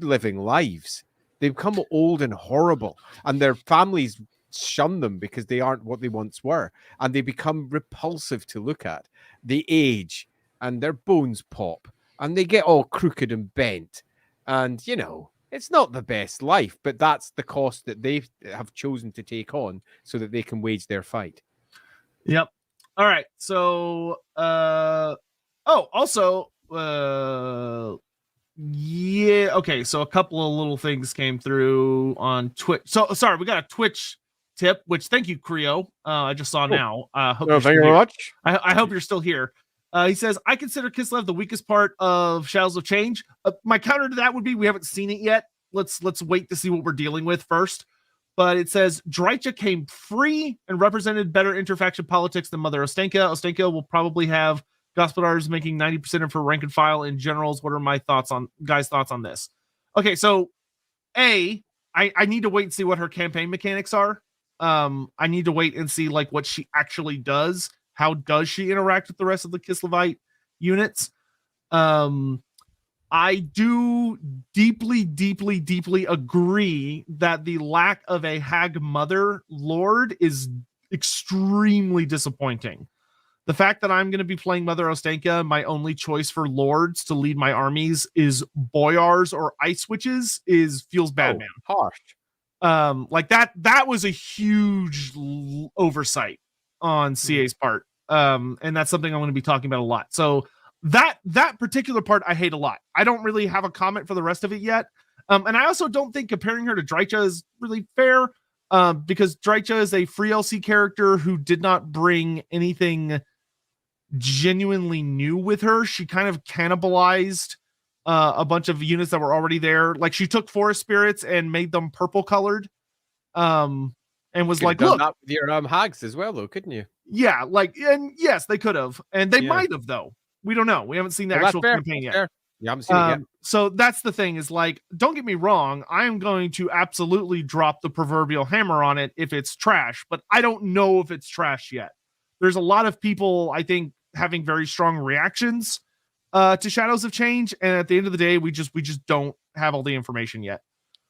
living lives. They become old and horrible, and their families shun them because they aren't what they once were, and they become repulsive to look at. They age, and their bones pop, and they get all crooked and bent, and you know, it's not the best life, but that's the cost that they have chosen to take on so that they can wage their fight. Yep. All right. So, also, yeah. Okay. So a couple of little things came through on Twitch. So sorry, we got a Twitch tip, which thank you, Creo. I just saw now. Thank you very much. I hope you're still here. He says, I consider Kislev the weakest part of Shadows of Change. My counter to that would be we haven't seen it yet. Let's wait to see what we're dealing with first. But it says Drycha came free and represented better interfaction politics than Mother Ostankia. Ostankia will probably have Gospodars making 90% of her rank and file in generals. What are my thoughts on this? Okay, so I need to wait and see what her campaign mechanics are. I need to wait and see like what she actually does, how does she interact with the rest of the Kislevite units. I do deeply, deeply, deeply agree that the lack of a Hag Mother Lord is extremely disappointing. The fact that I'm going to be playing Mother Ostenka, my only choice for lords to lead my armies is boyars or ice witches, feels bad, man. Harsh. Like that was a huge oversight on CA's part. And that's something I'm going to be talking about a lot. So that particular part I hate a lot. I don't really have a comment for the rest of it yet. And I also don't think comparing her to Drycha is really fair. Because Drycha is a free LC character who did not bring anything genuinely new with her. She kind of cannibalized a bunch of units that were already there. Like she took forest spirits and made them purple colored. And was like, look, that with your Hags as well, though, couldn't you? Yeah, like, and yes, they could have, and they might have, though. We don't know. We haven't seen the actual campaign yet. Fair. You haven't seen it yet. So that's the thing, is like, don't get me wrong, I am going to absolutely drop the proverbial hammer on it if it's trash, but I don't know if it's trash yet. There's a lot of people, I think, having very strong reactions to Shadows of Change, and at the end of the day, we just don't have all the information yet.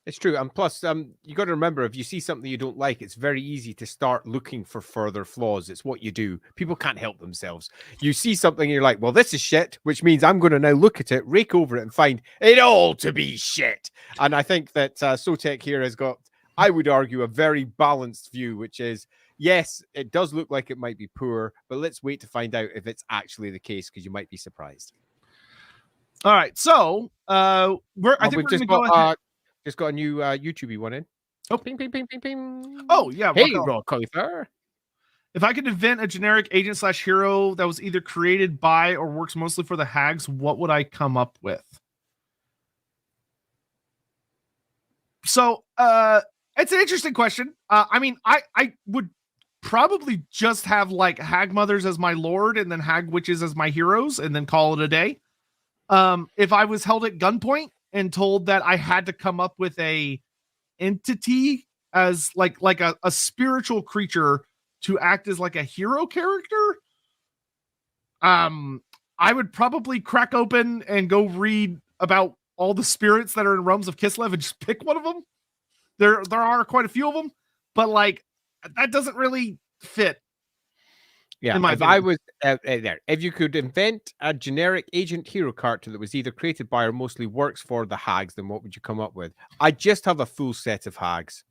It's true, and plus, you got to remember, if you see something you don't like, it's very easy to start looking for further flaws. It's what you do. People can't help themselves. You see something, and you're like, well, this is shit, which means I'm going to now look at it, rake over it, and find it all to be shit. And I think that Sotek here has got, I would argue, a very balanced view, which is, yes, it does look like it might be poor, but let's wait to find out if it's actually the case, because you might be surprised. All right, so I think we're going to go ahead. Just got a new YouTubey one in. Oh, ping, ping, ping, ping, ping. Oh, yeah. Hey, Raw Cauliflower. If I could invent a generic agent / hero that was either created by or works mostly for the Hags, what would I come up with? So, it's an interesting question. I mean, I would probably just have like Hag Mothers as my lord and then Hag Witches as my heroes and then call it a day. If I was held at gunpoint and told that I had to come up with a entity as like a spiritual creature to act as like a hero character, I would probably crack open and go read about all the spirits that are in Realms of Kislev and just pick one of them. There are quite a few of them, but like that doesn't really fit. Yeah, if I was there, if you could invent a generic agent hero character that was either created by or mostly works for the Hags, then what would you come up with? I'd just have a full set of Hags.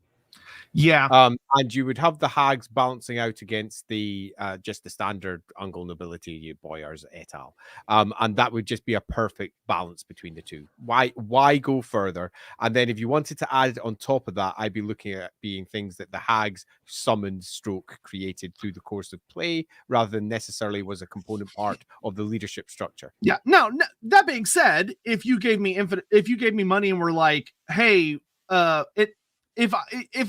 Yeah. And you would have the Hags balancing out against the just the standard Ungol nobility, boyars et al. And that would just be a perfect balance between the two. Why go further? And then if you wanted to add on top of that, I'd be looking at being things that the Hags summoned / created through the course of play, rather than necessarily was a component part of the leadership structure. Yeah. No, that being said, if you gave me money and were like, hey, if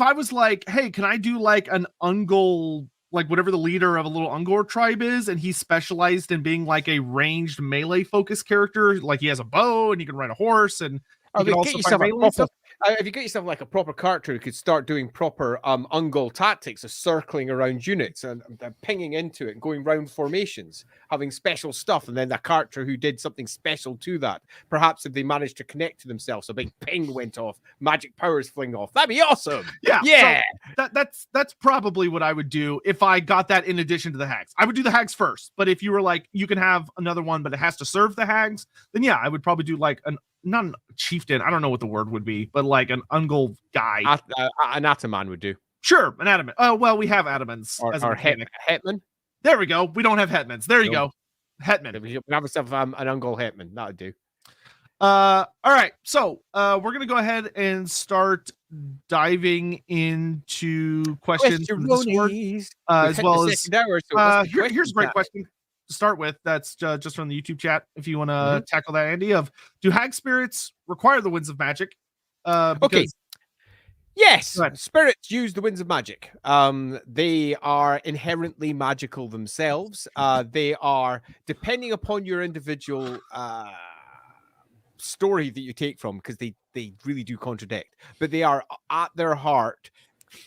I was like, hey, can I do like an Ungol, like whatever the leader of a little Ungor tribe is, and he's specialized in being like a ranged melee focused character, like he has a bow and he can ride a horse and if you get yourself like a proper character who could start doing proper Ungol tactics of circling around units and pinging into it and going round formations, having special stuff, and then the character who did something special to that, perhaps if they managed to connect to themselves, a big ping went off, magic powers fling off, that'd be awesome. Yeah. So that's probably what I would do if I got that in addition to the Hags. I would do the Hags first, but if you were like, you can have another one, but it has to serve the Hags, then yeah, I would probably do like not a chieftain, I don't know what the word would be, but like an Ungol guy. An Ataman would do. Sure, an Ataman. Oh, well, we have Atamans as a Hetman. There we go. We don't have Hetmans. There you go. Hetman. We have ourselves an Ungol Hetman. That would do. All right. So we're going to go ahead and start diving into questions from the Discord, as well as here's a great question to start with. That's just from the YouTube chat. If you want to tackle that, Andy, of do Hag spirits require the winds of magic? Okay. Yes, spirits use the winds of magic. They are inherently magical themselves. They are, depending upon your individual story that you take from, because they really do contradict, but they are at their heart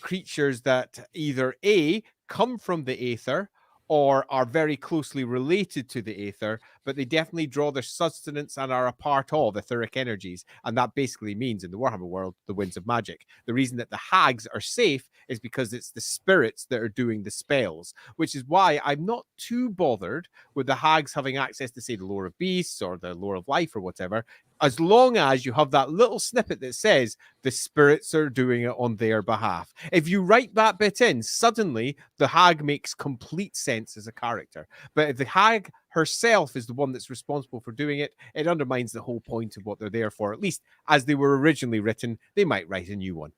creatures that either A, come from the aether, or are very closely related to the aether, but they definitely draw their sustenance and are a part of etheric energies. And that basically means, in the Warhammer world, the winds of magic. The reason that the hags are safe is because it's the spirits that are doing the spells, which is why I'm not too bothered with the hags having access to, say, the lore of beasts or the lore of life or whatever, as long as you have that little snippet that says the spirits are doing it on their behalf. If you write that bit in, suddenly the hag makes complete sense as a character. But if the hag herself is the one that's responsible for doing it, it undermines the whole point of what they're there for. At least as they were originally written, they might write a new one.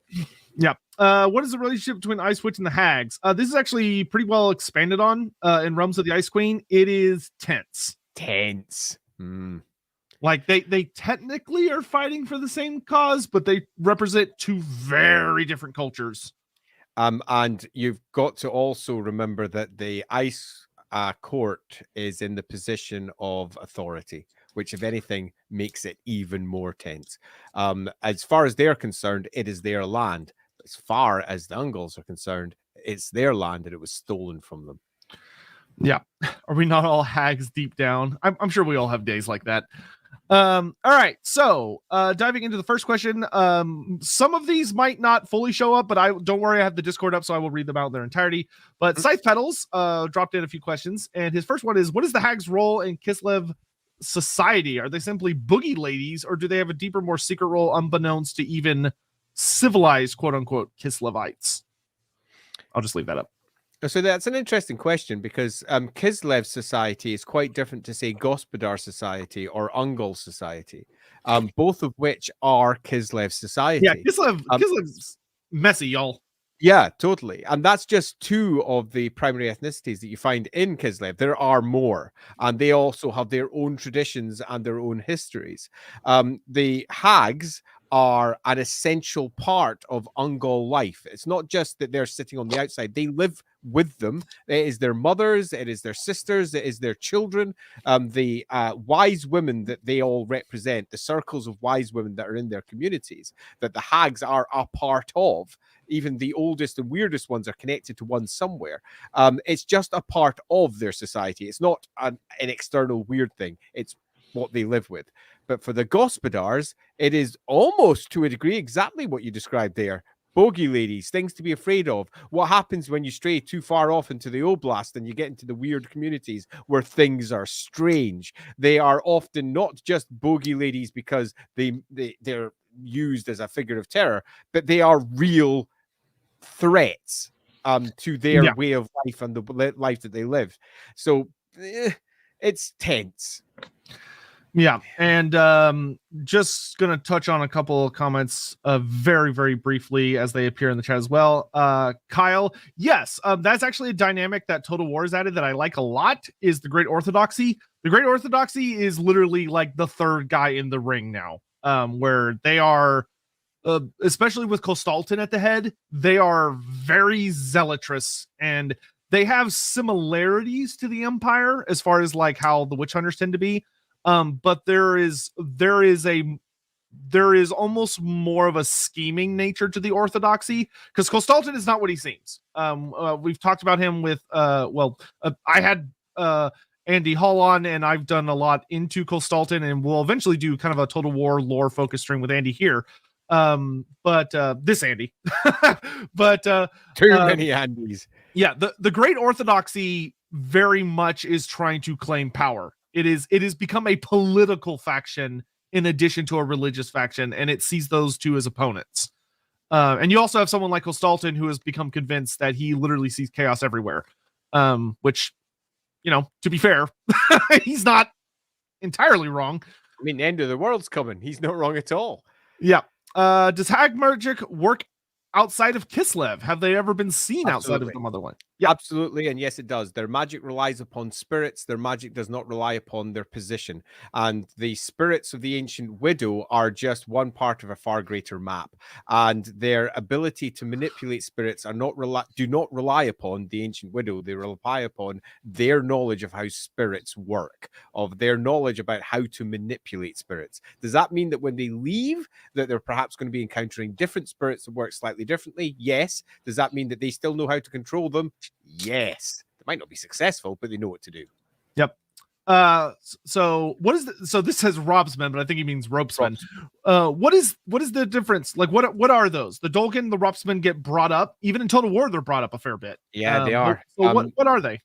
Yeah. What is the relationship between Ice Witch and the Hags? This is actually pretty well expanded on in Realms of the Ice Queen. It is tense. Tense. Like they technically are fighting for the same cause, but they represent two very different cultures. And you've got to also remember that the Ice Court is in the position of authority, which, if anything, makes it even more tense. As far as they're concerned, it is their land. As far as the Ungals are concerned, it's their land and it was stolen from them. Yeah. Are we not all hags deep down? I'm sure we all have days like that. All right, so diving into the first question, some of these might not fully show up, but don't worry, I have the Discord up, so I will read them out in their entirety. But Scythe Petals dropped in a few questions, and his first one is, what is the Hag's role in Kislev society? Are they simply boogie ladies, or do they have a deeper, more secret role unbeknownst to even civilized, quote-unquote, Kislevites? I'll just leave that up. So that's an interesting question, because Kislev society is quite different to, say, Gospodar society or Ungol society, both of which are Kislev society. Yeah, Kislev's messy, y'all. Yeah, totally. And that's just two of the primary ethnicities that you find in Kislev. There are more, and they also have their own traditions and their own histories. The Hags are an essential part of Ungol life. It's not just that they're sitting on the outside. They live with them. It is their mothers, it is their sisters, it is their children. The wise women that they all represent, the circles of wise women that are in their communities, that the Hags are a part of. Even the oldest and weirdest ones are connected to one somewhere. It's just a part of their society. It's not an external weird thing. It's what they live with. But for the Gospodars, it is almost to a degree exactly what you described there. Bogey ladies, things to be afraid of. What happens when you stray too far off into the Oblast and you get into the weird communities where things are strange? They are often not just bogey ladies because they're used as a figure of terror, but they are real threats to their way of life and the life that they live. So it's tense. Yeah, and just gonna touch on a couple of comments very, very briefly as they appear in the chat as well. Kyle, yes, that's actually a dynamic that Total War has added that I like a lot, is the Great Orthodoxy. The Great Orthodoxy is literally like the third guy in the ring now, where they are, especially with Kostalton at the head, they are very zealotrous, and they have similarities to the Empire as far as like how the witch hunters tend to be. But there is almost more of a scheming nature to the Orthodoxy, because Kostalton is not what he seems. We've talked about him with I had Andy Hall on, and I've done a lot into Kostalton, and we'll eventually do kind of a Total War lore focus stream with Andy here. But this Andy, but too many Andys. Yeah, the Great Orthodoxy very much is trying to claim power. It has become a political faction in addition to a religious faction, and it sees those two as opponents. And you also have someone like Kostalton who has become convinced that he literally sees chaos everywhere. Which, to be fair, he's not entirely wrong. I mean, the end of the world's coming. He's not wrong at all. Yeah. Does Hag magic work outside of Kislev? Have they ever been seen outside of the motherland? Yeah, absolutely. And yes, it does. Their magic relies upon spirits. Their magic does not rely upon their position. And the spirits of the ancient widow are just one part of a far greater map. And their ability to manipulate spirits do not rely upon the ancient widow. They rely upon their knowledge of how spirits work, of their knowledge about how to manipulate spirits. Does that mean that when they leave, that they're perhaps going to be encountering different spirits that work slightly differently? Yes. Does that mean that they still know how to control them? Yes. They might not be successful, but they know what to do. Yep. So what is so this says robsmen, but I think he means ropesmen. What is the difference? Like what are those? The Dolgan, the ropsmen get brought up. Even in Total War, they're brought up a fair bit. Yeah, they are. So what are they?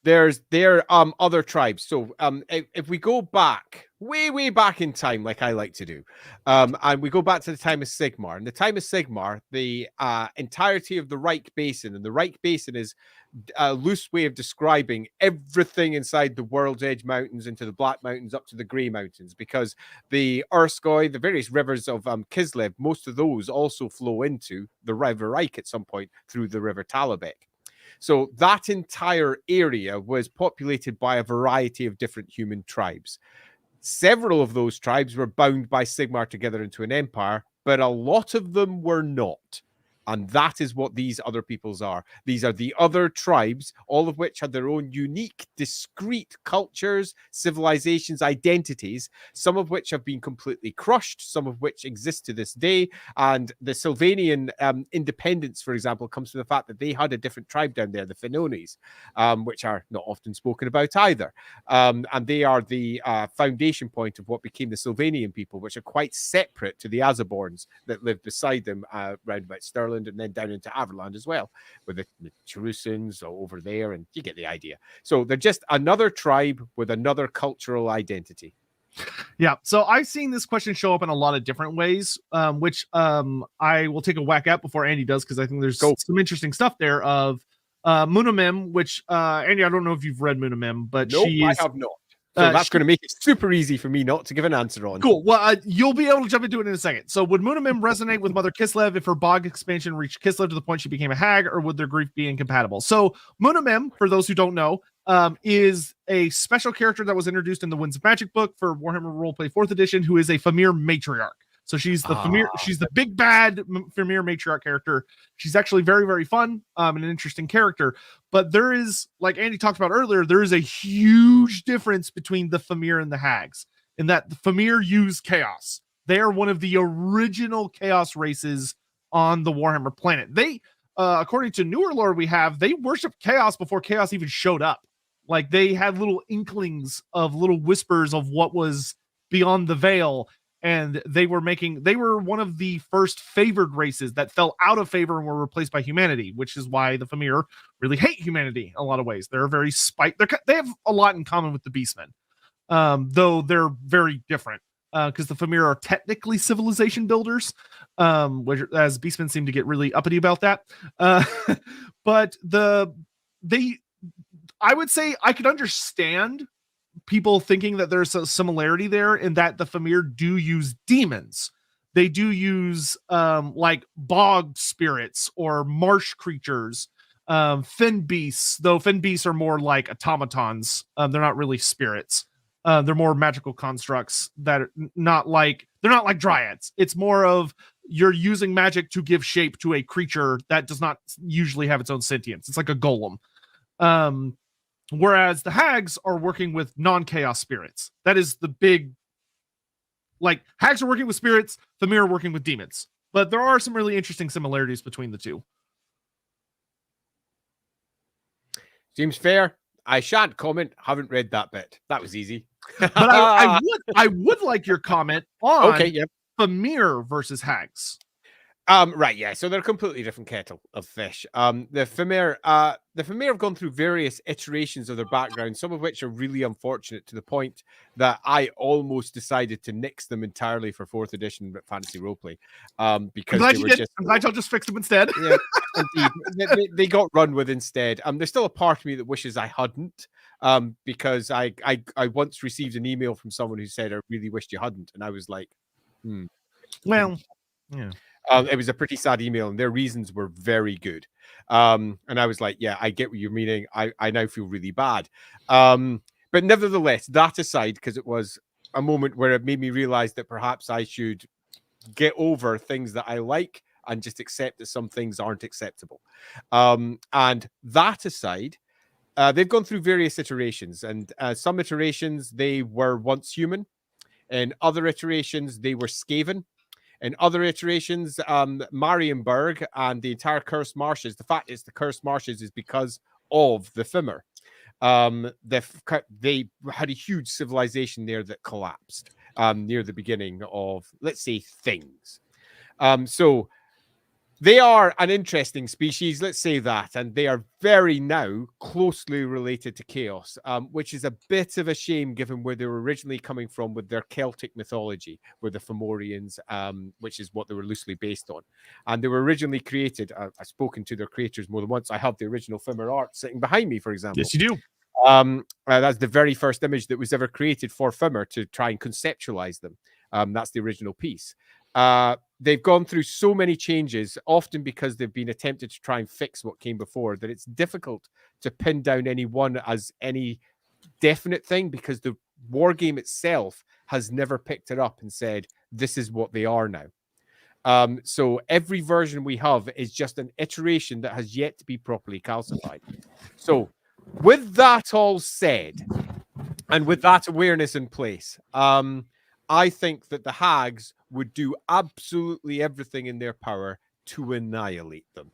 They're other tribes. So if we go back way back in time, like I like to do, and we go back to the time of Sigmar. In the time of Sigmar, the entirety of the Reich Basin, and the Reich Basin is a loose way of describing everything inside the World's Edge Mountains, into the Black Mountains, up to the Grey Mountains, because the Erskoi, the various rivers of Kislev, most of those also flow into the River Reich at some point through the River Talabek. So that entire area was populated by a variety of different human tribes. Several of those tribes were bound by Sigmar together into an empire, but a lot of them were not. And that is what these other peoples are. These are the other tribes, all of which had their own unique, discrete cultures, civilizations, identities, some of which have been completely crushed, some of which exist to this day. And the Sylvanian independence, for example, comes from the fact that they had a different tribe down there, the Fenones, which are not often spoken about either. And they are the foundation point of what became the Sylvanian people, which are quite separate to the Azaborns that live beside them round about Stirling, and then down into Averland as well, with the Cherusins over there, and you get the idea. So they're just another tribe with another cultural identity. Yeah, so I've seen this question show up in a lot of different ways, which I will take a whack at before Andy does, because I think there's some interesting stuff there of Munamim, which Andy, I don't know if you've read Munamim, but nope, she is... I have not. So that's going to make it super easy for me not to give an answer on. Cool. Well, you'll be able to jump into it in a second. So would Munamim resonate with Mother Kislev if her bog expansion reached Kislev to the point she became a hag, or would their grief be incompatible? So Munamim, for those who don't know, is a special character that was introduced in the Winds of Magic book for Warhammer Roleplay 4th edition, who is a Famir matriarch. So she's the Famir, she's the big bad Famir matriarch character. She's actually very, very fun, and an interesting character. But there is, like Andy talked about earlier, there is a huge difference between the Famir and the Hags, in that the Famir use chaos. They are one of the original chaos races on the Warhammer planet. They, according to newer lore we have, they worshiped chaos before chaos even showed up. Like, they had little inklings of little whispers of what was beyond the veil. And they were one of the first favored races that fell out of favor and were replaced by humanity, which is why the Famir really hate humanity in a lot of ways. They're very they have a lot in common with the Beastmen, though they're very different, because the Famir are technically civilization builders, which, as Beastmen seem to get really uppity about that. But I would say I could understand people thinking that there's a similarity there, in that the Famir do use demons. They do use like bog spirits or marsh creatures, fen beasts, though fen beasts are more like automatons. They're not really spirits. They're more magical constructs that are they're not like dryads. It's more of, you're using magic to give shape to a creature that does not usually have its own sentience. It's like a golem. Whereas the Hags are working with non-chaos spirits. That is the big, like, Hags are working with spirits, Famir are working with demons. But there are some really interesting similarities between the two. Seems fair. I shan't comment. Haven't read that bit. That was easy. But I would like your comment on Famir versus Hags. Right, yeah. So they're a completely different kettle of fish. The Famir have gone through various iterations of their background, some of which are really unfortunate, to the point that I almost decided to nix them entirely for 4th edition Fantasy Roleplay. Because I'm glad y'all just fixed them instead. Yeah, indeed. They got run with instead. There's still a part of me that wishes I hadn't. Because I once received an email from someone who said, I really wished you hadn't, and I was like, well, yeah. It was a pretty sad email, and their reasons were very good. And I was like, yeah, I get what you're meaning. I now feel really bad. But nevertheless, that aside, because it was a moment where it made me realize that perhaps I should get over things that I like and just accept that some things aren't acceptable. And that aside, they've gone through various iterations, and some iterations, they were once human. In other iterations, they were Skaven. In other iterations, Marienburg and the entire Cursed Marshes, the fact it's the Cursed Marshes is because of the Fimmer. They had a huge civilization there that collapsed near the beginning of, let's say, things. So they are an interesting species, let's say that, and they are very now closely related to chaos, which is a bit of a shame given where they were originally coming from with their Celtic mythology, with the Fomorians, which is what they were loosely based on. And they were originally created, I've spoken to their creators more than once. I have the original Fimmer art sitting behind me, for example. Yes, you do. That's the very first image that was ever created for Fimmer to try and conceptualize them. That's the original piece. They've gone through so many changes, often because they've been attempted to try and fix what came before, that it's difficult to pin down any one as any definite thing, because the war game itself has never picked it up and said, this is what they are now. So every version we have is just an iteration that has yet to be properly calcified. So with that all said, and with that awareness in place, I think that the Hags would do absolutely everything in their power to annihilate them.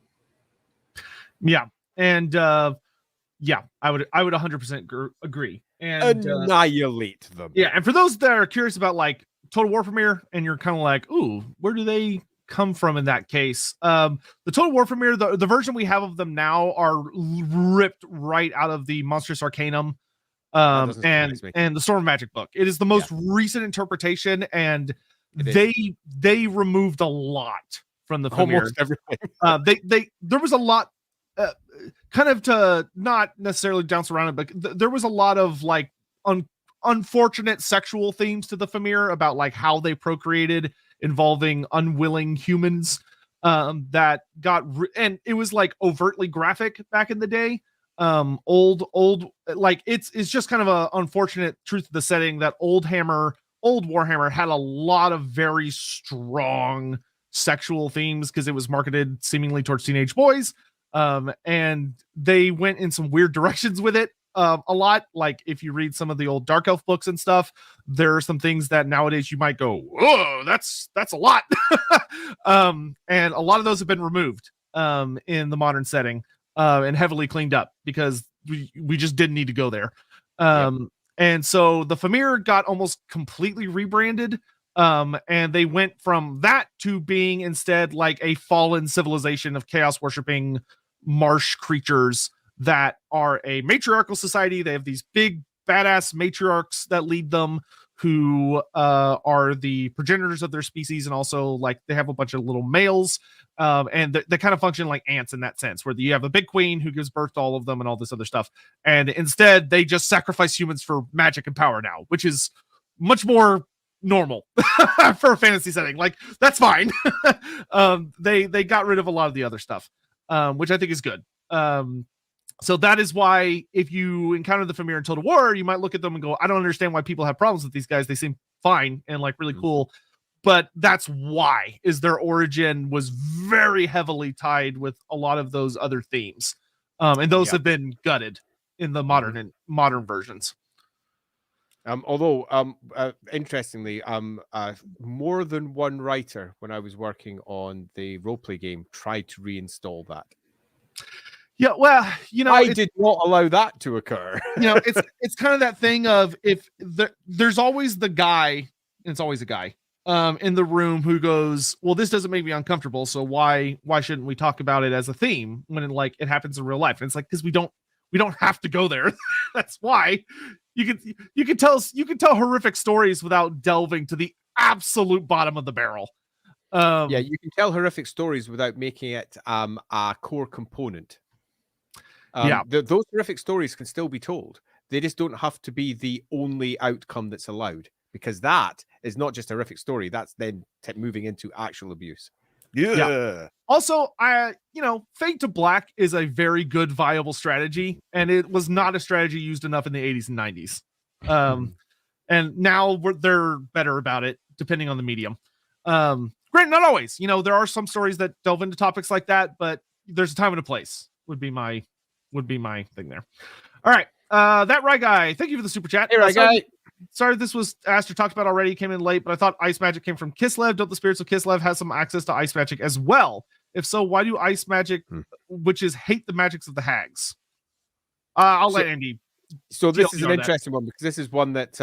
Yeah. And yeah, I would 100% agree. And annihilate them. Yeah, and for those that are curious about like Total War Premiere, and you're kind of like, ooh, where do they come from in that case? The Total War Premiere, the version we have of them now are ripped right out of the Monstrous Arcanum and the Storm of Magic book. It is the most recent interpretation, and they removed a lot from the Premiere. Almost everything. There was a lot kind of, to not necessarily dance around it, but there was a lot of like unfortunate sexual themes to the Fimir about like how they procreated involving unwilling humans that got and it was like overtly graphic back in the day. Old like it's just kind of a unfortunate truth of the setting that old Warhammer had a lot of very strong sexual themes because it was marketed seemingly towards teenage boys. And they went in some weird directions with it. A lot, like if you read some of the old Dark Elf books and stuff, there are some things that nowadays you might go, whoa, that's a lot. And a lot of those have been removed in the modern setting and heavily cleaned up because we just didn't need to go there. And so the Fimir got almost completely rebranded. And they went from that to being instead like a fallen civilization of chaos worshipping marsh creatures that are a matriarchal society. They have these big badass matriarchs that lead them, who are the progenitors of their species, and also like they have a bunch of little males, and they kind of function like ants in that sense, where you have a big queen who gives birth to all of them and all this other stuff. And instead they just sacrifice humans for magic and power now, which is much more normal for a fantasy setting. Like that's fine. They got rid of a lot of the other stuff, which I think is good. So that is why if you encounter the Fimir in Total War, you might look at them and go, I don't understand why people have problems with these guys. They seem fine and like really cool. But that's why is their origin was very heavily tied with a lot of those other themes. And those have been gutted in the modern versions. Although, interestingly, more than one writer, when I was working on the roleplay game, tried to reinstall that. Yeah, well, you know, I did not allow that to occur. You know, it's kind of that thing of if there's always the guy, and it's always a guy in the room who goes, well, this doesn't make me uncomfortable, so why shouldn't we talk about it as a theme when it happens in real life? And it's like, because we don't have to go there. That's why you can tell horrific stories without delving to the absolute bottom of the barrel. Yeah, you can tell horrific stories without making it a core component. Those horrific stories can still be told. They just don't have to be the only outcome that's allowed, because that is not just a horrific story. That's then moving into actual abuse. Yeah. Also, Fade to Black is a very good, viable strategy, and it was not a strategy used enough in the 80s and 90s. And now they're better about it, depending on the medium. Granted, not always. There are some stories that delve into topics like that, but there's a time and a place. Would be my thing there. All right, that Rye Guy, thank you for the super chat. Hey, Rye Guy. Sorry this was asked or talked about already, came in late, but I thought ice magic came from Kislev. Don't the spirits of Kislev has some access to ice magic as well? If so, why do ice magic witches hate the magics of the Hags? I'll let Andy. So this is an that. interesting one because this is one that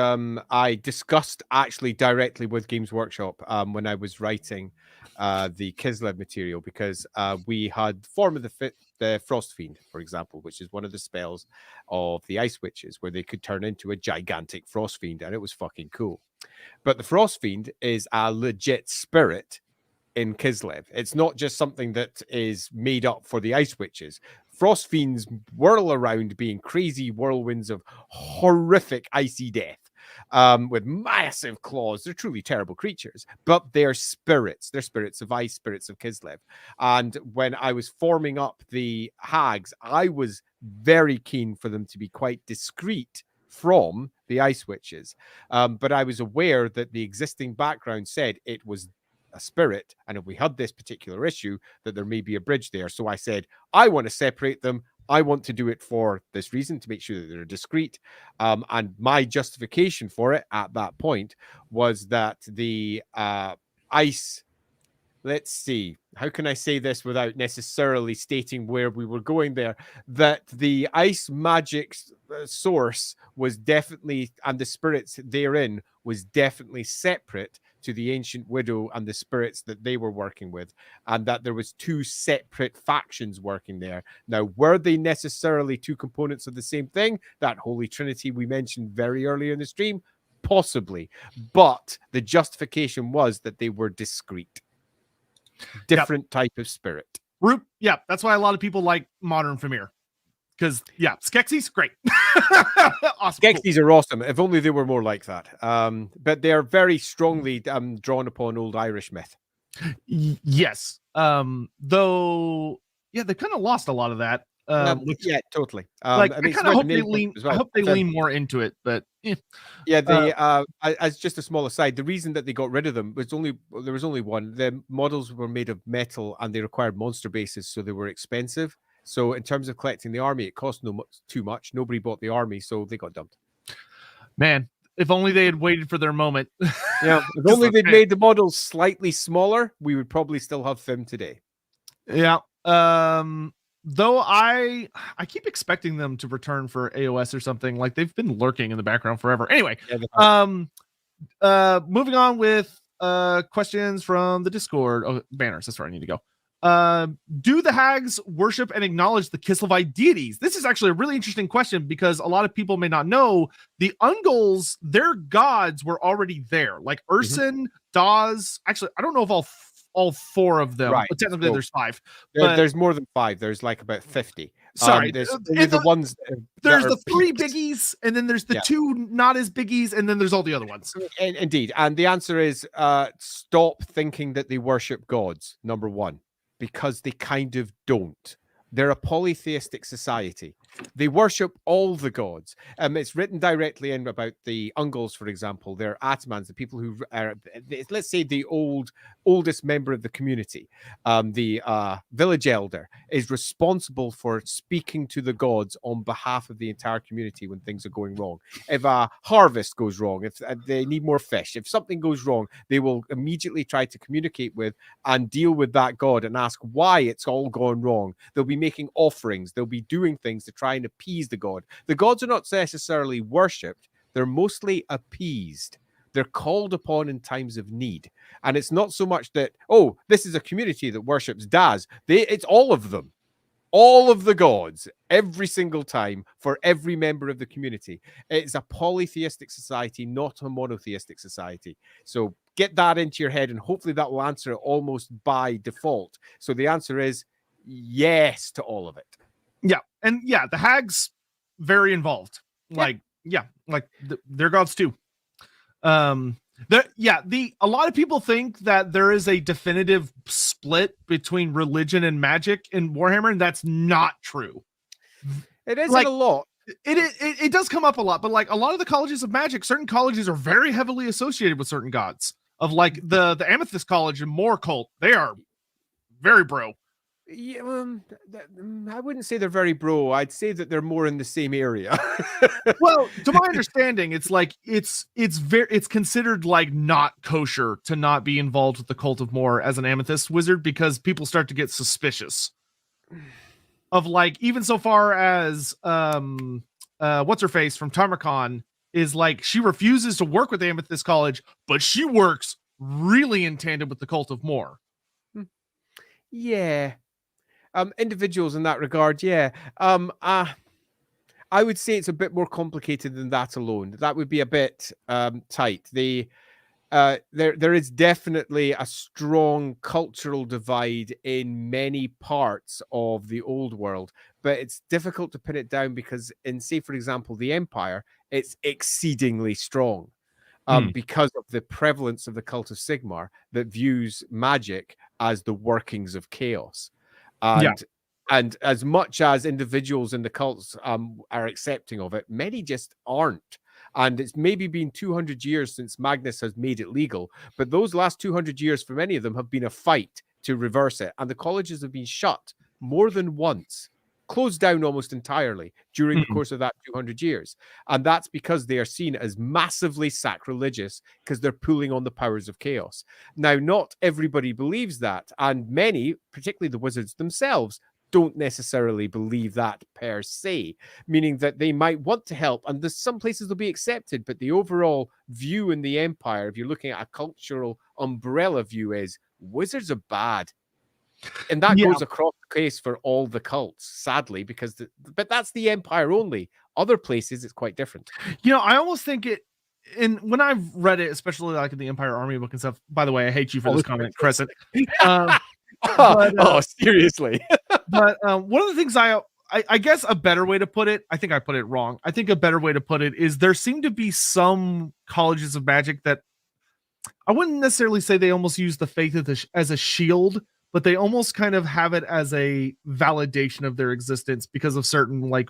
I discussed actually directly with Games Workshop when I was writing the Kislev material, because we had Form of the Frost Fiend, for example, which is one of the spells of the Ice Witches, where they could turn into a gigantic Frost Fiend, and it was fucking cool. But the Frost Fiend is a legit spirit in Kislev. It's not just something that is made up for the Ice Witches. Frost Fiends whirl around being crazy whirlwinds of horrific icy death with massive claws. They're truly terrible creatures, but they're spirits. They're spirits of ice, spirits of Kislev. And when I was forming up the Hags, I was very keen for them to be quite discreet from the Ice Witches. But I was aware that the existing background said it was a spirit, and if we had this particular issue, that there may be a bridge there. So I said, I want to separate them. I want to do it for this reason, to make sure that they're discreet. And my justification for it at that point was that the ice, let's see, how can I say this without necessarily stating where we were going there? That the ice magic source was definitely, and the spirits therein was definitely separate to the Ancient Widow and the spirits that they were working with, and that there was two separate factions working there. Now, were they necessarily two components of the same thing? That Holy Trinity we mentioned very early in the stream? Possibly. But the justification was that they were discreet. Different type of spirit. Yeah, that's why a lot of people like modern Famir. Because, yeah, Skeksis, great. Awesome. Skeksis are awesome. If only they were more like that. But they're very strongly drawn upon old Irish myth. Yes. Though, yeah, they kind of lost a lot of that. Yeah, totally. I kind of hope they lean. Well. I hope they lean more into it. But yeah, they. As just a small aside, the reason that they got rid of them was there was only one. The models were made of metal and they required monster bases, so they were expensive. So in terms of collecting the army, it cost too much. Nobody bought the army, so they got dumped. Man, if only they had waited for their moment. Yeah, if only they'd made the models slightly smaller, we would probably still have them today. Yeah. Though I keep expecting them to return for AOS or something. Like they've been lurking in the background forever. Anyway, moving on with questions from the Discord. Oh, banners. That's where I need to go. Do the Hags worship and acknowledge the Kislevite deities? This is actually a really interesting question because a lot of people may not know the Ungol's, their gods were already there. Like Urson, Dawes. Actually, I don't know if all four of them, right. But technically there's 5. There's more than 5. There's like about 50. Sorry, there's the ones. There's the 3 biggies, and then there's the 2 not as biggies, and then there's all the other ones. Indeed, and the answer is stop thinking that they worship gods. Number 1. Because they kind of don't. They're a polytheistic society. They worship all the gods. It's written directly in about the Ungol's, for example. They're Atmans, the people who are, let's say, the oldest member of the community. The village elder is responsible for speaking to the gods on behalf of the entire community when things are going wrong. If a harvest goes wrong, if they need more fish, if something goes wrong, they will immediately try to communicate with and deal with that god and ask why it's all gone wrong. They'll be making offerings. They'll be doing things to try and appease the god. The gods are not necessarily worshipped. They're mostly appeased. They're called upon in times of need. And it's not so much that, oh, this is a community that worships Daz. It's all of them. All of the gods, every single time, for every member of the community. It's a polytheistic society, not a monotheistic society. So get that into your head, and hopefully that will answer it almost by default. So the answer is yes to all of it. Yeah. And yeah, the Hags, very involved. Like, they're gods too. A lot of people think that there is a definitive split between religion and magic in Warhammer, and that's not true. It isn't a lot. It does come up a lot, but like a lot of the colleges of magic, certain colleges are very heavily associated with certain gods. Of like the Amethyst College and Moor Cult, they are very bro. Yeah, I wouldn't say they're very bro. I'd say that they're more in the same area. Well, to my understanding, it's like it's considered like not kosher to not be involved with the Cult of Moor as an Amethyst wizard because people start to get suspicious. of like, even so far as what's her face from Tarmacon is like, she refuses to work with Amethyst College, but she works really in tandem with the Cult of Mor. Yeah. Individuals in that regard, yeah. I would say it's a bit more complicated than that alone. That would be a bit tight. There is definitely a strong cultural divide in many parts of the old world, but it's difficult to pin it down because in, say, for example, the Empire, it's exceedingly strong. Because of the prevalence of the cult of Sigmar that views magic as the workings of chaos. And as much as individuals in the cults are accepting of it, many just aren't. And it's maybe been 200 years since Magnus has made it legal, but those last 200 years for many of them have been a fight to reverse it. And the colleges have been shut more than once, closed down almost entirely during the course of that 200 years. And that's because they are seen as massively sacrilegious because they're pulling on the powers of chaos. Now, not everybody believes that. And many, particularly the wizards themselves, don't necessarily believe that per se, meaning that they might want to help. And there's some places they'll be accepted, but the overall view in the Empire, if you're looking at a cultural umbrella view, is wizards are bad. And that goes across the case for all the cults, sadly, because but that's the Empire only. Other places, it's quite different. You know, I almost think it, and when I've read it, especially like in the Empire Army book and stuff. By the way, I hate you for this comment, Crescent. Seriously. But one of the things I guess a better way to put it, I think I put it wrong. I think a better way to put it is there seem to be some colleges of magic that I wouldn't necessarily say they almost use the faith as a shield, but they almost kind of have it as a validation of their existence because of certain, like,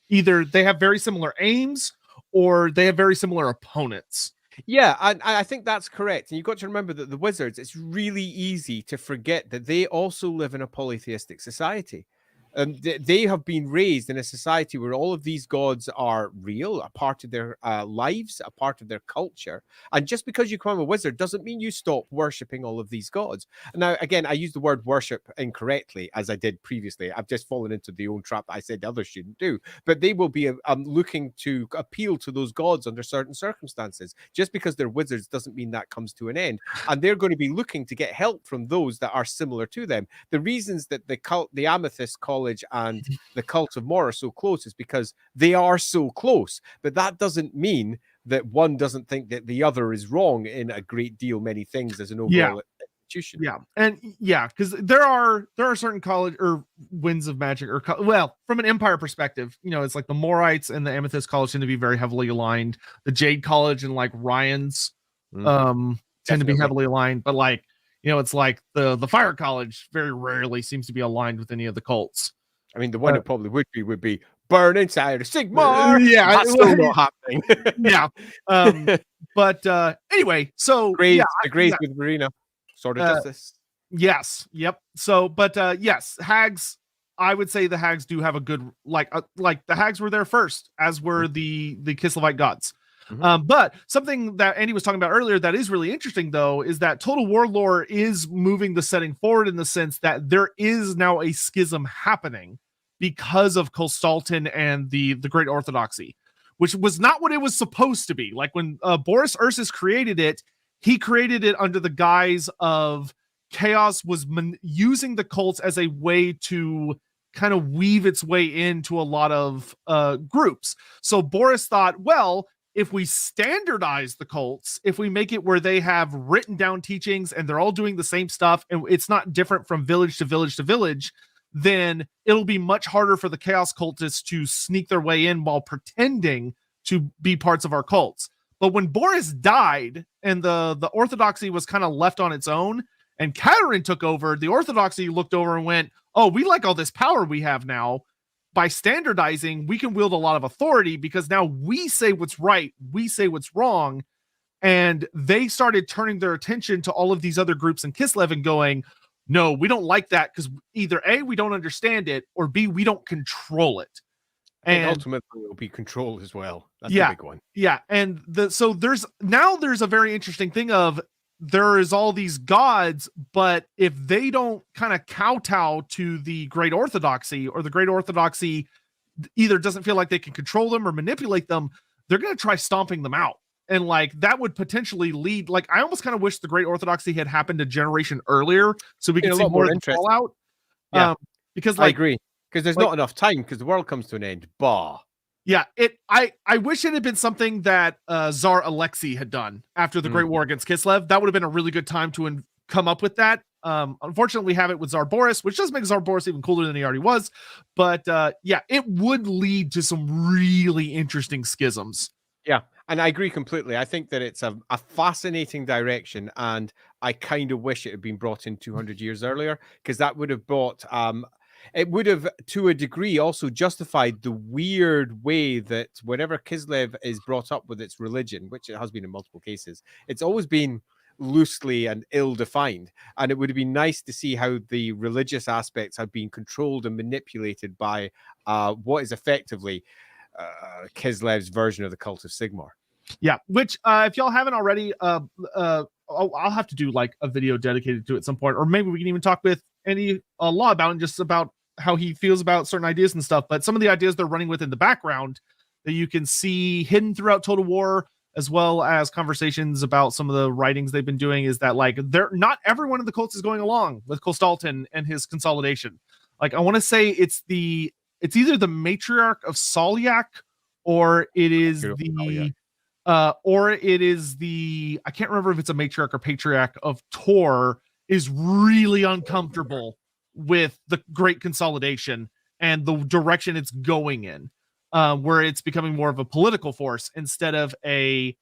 either they have very similar aims or they have very similar opponents. Yeah, I think that's correct. And you've got to remember that the wizards, it's really easy to forget that they also live in a polytheistic society. They have been raised in a society where all of these gods are real, a part of their lives, a part of their culture. And just because you become a wizard doesn't mean you stop worshipping all of these gods. Now, again, I used the word worship incorrectly, as I did previously. I've just fallen into the own trap that I said others shouldn't do. But they will be looking to appeal to those gods under certain circumstances. Just because they're wizards doesn't mean that comes to an end. And they're going to be looking to get help from those that are similar to them. The reasons that the Amethyst College and the Cult of Mor are so close is because they are so close, but that doesn't mean that one doesn't think that the other is wrong in a great deal many things as an overall institution. Because there are certain college or winds of magic, or well, from an Empire perspective, you know, it's like the Morites and the Amethyst College tend to be very heavily aligned. The Jade College and like Ryan's tend to be heavily aligned, but like, you know, it's like the Fire College very rarely seems to be aligned with any of the cults. I mean, the one that probably would be burn inside of Sigmar. That's still not happening. But anyway, so the Grays with Marina sort of does this. Yes. Yep. So, but yes, Hags. I would say the Hags do have a good, like the Hags were there first, as were the Kislevite gods. But something that Andy was talking about earlier that is really interesting, though, is that Total War lore is moving the setting forward in the sense that there is now a schism happening because of Kostalton and the Great Orthodoxy, which was not what it was supposed to be. Like when Boris Ursus created it, he created it under the guise of Chaos was using the cults as a way to kind of weave its way into a lot of groups. So Boris thought, well, if we standardize the cults, if we make it where they have written down teachings and they're all doing the same stuff and it's not different from village to village to village, then it'll be much harder for the chaos cultists to sneak their way in while pretending to be parts of our cults. But when Boris died and the orthodoxy was kind of left on its own and Katerin took over, the orthodoxy looked over and went, oh, we like all this power we have now. By standardizing, we can wield a lot of authority because now we say what's right, we say what's wrong. And they started turning their attention to all of these other groups in Kislev and going, no, we don't like that because either A, we don't understand it, or B, we don't control it. And ultimately it'll be control as well. That's the big one. Yeah. And so there's a very interesting thing of there is all these gods, but if they don't kind of kowtow to the Great Orthodoxy, or the Great Orthodoxy either doesn't feel like they can control them or manipulate them, they're going to try stomping them out. And like that would potentially lead, like, I almost kind of wish the Great Orthodoxy had happened a generation earlier so we could see more of the fallout. Yeah, because like, I agree, because there's not enough time, because the world comes to an end. Yeah, I wish it had been something that Tsar Alexei had done after the Great War against Kislev. That would have been a really good time to come up with that. Unfortunately, we have it with Tsar Boris, which does make Tsar Boris even cooler than he already was. But yeah, it would lead to some really interesting schisms. Yeah, and I agree completely. I think that it's a fascinating direction, and I kind of wish it had been brought in 200 years earlier, because that would have brought it would have, to a degree, also justified the weird way that whenever Kislev is brought up with its religion, which it has been in multiple cases, it's always been loosely and ill-defined. And it would have been nice to see how the religious aspects have been controlled and manipulated by what is effectively Kislev's version of the cult of Sigmar. Yeah, which if y'all haven't already, I'll have to do like a video dedicated to it at some point, or maybe we can even talk with any law about it, just about how he feels about certain ideas and stuff. But some of the ideas they're running with in the background that you can see hidden throughout Total War, as well as conversations about some of the writings they've been doing, is that like they're not everyone in the cults is going along with Kostaltin and his consolidation. Like I want to say it's either the matriarch of Solyak, or it is the I can't remember if it's a matriarch or patriarch of Tor, is really uncomfortable with the Great Consolidation and the direction it's going in, where it's becoming more of a political force instead of a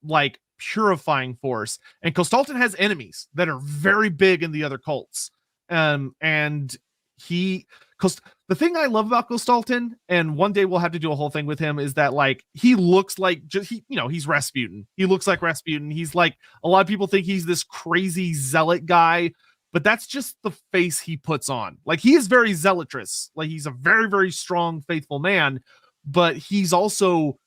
like purifying force. And Kostaltin has enemies that are very big in the other cults, and the thing I love about Kostaltin, and one day we'll have to do a whole thing with him, is that like he looks like he's Rasputin. He looks like Rasputin. He's like, a lot of people think he's this crazy zealot guy, but that's just the face he puts on. Like he is very zealotrous. Like he's a very, very strong, faithful man, but he's also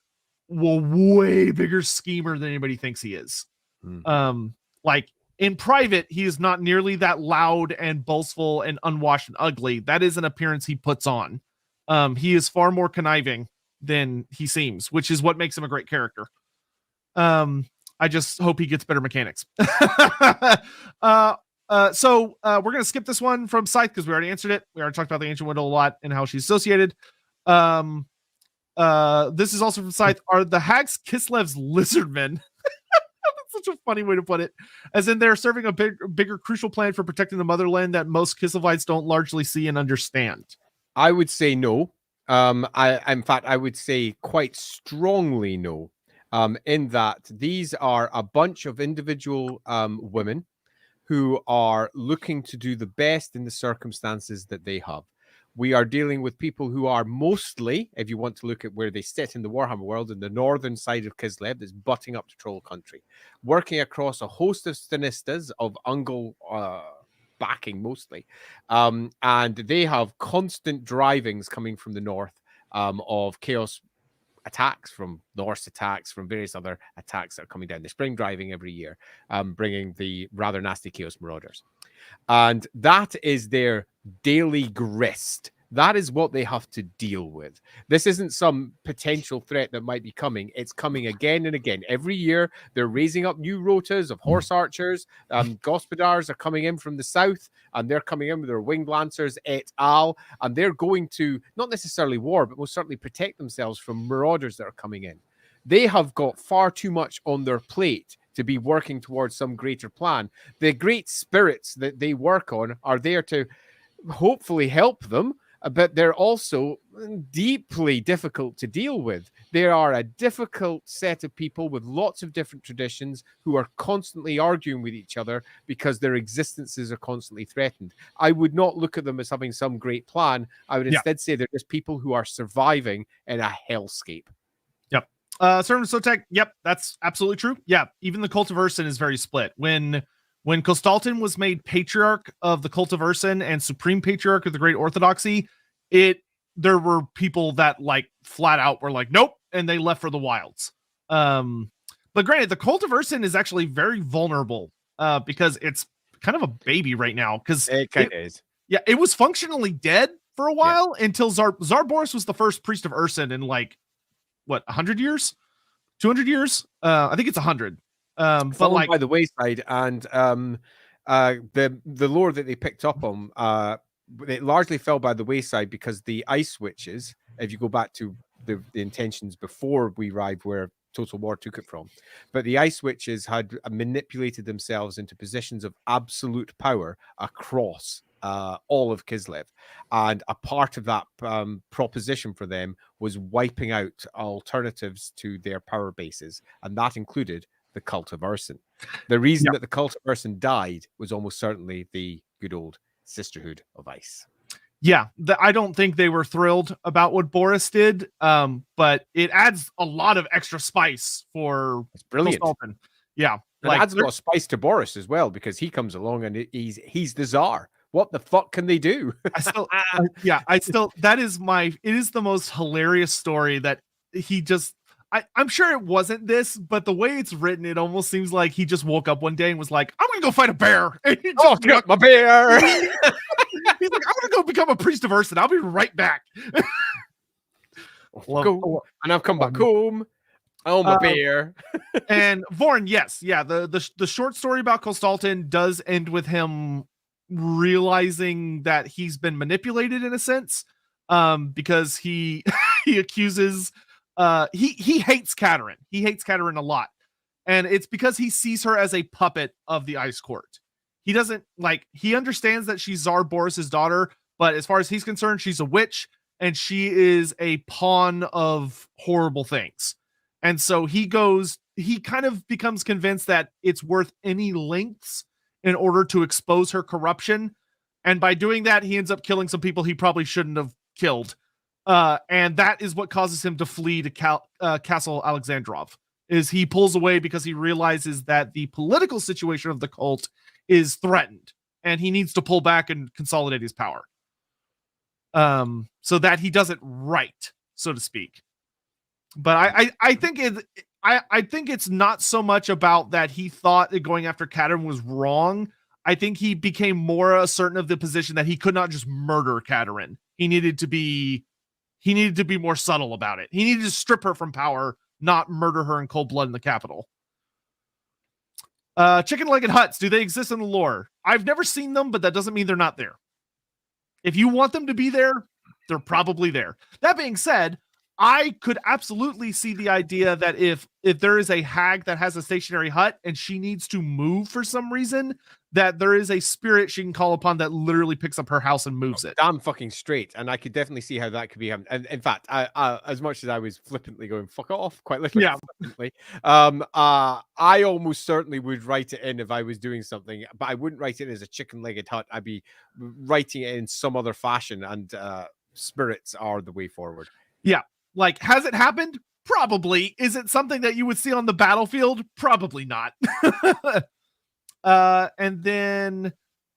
a way bigger schemer than anybody thinks he is. Like in private, he is not nearly that loud and boastful and unwashed and ugly. That is an appearance he puts on. He is far more conniving than he seems, which is what makes him a great character. I just hope he gets better mechanics. So we're going to skip this one from Scythe because we already answered it. We already talked about the Ancient Widow a lot and how she's associated. This is also from Scythe. Are the Hags Kislev's lizardmen? That's such a funny way to put it. As in they're serving a bigger crucial plan for protecting the motherland that most Kislevites don't largely see and understand. I would say no. In fact, I would say quite strongly no. In that these are a bunch of individual women who are looking to do the best in the circumstances that they have. We are dealing with people who are mostly, if you want to look at where they sit in the Warhammer world, in the northern side of Kislev that's butting up to Troll Country, working across a host of Stanistas of Ungol backing mostly. And they have constant drivings coming from the north of Chaos attacks, from Norse attacks, from various other attacks that are coming down. The spring driving every year, bringing the rather nasty Chaos Marauders. And that is their daily grist. That is what they have to deal with. This isn't some potential threat that might be coming. It's coming again and again. Every year, they're raising up new rotas of horse archers. Gospodars are coming in from the south, and they're coming in with their winged lancers et al. And they're going to, not necessarily war, but most certainly protect themselves from marauders that are coming in. They have got far too much on their plate to be working towards some greater plan. The great spirits that they work on are there to hopefully help them, but they're also deeply difficult to deal with. They are a difficult set of people with lots of different traditions who are constantly arguing with each other because their existences are constantly threatened. I would not look at them as having some great plan. I would instead say they're just people who are surviving in a hellscape. Yep. Servant of Sotek, yep, that's absolutely true. Yeah, even the Cult of Urson is very split. When Kostaltin was made Patriarch of the Cult of Urson and Supreme Patriarch of the Great Orthodoxy, there were people that like flat out were like, nope, and they left for the wilds. But granted, the Cult of Urson is actually very vulnerable because it's kind of a baby right now. Because It kind of is. Yeah, it was functionally dead for a while until Tsar Boris was the first priest of Ursun in like what 100 years, 200 years. I think it's 100. But Fallen like by the wayside, and the lore that they picked up on, it largely fell by the wayside because the ice witches, if you go back to the intentions before we arrived where Total War took it from, but the ice witches had manipulated themselves into positions of absolute power across all of Kislev, and a part of that proposition for them was wiping out alternatives to their power bases, and that included the cult of Ursun. The reason that the cult of Ursun died was almost certainly the good old Sisterhood of Ice. Yeah, I don't think they were thrilled about what Boris did, but it adds a lot of extra spice for It's brilliant. Sultan. Yeah, and it adds a lot of spice to Boris as well, because he comes along and he's the Tsar. What the fuck can they do? I still that is it is the most hilarious story that he just. I'm sure it wasn't this, but the way it's written, it almost seems like he just woke up one day and was like, "I'm gonna go fight a bear." And he just got my bear. He's like, "I'm gonna go become a priest of Ursun. I'll be right back." And I've come back home. Oh, my bear. And Vorn, yes, the short story about Kostaltin does end with him realizing that he's been manipulated in a sense, because he accuses. He hates Katerin. He hates Katerin a lot. And it's because he sees her as a puppet of the Ice Court. He doesn't he understands that she's Tsar Boris's daughter, but as far as he's concerned, she's a witch and she is a pawn of horrible things. And so he kind of becomes convinced that it's worth any lengths in order to expose her corruption. And by doing that, he ends up killing some people he probably shouldn't have killed. And that is what causes him to flee to Castle Alexandrov. Is he pulls away because he realizes that the political situation of the cult is threatened, and he needs to pull back and consolidate his power, so that he does it right, so to speak. But I think it's not so much about that he thought that going after Katerin was wrong. I think he became more certain of the position that he could not just murder Katerin. He needed to be more subtle about it. He needed to strip her from power, not murder her in cold blood in the capital. Chicken-legged huts, do they exist in the lore? I've never seen them, but that doesn't mean they're not there. If you want them to be there, they're probably there. That being said, I could absolutely see the idea that if there is a hag that has a stationary hut and she needs to move for some reason, that there is a spirit she can call upon that literally picks up her house and moves it. Damn fucking straight. And I could definitely see how that could be. And in fact, I as much as I was flippantly going fuck off, quite literally, flippantly, I almost certainly would write it in if I was doing something, but I wouldn't write it as a chicken-legged hut. I'd be writing it in some other fashion, and spirits are the way forward. Yeah. Has it happened? Probably. Is it something that you would see on the battlefield? Probably not. And then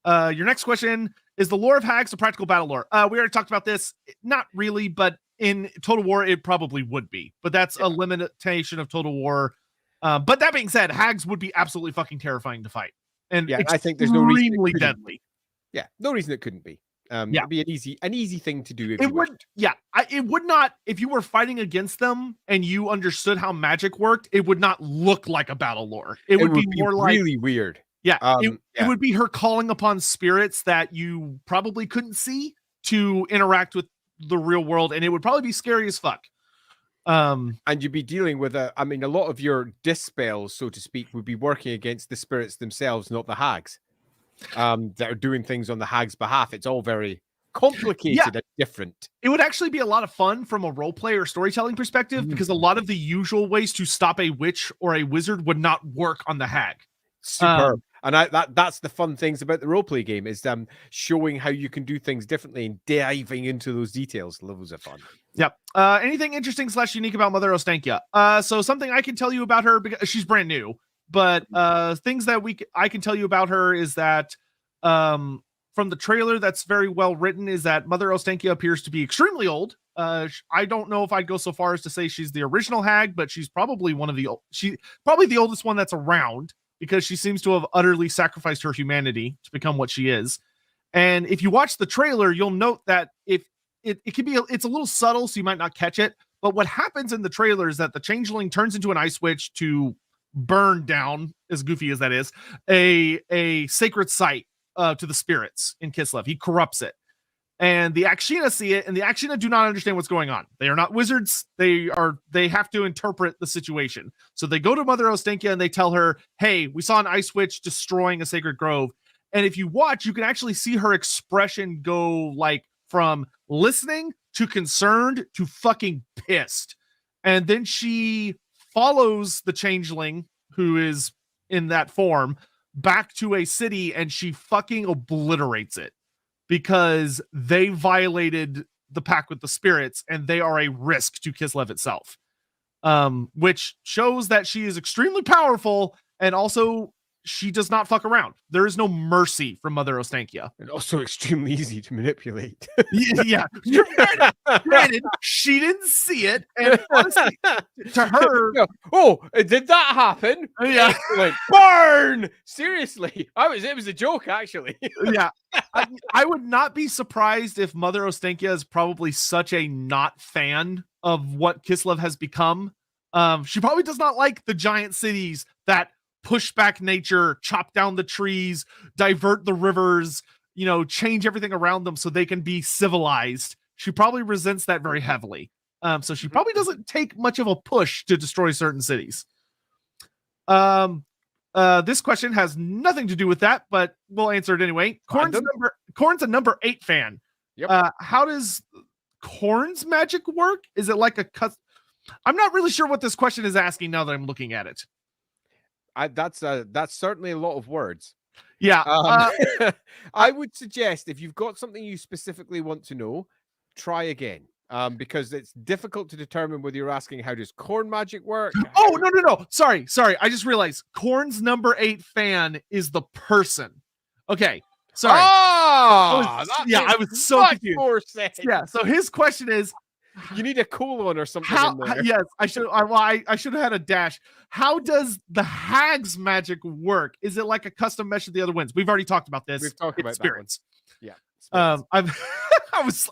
your next question is the lore of Hags a practical battle lore? We already talked about this. Not really, but in Total War, it probably would be. But that's a limitation of Total War. But that being said, Hags would be absolutely fucking terrifying to fight. And I think there's no reason extremely deadly. Yeah, no reason it couldn't be. It'd be an easy thing to do. If it would not. If you were fighting against them and you understood how magic worked, it would not look like a battle lore. It would be more really weird. Yeah, it would be her calling upon spirits that you probably couldn't see to interact with the real world, and it would probably be scary as fuck. And you'd be dealing with a lot of your dispels, so to speak, would be working against the spirits themselves, not the hags. That are doing things on the hag's behalf. It's all very complicated and different. It would actually be a lot of fun from a role play or storytelling perspective, because a lot of the usual ways to stop a witch or a wizard would not work on the hag. Superb. And that's the fun things about the roleplay game, is showing how you can do things differently and diving into those details. Levels of fun. Yep. Anything interesting / unique about Mother Ostankia? So something I can tell you about her, because she's brand new, but things that I can tell you about her is that from the trailer that's very well written is that Mother Ostankia appears to be extremely old. I don't know if I'd go so far as to say she's the original hag, but she's probably probably the oldest one that's around. because she seems to have utterly sacrificed her humanity to become what she is. And if you watch the trailer, you'll note that if it can be, it's a little subtle, so you might not catch it. But what happens in the trailer is that the changeling turns into an ice witch to burn down, as goofy as that is, a sacred site to the spirits in Kislev. He corrupts it. And the Akshina see it, and the Akshina do not understand what's going on. They are not wizards. They have to interpret the situation. So they go to Mother Ostenkia and they tell her, hey, we saw an ice witch destroying a sacred grove. And if you watch, you can actually see her expression go like from listening to concerned to fucking pissed. And then she follows the changeling who is in that form back to a city, and she fucking obliterates it because they violated the pact with the spirits and they are a risk to Kislev itself. Which shows that she is extremely powerful, and also she does not fuck around. There is no mercy from Mother Ostenkia. And also extremely easy to manipulate. Yeah. Granted, she didn't see it, and honestly, to her, oh, did that happen? Yeah. Like, burn! Seriously, it was a joke, actually. Yeah. I would not be surprised if Mother Ostenkia is probably such a not fan of what Kislev has become. She probably does not like the giant cities that push back nature, chop down the trees, divert the rivers, change everything around them so they can be civilized. She probably resents that very heavily. So she probably doesn't take much of a push to destroy certain cities. This question has nothing to do with that, but we'll answer it anyway. Korn's a number 8 fan. Yep. How does Korn's magic work? Is it like I'm not really sure what this question is asking now that I'm looking at it. That's certainly a lot of words. Yeah. I would suggest if you've got something you specifically want to know, try again. Because it's difficult to determine whether you're asking how does Korn magic work. Oh, no. Sorry. I just realized Korn's number 8 fan is the person. Okay. Sorry. I was so confused. More sense. Yeah. So his question is, you need a colon or something in there. Yes, I should have had a dash. How does the Hags magic work? Is it like a custom mesh of the other winds? We've already talked about this. We've talked about spirits. Yeah. Spirits.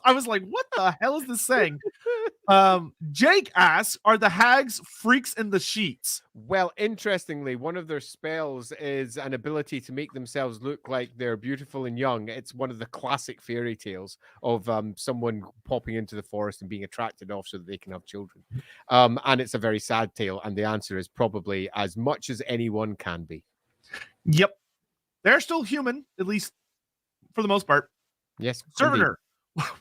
I was like, what the hell is this saying? Jake asks, are the Hags freaks in the sheets? Well, interestingly, one of their spells is an ability to make themselves look like they're beautiful and young. It's one of the classic fairy tales of someone popping into the forest and being attracted off so that they can have children. And it's a very sad tale. And the answer is probably as much as anyone can be. Yep. They're still human, at least for the most part. Yes. Servitor,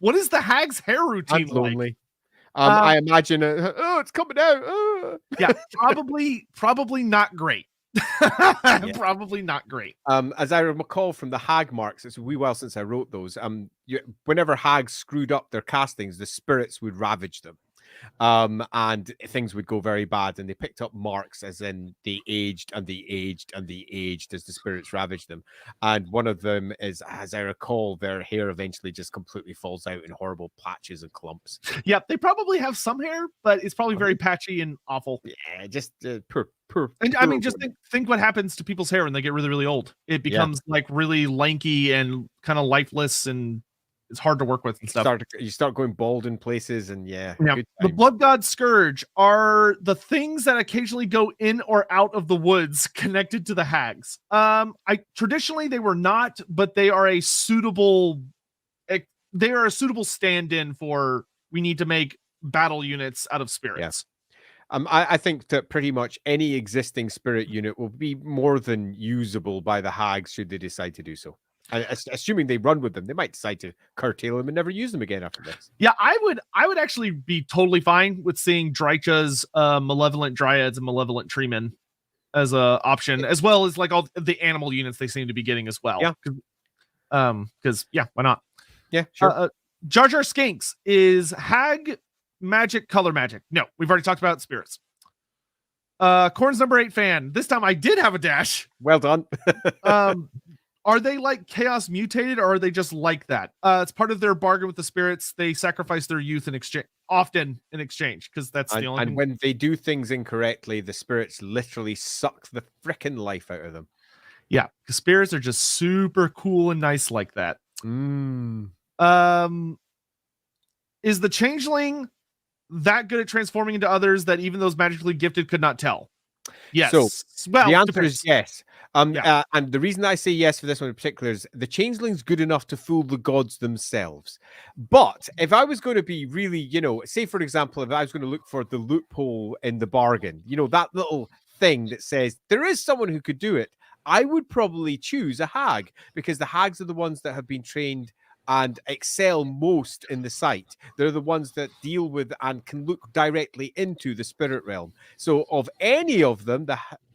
what is the Hag's hair routine like? Lonely. I imagine it's coming out. Yeah, probably not great. Yeah. Probably not great. As I recall from the Hag marks, it's a wee while since I wrote those. Whenever Hags screwed up their castings, the spirits would ravage them. And things would go very bad, and they picked up marks as in they aged and they aged and they aged as the spirits ravaged them. And one of them is, as I recall, their hair eventually just completely falls out in horrible patches and clumps. Yeah, they probably have some hair, but it's probably very patchy and awful. Yeah, just poor. And I mean, just think what happens to people's hair when they get really, really old. It becomes like really lanky and kind of lifeless, and it's hard to work with and stuff. You start going bald in places, and the Blood God Scourge are the things that occasionally go in or out of the woods connected to the Hags. Traditionally they were not, but they are a suitable stand-in for we need to make battle units out of spirits. I think that pretty much any existing spirit unit will be more than usable by the Hags should they decide to do so. Assuming they run with them, they might decide to curtail them and never use them again after this. Yeah, I would actually be totally fine with seeing Drycha's malevolent dryads and malevolent treemen as a option, as well as like all the animal units they seem to be getting as well. Yeah. Because why not? Yeah, sure. Jar Jar Skinks is Hag magic, color magic. No, we've already talked about spirits. Korn's number 8 fan. This time I did have a dash. Well done. Are they like chaos mutated, or are they just like that? It's part of their bargain with the spirits. They sacrifice their youth in exchange, often in exchange, because that's the only And thing. when they do things incorrectly, the spirits literally suck the frickin' life out of them. Yeah, because spirits are just super cool and nice like that. Is the changeling that good at transforming into others that even those magically gifted could not tell? Yes. So well, the answer depends. is yes. Yeah. And the reason I say yes for this one in particular is the changeling's good enough to fool the gods themselves. But if I was going to be really, say for example, if I was going to look for the loophole in the bargain, that little thing that says there is someone who could do it, I would probably choose a hag, because the hags are the ones that have been trained and excel most in the sight. They're the ones that deal with and can look directly into the spirit realm. So of any of them,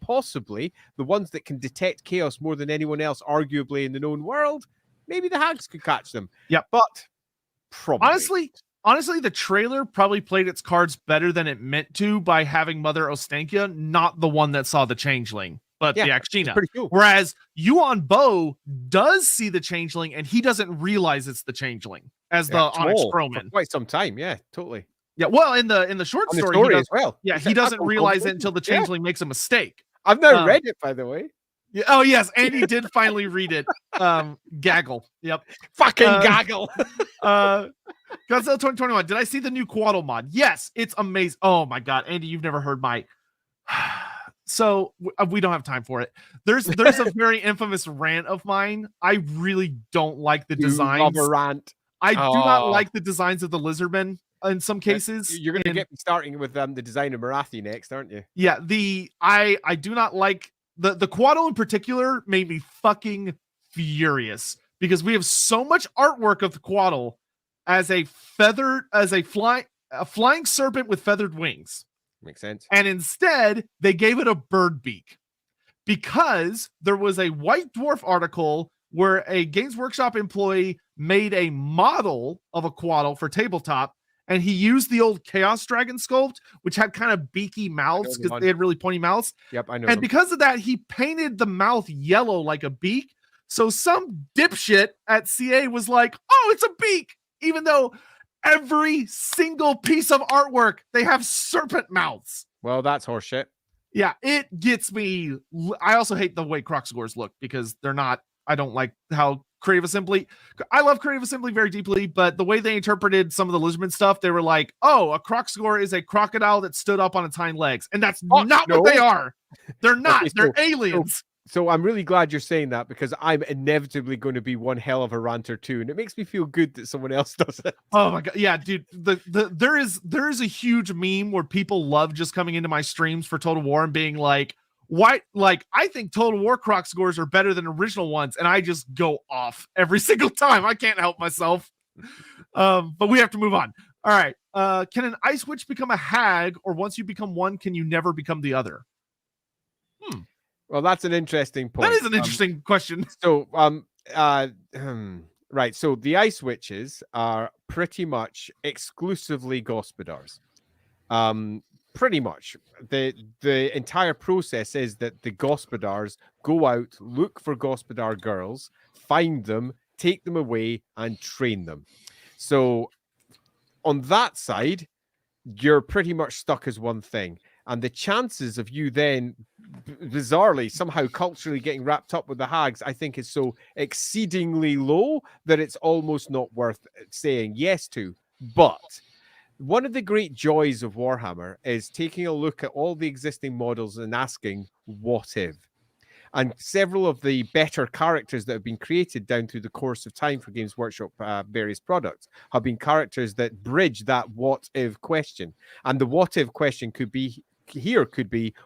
possibly the ones that can detect chaos more than anyone else, arguably in the known world, maybe the hags could catch them. Yeah, but probably honestly, the trailer probably played its cards better than it meant to by having Mother Ostankia not the one that saw the changeling, but the Akshina. Pretty cool. Whereas Yuan Bo does see the changeling, and he doesn't realize it's the changeling as the Onyx Crowman. For quite some time, yeah, totally. Yeah, well, in the short story as well. Yeah, he doesn't realize it until the changeling makes a mistake. I've now read it, by the way. Yeah, oh yes, Andy did finally read it. Gaggle. Yep. Fucking gaggle. Godzilla 2021. Did I see the new Quaddle mod? Yes, it's amazing. Oh my god, Andy, you've never heard my. So we don't have time for it. There's a very infamous rant of mine. I really don't like the designs. Love a rant. I do not like the designs of the lizardmen in some cases. You're going to get me starting with the design of Marathi next, aren't you? Yeah, I do not like the Quaddle in particular. Made me fucking furious because we have so much artwork of the Quaddle as a flying serpent with feathered wings. Makes sense. And instead, they gave it a bird beak because there was a White Dwarf article where a Games Workshop employee made a model of a Quaddle for tabletop, and he used the old Chaos Dragon sculpt, which had kind of beaky mouths because they had really pointy mouths. Yep, I know. And because of that, he painted the mouth yellow like a beak. So some dipshit at CA was like, "Oh, it's a beak," even though every single piece of artwork, they have serpent mouths. Well, that's horseshit. Yeah, it gets me. I also hate the way Crocsgores look because they're not. I don't like how Creative Assembly. I love Creative Assembly very deeply, but the way they interpreted some of the Lizardman stuff, they were like, "Oh, a Crocsgore is a crocodile that stood up on its hind legs," and that's not what they are. They're not. Okay, they're aliens. So I'm really glad you're saying that because I'm inevitably going to be one hell of a ranter too, and it makes me feel good that someone else does it. Oh my god, yeah, dude. There is a huge meme where people love just coming into my streams for Total War and being like, "Why?" Like, I think Total War Crocsgores are better than original ones, and I just go off every single time. I can't help myself. But we have to move on. All right. Can an Ice Witch become a hag, or once you become one, can you never become the other? Well, that's an interesting point. That is an interesting question. So, right. So the Ice Witches are pretty much exclusively Gospodars. Pretty much. The entire process is that the Gospodars go out, look for Gospodar girls, find them, take them away, and train them. So on that side, you're pretty much stuck as one thing. And the chances of you then, bizarrely, somehow culturally getting wrapped up with the hags, I think is so exceedingly low that it's almost not worth saying yes to. But one of the great joys of Warhammer is taking a look at all the existing models and asking, what if? And several of the better characters that have been created down through the course of time for Games Workshop various products have been characters that bridge that what if question. And the what if question could be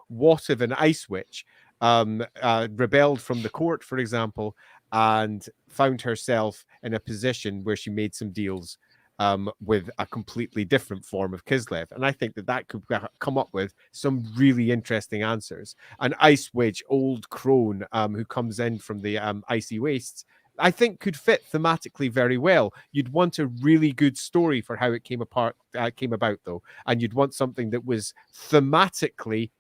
what if an Ice Witch rebelled from the court, for example, and found herself in a position where she made some deals with a completely different form of Kislev. And I think that could come up with some really interesting answers. An Ice Witch, old crone who comes in from the icy wastes, I think could fit thematically very well. You'd want a really good story for how it came about, though. And you'd want something that was thematically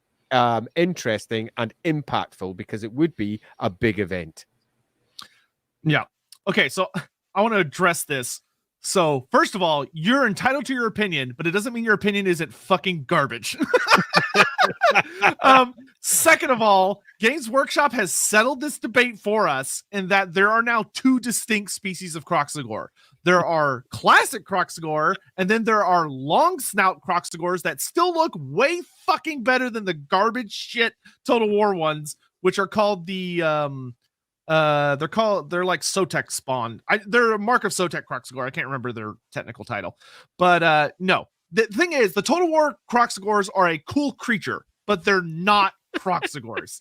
interesting and impactful because it would be a big event. Yeah. Okay, so I want to address this. So, first of all, you're entitled to your opinion, but it doesn't mean your opinion isn't fucking garbage. Second of all, Games Workshop has settled this debate for us in that there are now two distinct species of Croxagore. There are classic Croxagore, and then there are long snout Croxagores that still look way fucking better than the garbage shit Total War ones, which are called the they're like Sotek spawn. They're a mark of Sotek Croxagore. I can't remember their technical title, but no. The thing is, the Total War Croxagores are a cool creature, but they're not Croxagores.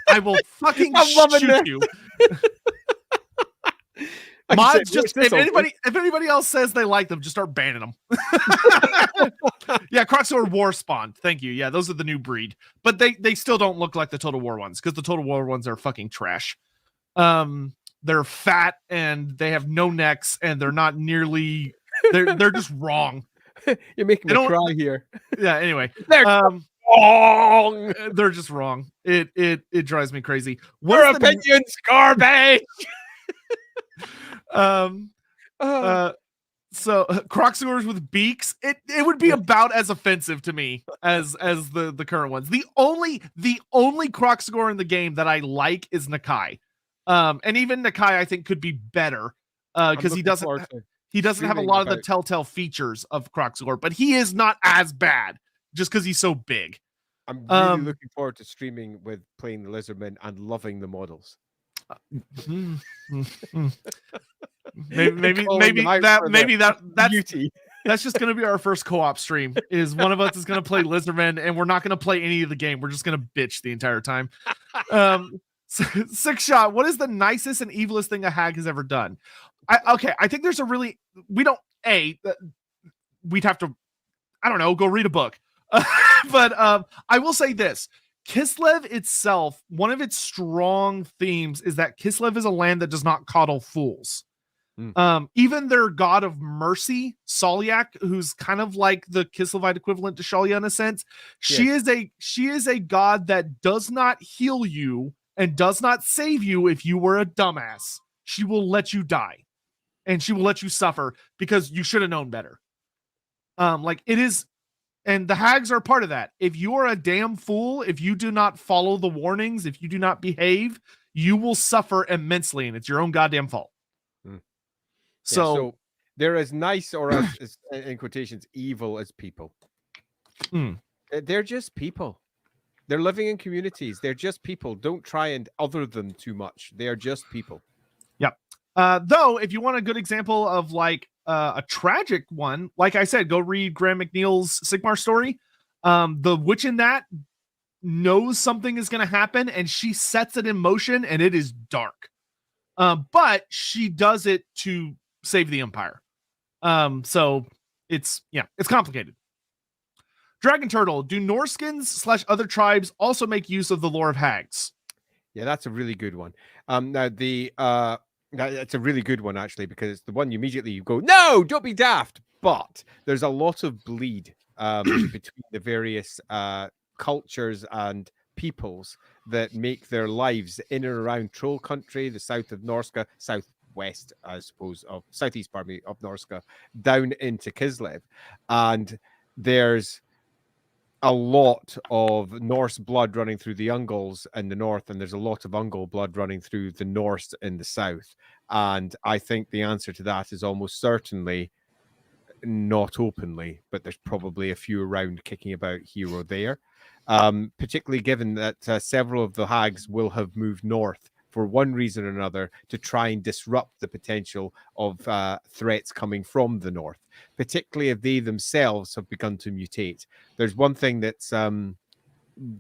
I will fucking shoot you. Mods, just if anybody else says they like them, just start banning them. Yeah, Croxagore War Spawn. Thank you. Yeah, those are the new breed, but they still don't look like the Total War ones because the Total War ones are fucking trash. They're fat and they have no necks and they're not nearly. They're just wrong. You're making me cry here. Yeah. Anyway, they're wrong. They're just wrong. It drives me crazy. Your opinion's garbage. So Croxagores with beaks, it would be about as offensive to me as the current ones. The only Croxagore in the game that I like is Nakai. And even Nakai I think could be better because he doesn't have a lot of the telltale features of Croxagore, but he is not as bad just because he's so big. I'm really looking forward to streaming with playing the Lizardmen and loving the models. maybe that's beauty. That's just going to be our first co-op stream. Is one of us is going to play Lizardmen, and we're not going to play any of the game. We're just going to bitch the entire time. Six Shot. What is the nicest and evilest thing a hag has ever done? I think there's a really we'd have to I don't know go read a book, but I will say this. Kislev itself, one of its strong themes is that Kislev is a land that does not coddle fools. Even their god of mercy, Solyak, who's kind of like the Kislevite equivalent to Shalia in a sense, yes. she is a god that does not heal you and does not save you if you were a dumbass. She will let you die, and she will let you suffer because you should have known better. Like it is. And the hags are part of that. If you are a damn fool, if you do not follow the warnings, if you do not behave, you will suffer immensely, and it's your own goddamn fault. So they're as nice or as in quotations, evil as people. They're just people. They're living in communities. They're just people. Don't try and other them too much. They are just people. Yep. Though, if you want a good example of like a tragic one, like I said, go read Graham McNeil's Sigmar story. The witch in that knows something is going to happen, and she sets it in motion, and it is dark. But she does it to save the Empire. So it's complicated. Dragon Turtle. Do Norskins / other tribes also make use of the lore of hags? Yeah, that's a really good one. That's a really good one, actually, because it's the one you go, no, don't be daft. But there's a lot of bleed between the various cultures and peoples that make their lives in and around Troll Country, the south of Norska, southwest, I suppose, of southeast, pardon me, of Norska, down into Kislev. And there's a lot of Norse blood running through the Ungals in the north, and there's a lot of Ungal blood running through the Norse in the south. And I think the answer to that is almost certainly not openly, but there's probably a few around kicking about here or there, particularly given that several of the hags will have moved north for one reason or another to try and disrupt the potential of threats coming from the north, particularly if they themselves have begun to mutate. There's one thing that's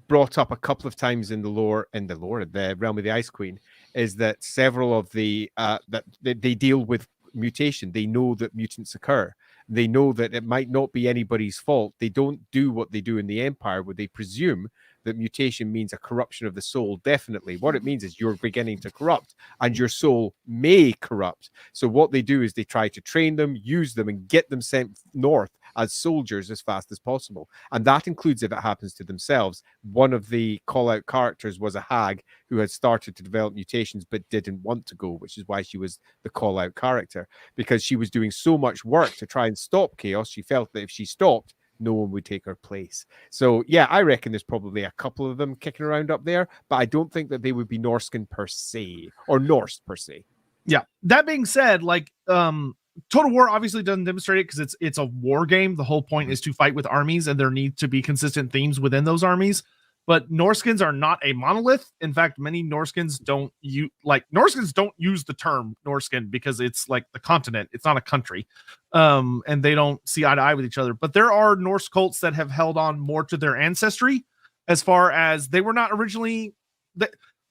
brought up a couple of times in the realm of the Ice Queen, is that several of the that they deal with mutation. They know that mutants occur. They know that it might not be anybody's fault. They don't do what they do in the Empire, where they presume that mutation means a corruption of the soul. Definitely. What it means is you're beginning to corrupt, and your soul may corrupt. So what they do is they try to train them, use them, and get them sent north as soldiers as fast as possible. And that includes if it happens to themselves. One of the call-out characters was a hag who had started to develop mutations but didn't want to go, which is why she was the call-out character, because she was doing so much work to try and stop chaos. She felt that if she stopped, no one would take her place. So yeah, I reckon there's probably a couple of them kicking around up there, but I don't think that they would be Norscan per se, or Norse per se. Yeah. That being said, like Total War obviously doesn't demonstrate it because it's a war game. The whole point is to fight with armies, and there need to be consistent themes within those armies. But Norskins are not a monolith. In fact, many Norskins don't use the term Norskin because it's like the continent. It's not a country. And they don't see eye to eye with each other. But there are Norse cults that have held on more to their ancestry, as far as they were not originally.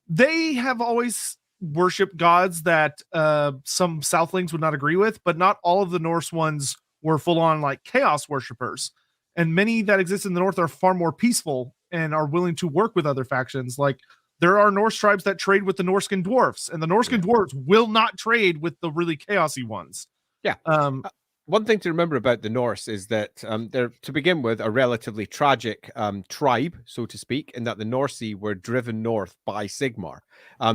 They have always worshipped gods that some Southlings would not agree with, but not all of the Norse ones were full on like chaos worshippers. And many that exist in the North are far more peaceful and are willing to work with other factions. Like there are Norse tribes that trade with the Norscan dwarfs, and the Norscan dwarfs will not trade with the really chaosy ones. Yeah. One thing to remember about the Norse is that they're, to begin with, a relatively tragic tribe, so to speak, in that the Norse were driven north by Sigmar.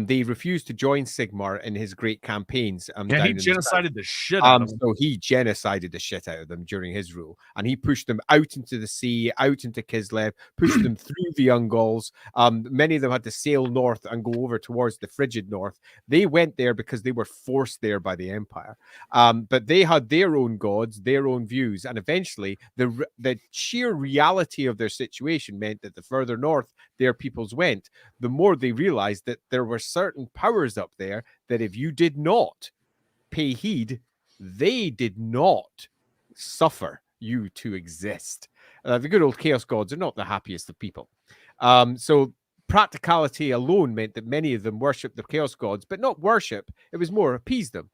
They refused to join Sigmar in his great campaigns. Yeah, he genocided the shit out of them. So he genocided the shit out of them during his rule, and he pushed them out into the sea, out into Kislev, pushed them through the Ungals. Many of them had to sail north and go over towards the frigid north. They went there because they were forced there by the Empire. But they had their own gods, their own views, and eventually the sheer reality of their situation meant that the further north their peoples went, the more they realized that there were certain powers up there that if you did not pay heed, they did not suffer you to exist. The good old chaos gods are not the happiest of people. So practicality alone meant that many of them worshipped the chaos gods, but not worship. It was more appease them.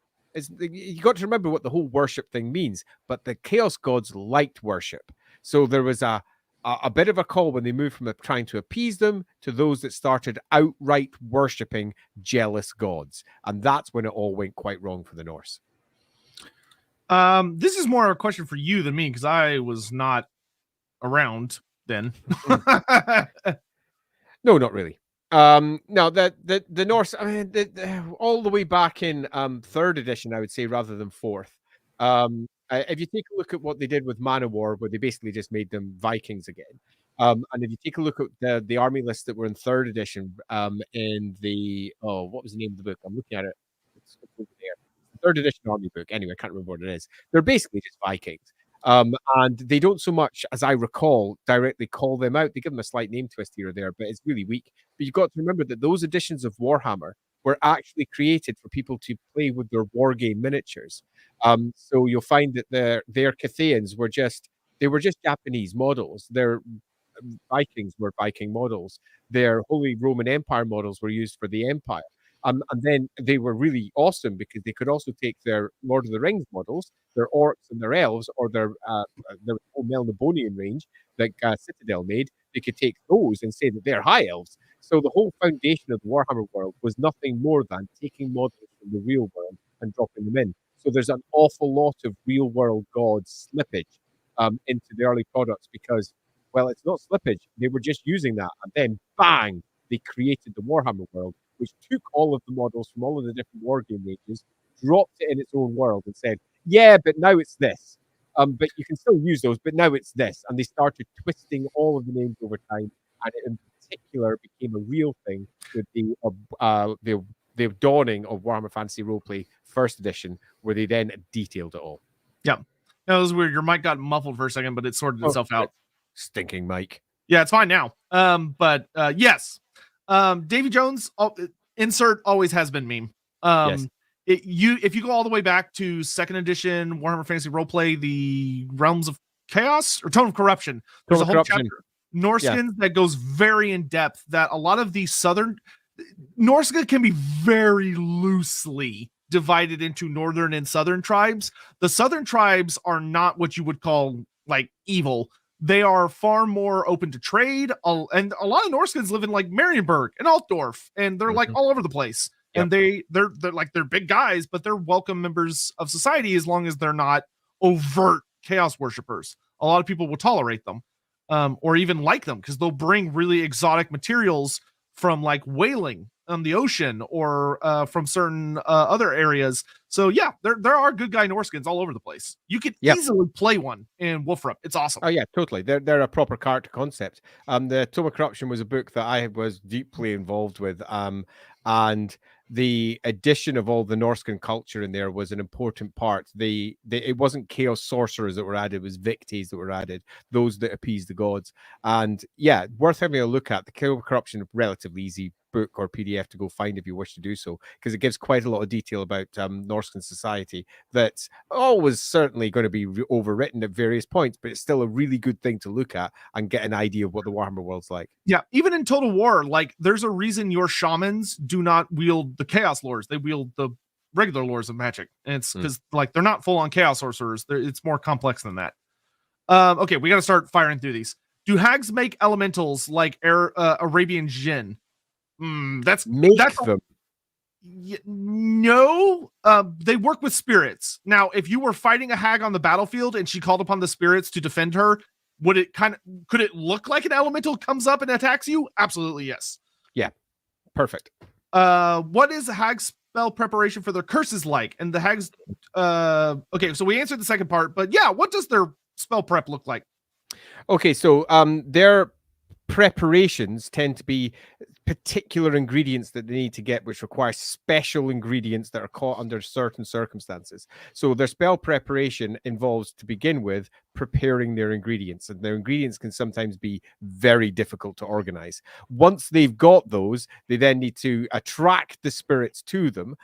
You got to remember what the whole worship thing means, but the chaos gods liked worship. So there was a bit of a call when they moved from trying to appease them to those that started outright worshipping jealous gods. And that's when it all went quite wrong for the Norse. This is more a question for you than me because I was not around then. No, not really. No, the Norse, I mean, all the way back in 3rd edition, I would say, rather than 4th. If you take a look at what they did with Manowar, where they basically just made them Vikings again. And if you take a look at the army lists that were in 3rd edition, in the, what was the name of the book? I'm looking at it. It's over there. 3rd edition army book. Anyway, I can't remember what it is. They're basically just Vikings. And they don't so much, as I recall, directly call them out. They give them a slight name twist here or there, but it's really weak. But you've got to remember that those editions of Warhammer were actually created for people to play with their war game miniatures. So you'll find that their Cathaeans were just Japanese models. Their Vikings were Viking models. Their Holy Roman Empire models were used for the Empire. And then they were really awesome because they could also take their Lord of the Rings models, their orcs and their elves, or their whole Melnibonian range that Citadel made. They could take those and say that they're high elves. So the whole foundation of the Warhammer world was nothing more than taking models from the real world and dropping them in. So there's an awful lot of real world gods slippage into the early products because, well, it's not slippage. They were just using that. And then, bang, they created the Warhammer world, which took all of the models from all of the different war game ranges, dropped it in its own world and said, yeah, but now it's this. But you can still use those, but now it's this. And they started twisting all of the names over time. And it in particular became a real thing with the dawning of Warhammer Fantasy Roleplay 1st edition, where they then detailed it all. Yeah. That was weird. Your mic got muffled for a second, but it sorted itself out. Stinking mic. Yeah, it's fine now. But yes. Davy Jones, insert always has been meme. Yes. If you go all the way back to 2nd edition Warhammer Fantasy Roleplay, the Realms of Chaos or Tone of Corruption, there's a whole chapter Norskins that goes very in depth. That a lot of the southern Norsca can be very loosely divided into northern and southern tribes. The southern tribes are not what you would call like evil. They are far more open to trade, and a lot of Norskins live in like Marienburg and Altdorf, and they're like all over the place. Yep. And they're big guys, but they're welcome members of society as long as they're not overt chaos worshippers. A lot of people will tolerate them, or even like them, because they'll bring really exotic materials from like whaling on the ocean, or from certain other areas. So yeah, there are good guy Norskins all over the place. You could easily play one in Wolfrup. It's awesome. Oh yeah, totally. They're a proper character concept. The Tome of Corruption was a book that I was deeply involved with. And the addition of all the Norscan culture in there was an important part. It wasn't chaos sorcerers that were added, it was Victes that were added, those that appease the gods. And yeah, worth having a look at. The Tome of Corruption, relatively easy book or PDF to go find if you wish to do so, because it gives quite a lot of detail about Norscan society that's always certainly going to be overwritten at various points, but it's still a really good thing to look at and get an idea of what the Warhammer world's like. Yeah, even in Total War, like there's a reason your shamans do not wield the chaos lores; they wield the regular lores of magic, and it's because like they're not full on chaos sorcerers. It's more complex than that. Okay, we got to start firing through these. Do hags make elementals like Arabian Jinn? That's them. No, they work with spirits. Now, if you were fighting a hag on the battlefield and she called upon the spirits to defend her, could it look like an elemental comes up and attacks you? Absolutely, yes. Yeah, perfect. What is a hag spell preparation for their curses like? And the hags, okay, so we answered the second part, but yeah, what does their spell prep look like? Okay, so their preparations tend to be particular ingredients that they need to get, which require special ingredients that are caught under certain circumstances. So their spell preparation involves, to begin with, preparing their ingredients, and their ingredients can sometimes be very difficult to organize. Once they've got those, they then need to attract the spirits to them,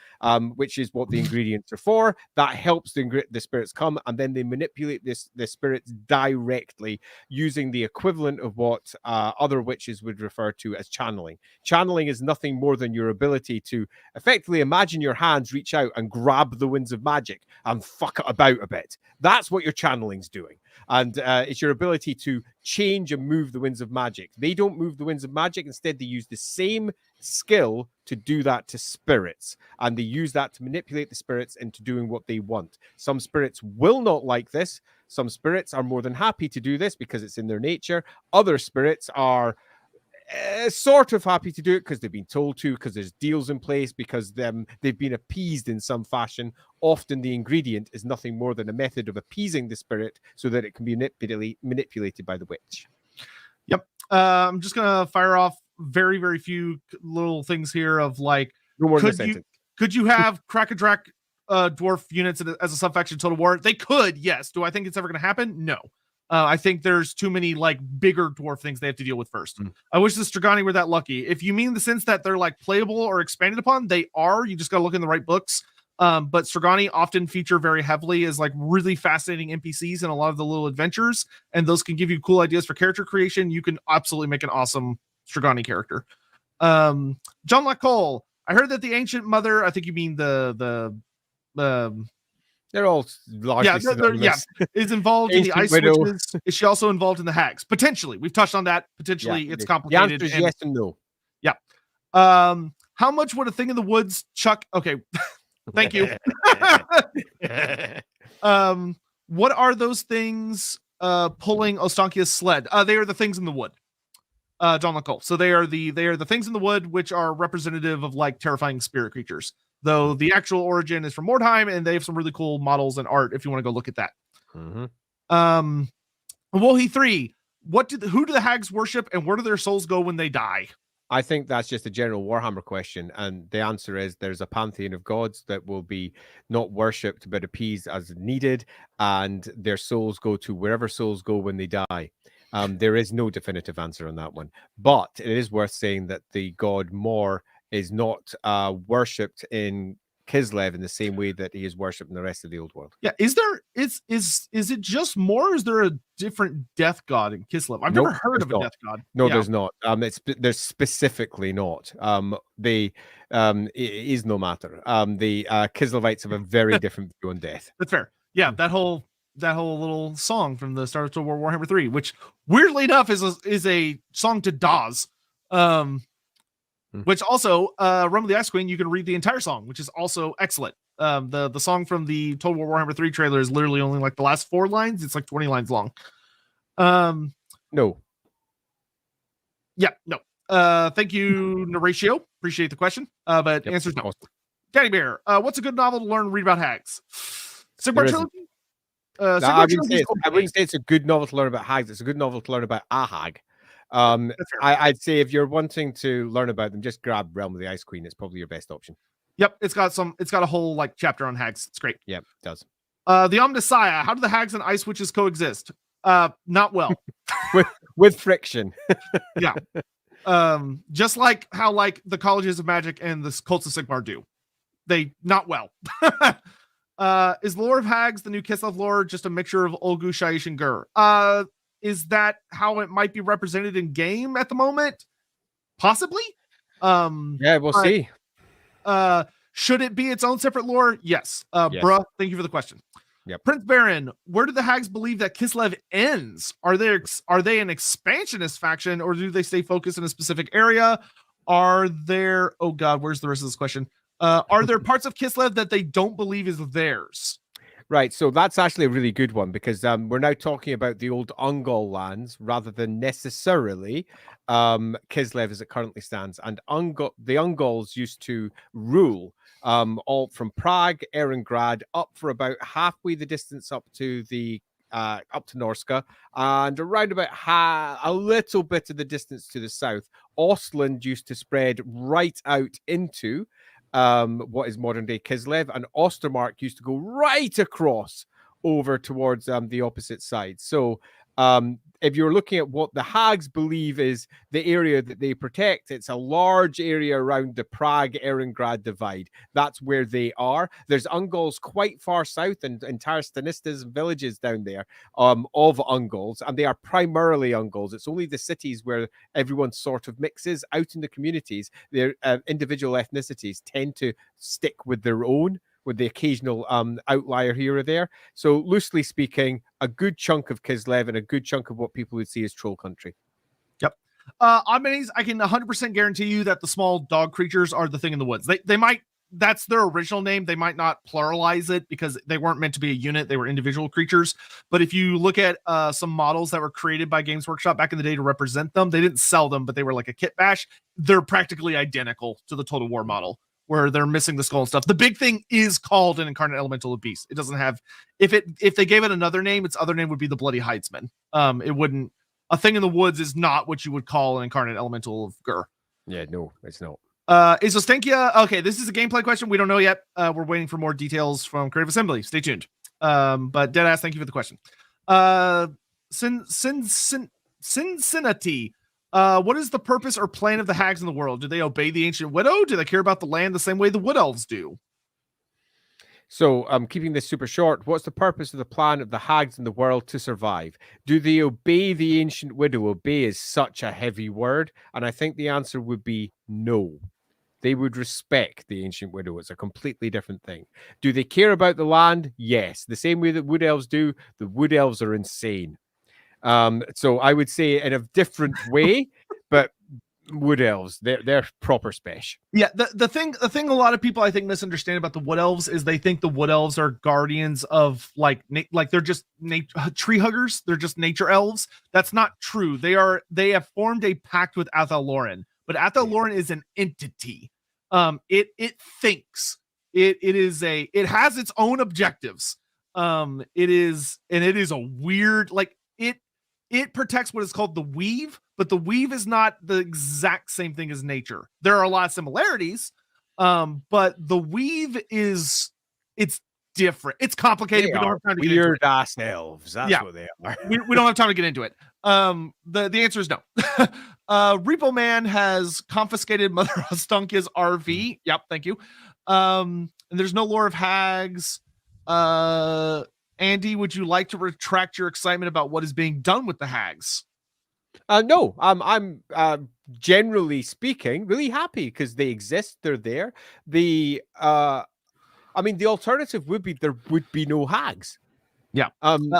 which is what the ingredients are for. That helps the spirits come, and then they manipulate the spirits directly using the equivalent of what other witches would refer to as channeling. Channeling is nothing more than your ability to effectively imagine your hands reach out and grab the winds of magic and fuck it about a bit. That's what your channeling's doing. And it's your ability to change and move the winds of magic. They don't move the winds of magic. Instead, they use the same skill to do that to spirits. And they use that to manipulate the spirits into doing what they want. Some spirits will not like this. Some spirits are more than happy to do this because it's in their nature. Other spirits are sort of happy to do it because they've been told to, because there's deals in place, because they've been appeased in some fashion. Often the ingredient is nothing more than a method of appeasing the spirit so that it can be manipulated by the witch. Yep. I'm just gonna fire off very, very few little things here of like, no more than a sentence. Could you have Krakadrak dwarf units as a subfaction Total War? They could, yes. Do I think it's ever going to happen? No. I think there's too many like bigger dwarf things they have to deal with first. I wish the Strigani were that lucky. If you mean the sense that they're like playable or expanded upon, they are. You just got to look in the right books. But Strigani often feature very heavily as like really fascinating NPCs in a lot of the little adventures, and those can give you cool ideas for character creation. You can absolutely make an awesome Strigani character. John Lacole, I heard that the Ancient Mother, I think you mean the they're all largely is involved in the Ice Witches. Is she also involved in the Hags? Potentially. We've touched on that. Potentially, it's complicated. The answer is yes and no. Yeah. How much would a thing in the woods chuck? Okay. Thank you. What are those things pulling Ostankia's sled? They are the things in the wood. John LaCole. So they are the things in the wood, which are representative of like terrifying spirit creatures. Though the actual origin is from Mordheim, and they have some really cool models and art if you want to go look at that. Wohi 3, who do the hags worship, and where do their souls go when they die? I think that's just a general Warhammer question, and the answer is there's a pantheon of gods that will be not worshipped but appeased as needed, and their souls go to wherever souls go when they die. There is no definitive answer on that one, but it is worth saying that the god Mor is not worshipped in Kislev in the same way that he is worshipped in the rest of the old world. Yeah, is it just Mor? Or is there a different death god in Kislev? I've never heard of a death god. No, there's not. There's specifically not. It is no matter. The Kislevites have a very different view on death. That's fair. Yeah, that whole little song from the start of Total War Warhammer 3, which weirdly enough is a song to Dawes. Which also, Rumble the Ice Queen, you can read the entire song, which is also excellent. The song from the Total War Warhammer 3 trailer is literally only like the last 4 lines. It's like 20 lines long. No. Yeah, no. Thank you, Naratio. Appreciate the question. But answer's no. Awesome. Daddy Bear, what's a good novel to learn and read about hags? Sigmar Trilogy? No, I wouldn't say it's a good novel to learn about hags. It's a good novel to learn about a hag. I'd say if you're wanting to learn about them, just grab Realm of the Ice Queen. It's probably your best option. Yep, it's got a whole like chapter on hags. It's great. Yep, it does. The Omnissiah, how do the hags and ice witches coexist? Not well. with friction. Yeah. Just like how like the colleges of magic and the cults of Sigmar do. They not well. Is lore of hags the new Kislev lore just a mixture of Olgu, Shaiish, and Gur? Is that how it might be represented in game at the moment? Possibly. Yeah, we'll see. Should it be its own separate lore? Yes. Yes. Bruh, thank you for the question. Yep. Prince Baron, where do the hags believe that Kislev ends? Are they an expansionist faction, or do they stay focused in a specific area? Are there, oh god, where's the rest of this question? Are there parts of Kislev that they don't believe is theirs? Right, so that's actually a really good one, because we're now talking about the old Ungol lands rather than necessarily Kislev as it currently stands. And the Ungols used to rule all from Prague, Erengrad, up for about halfway the distance up to Norska, and around about a little bit of the distance to the south. Ostland used to spread right out into what is modern day Kislev, and Ostermark used to go right across over towards the opposite side. So if you're looking at what the hags believe is the area that they protect, it's a large area around the Prague-Erengrad divide. That's where they are. There's Ungols quite far south, and entire stanistas villages down there of Ungols, and they are primarily Ungols. It's only the cities where everyone sort of mixes. Out in the communities, their individual ethnicities tend to stick with their own, with the occasional outlier here or there. So loosely speaking, a good chunk of Kislev and a good chunk of what people would see as troll country. Yep. Omnis, I can 100% guarantee you that the small dog creatures are the thing in the woods. They might, that's their original name. They might not pluralize it because they weren't meant to be a unit. They were individual creatures. But if you look at some models that were created by Games Workshop back in the day to represent them, they didn't sell them, but they were like a kit bash. They're practically identical to the Total War model, where they're missing the skull and stuff. The big thing is called an incarnate elemental of beast. It doesn't have, if they gave it another name, its other name would be the Bloody Hidesman. It wouldn't, a thing in the woods is not what you would call an incarnate elemental of Gur. Yeah, no, it's not. Is Ostenkia, okay, this is a gameplay question. We don't know yet. We're waiting for more details from Creative Assembly. Stay tuned. But Deadass, thank you for the question. Cincinnati. What is the purpose or plan of the hags in the world? Do they obey the ancient widow? Do they care about the land the same way the wood elves do? So I'm keeping this super short. What's the purpose of the plan of the hags in the world to survive? Do they obey the ancient widow? Obey is such a heavy word, and I think the answer would be no. They would respect the ancient widow. It's a completely different thing. Do they care about the land? Yes. The same way that wood elves do. The wood elves are insane. So I would say in a different way, but wood elves, they're proper special. Yeah, the thing a lot of people I think misunderstand about the wood elves is they think the wood elves are guardians of like they're just tree huggers. They're just nature elves. That's not true. They have formed a pact with Athel Loren, but Athel Loren is an entity. It thinks. It has its own objectives. It is a weird, like, it protects what is called the weave, but the weave is not the exact same thing as nature. There are a lot of similarities, but the weave it's different. It's complicated. We don't have time to get into it. Weird ass elves. That's what they are. we don't have time to get into it. The answer is no. Repo Man has confiscated Mother Ostunkia's RV. Yep, thank you. And there's no lore of hags. Andy, would you like to retract your excitement about what is being done with the hags? No, I'm generally speaking really happy because they exist. They're there. The alternative would be there would be no hags. Yeah.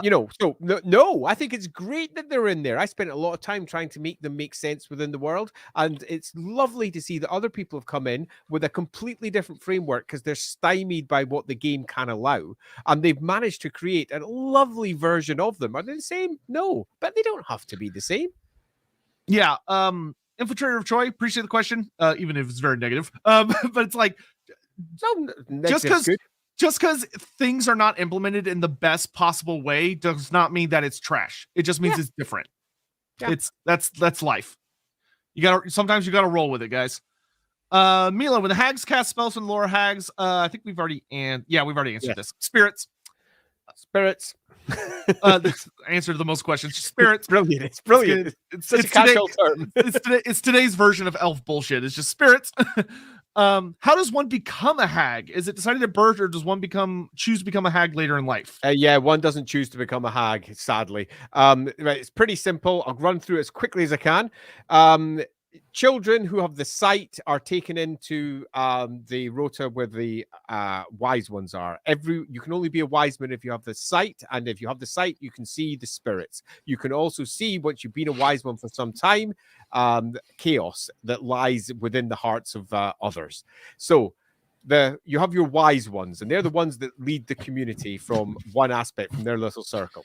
You know, so no, I think it's great that they're in there. I spent a lot of time trying to make them make sense within the world, and it's lovely to see that other people have come in with a completely different framework because they're stymied by what the game can allow, and they've managed to create a lovely version of them. Are they the same? No, but they don't have to be the same. Yeah. Infiltrator of Troy, appreciate the question, even if it's very negative. But it's like, So just negative's good. just because things are not implemented in the best possible way does not mean that it's trash. It just means it's different. Yeah. It's that's life. Sometimes you gotta roll with it, guys. Mila, when the hags cast spells from Lore Hags, I think we've already answered this. Spirits. This answer to the most questions. Spirits. Brilliant. It's brilliant. It's such a casual term. It's today's version of elf bullshit. It's just spirits. How does one become a hag? Is it decided at birth, or does one choose to become a hag later in life? Yeah, one doesn't choose to become a hag, sadly. Right, it's pretty simple. I'll run through it as quickly as I can. Children who have the sight are taken into the rota where the wise ones are. You can only be a wise man if you have the sight, and if you have the sight, you can see the spirits. You can also see, once you've been a wise one for some time, chaos that lies within the hearts of others. So you have your wise ones, and they're the ones that lead the community from one aspect, from their little circle.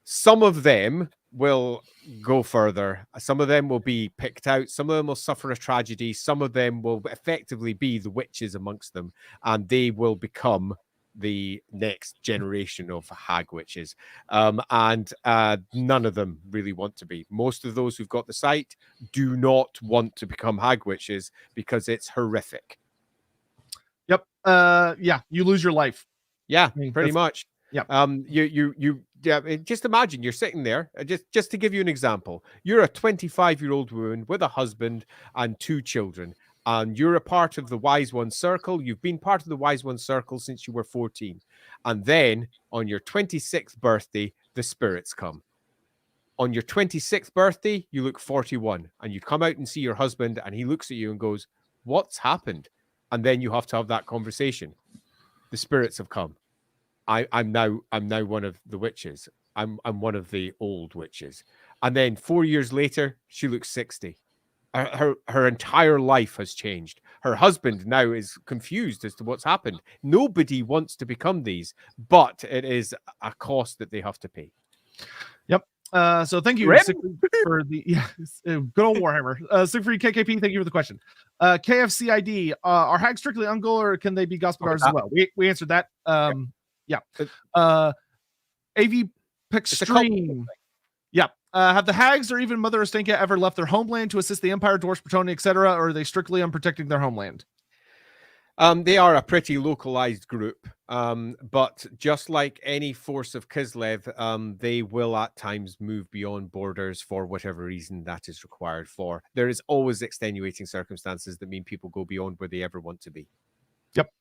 Some of them will go further. Some of them will be picked out. Some of them will suffer a tragedy. Some of them will effectively be the witches amongst them, and they will become the next generation of hag witches. And none of them really want to be. Most of those who've got the sight do not want to become hag witches because it's horrific. Yep. Yeah, you lose your life. Yeah, pretty much. Yeah. Just imagine you're sitting there. Just to give you an example, you're a 25-year-old woman with a husband and 2 children, and you're a part of the wise one circle. You've been part of the wise one circle since you were 14, and then on your 26th birthday, the spirits come. On your 26th birthday, you look 41, and you come out and see your husband, and he looks at you and goes, "What's happened?" And then you have to have that conversation. The spirits have come. I'm now one of the witches. I'm one of the old witches. And then 4 years later, she looks 60. Her entire life has changed. Her husband now is confused as to what's happened. Nobody wants to become these, but it is a cost that they have to pay. Yep. So thank you for the good old Warhammer. Siegfried KKP, thank you for the question. KFCID, are hags strictly Ungol, or can they be gospel guards as well? We answered that. Yeah. AV Pextreme. Yeah. Have the hags or even Mother Ostenka ever left their homeland to assist the Empire, Dwarfs, Bretonnia, etc., or are they strictly on protecting their homeland? They are a pretty localized group, but just like any force of Kislev, they will at times move beyond borders for whatever reason that is required for. There is always extenuating circumstances that mean people go beyond where they ever want to be. Yep.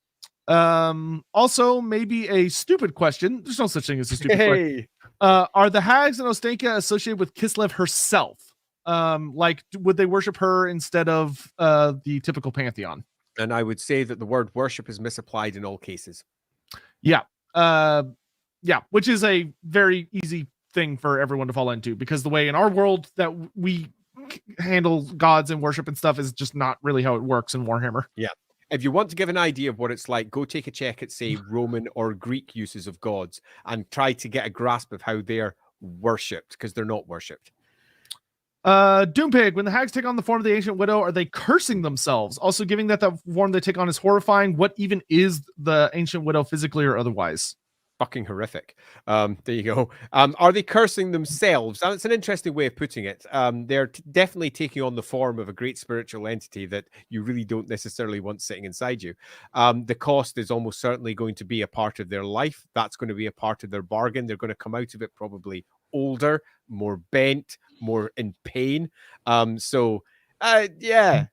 Also, maybe a stupid question. There's no such thing as a stupid question. Are the hags and Ostenka associated with Kislev herself? Like, would they worship her instead of the typical pantheon? And I would say that the word worship is misapplied in all cases. Yeah. Yeah, which is a very easy thing for everyone to fall into, because the way in our world that we handle gods and worship and stuff is just not really how it works in Warhammer. Yeah. If you want to give an idea of what it's like, go take a check at, say, Roman or Greek uses of gods and try to get a grasp of how they're worshipped, because they're not worshipped. Doompig, when the hags take on the form of the Ancient Widow, are they cursing themselves? Also, given that the form they take on is horrifying, what even is the Ancient Widow physically or otherwise? Fucking horrific. There you go. Are they cursing themselves? That's an interesting way of putting it. They're definitely taking on the form of a great spiritual entity that you really don't necessarily want sitting inside you. The cost is almost certainly going to be a part of their life. That's going to be a part of their bargain. They're going to come out of it probably older, more bent, more in pain. Yeah.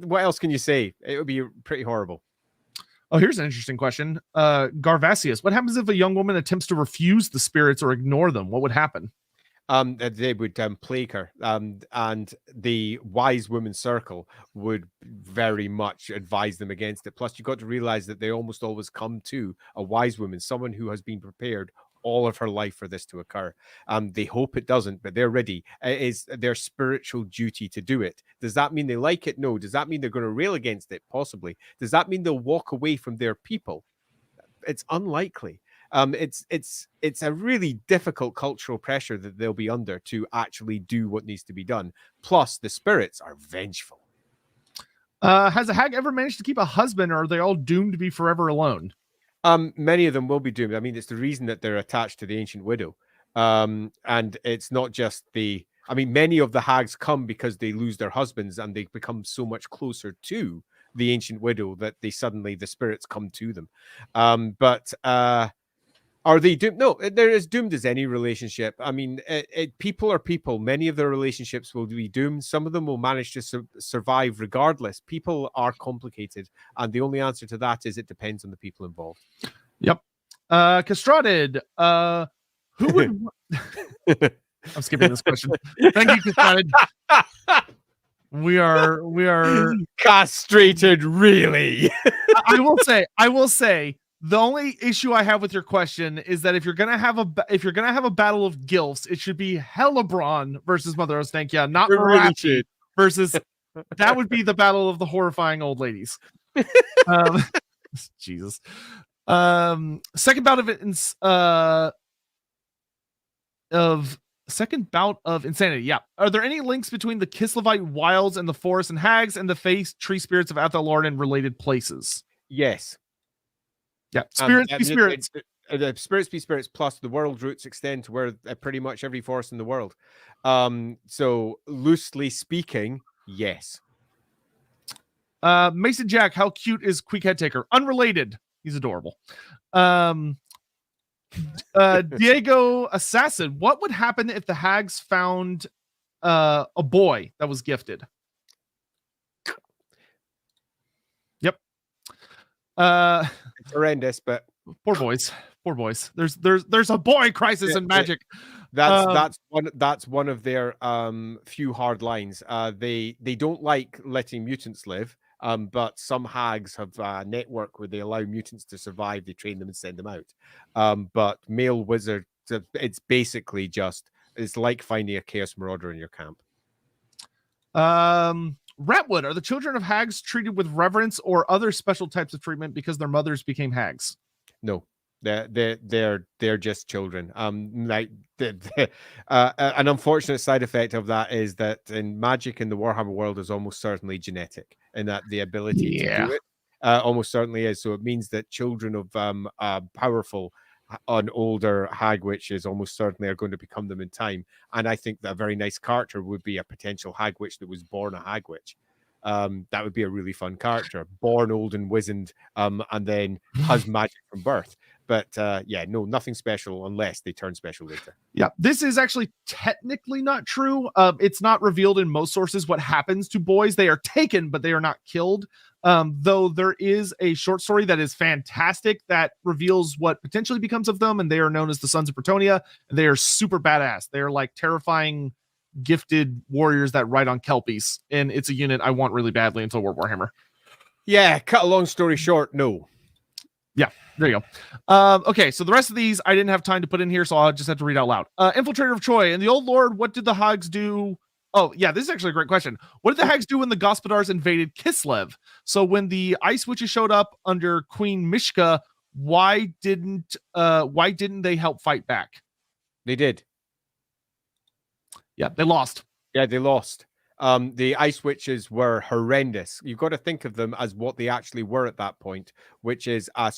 What else can you say? It would be pretty horrible. Oh, here's an interesting question. Garvasius, what happens if a young woman attempts to refuse the spirits or ignore them? What would happen? They would plague her, and the wise woman circle would very much advise them against it. Plus, you've got to realize that they almost always come to a wise woman, someone who has been prepared all of her life for this to occur. They hope it doesn't, but they're ready. It is their spiritual duty to do it. Does that mean they like it? No. Does that mean they're going to rail against it? Possibly. Does that mean they'll walk away from their people? It's unlikely. It's a really difficult cultural pressure that they'll be under to actually do what needs to be done. Plus, the spirits are vengeful. Has a hag ever managed to keep a husband, or are they all doomed to be forever alone? Many of them will be doomed. I mean, it's the reason that they're attached to the Ancient Widow. And it's not just the... I mean, many of the hags come because they lose their husbands and they become so much closer to the Ancient Widow that they suddenly, the spirits come to them. But are they doomed? No, they're as doomed as any relationship. I mean, people are people. Many of their relationships will be doomed. Some of them will manage to survive regardless. People are complicated. And the only answer to that is it depends on the people involved. Yep. Castraded, who would... I'm skipping this question. Thank you, Castraded. We are castrated, really. I will say the only issue I have with your question is that if you're gonna have a battle of gilfs, it should be Hellebron versus Mother Ostankia, not Marathi versus... That would be the battle of the horrifying old ladies. Jesus. Second bout of insanity. Yeah. Are there any links between the Kislevite wilds and the forest and hags and the face tree spirits of Athalord and related places? Yes. Yeah. Spirits be spirits. The spirits be spirits, plus the world roots extend to where pretty much every forest in the world. So loosely speaking, yes. Mason Jack, how cute is Quick Head Taker? Unrelated. He's adorable. Diego Assassin, what would happen if the hags found a boy that was gifted? Yep. It's horrendous, but poor boys. There's a boy crisis in Magic. That's one of their few hard lines. They don't like letting mutants live. But some hags have a network where they allow mutants to survive. They train them and send them out. But male wizard, it's basically it's like finding a Chaos Marauder in your camp. Ratwood, are the children of hags treated with reverence or other special types of treatment because their mothers became hags? No. They're just children. An unfortunate side effect of that is that in Magic in the Warhammer world is almost certainly genetic, and that the ability to do it almost certainly is. So it means that children of powerful and older hag witches almost certainly are going to become them in time. And I think that a very nice character would be a potential hag witch that was born a hag witch. That would be a really fun character, born old and wizened, and then has magic from birth. But no, nothing special unless they turn special later. Yeah, this is actually technically not true. It's not revealed in most sources what happens to boys. They are taken, but they are not killed. Though there is a short story that is fantastic that reveals what potentially becomes of them, and they are known as the Sons of Bretonia. And they are super badass. They are like terrifying, gifted warriors that ride on kelpies, and it's a unit I want really badly until we're Warhammer. Yeah, cut a long story short, no. Yeah, there you go. Okay, so the rest of these I didn't have time to put in here, so I'll just have to read out loud. Infiltrator of Troy and the Old Lord, what did the Hags do? Oh, yeah, this is actually a great question. What did the Hags do when the Gospodars invaded Kislev? So when the Ice Witches showed up under Queen Mishka, why didn't they help fight back? They did. Yeah, they lost. Yeah, they lost. The Ice Witches were horrendous. You've got to think of them as what they actually were at that point, which is a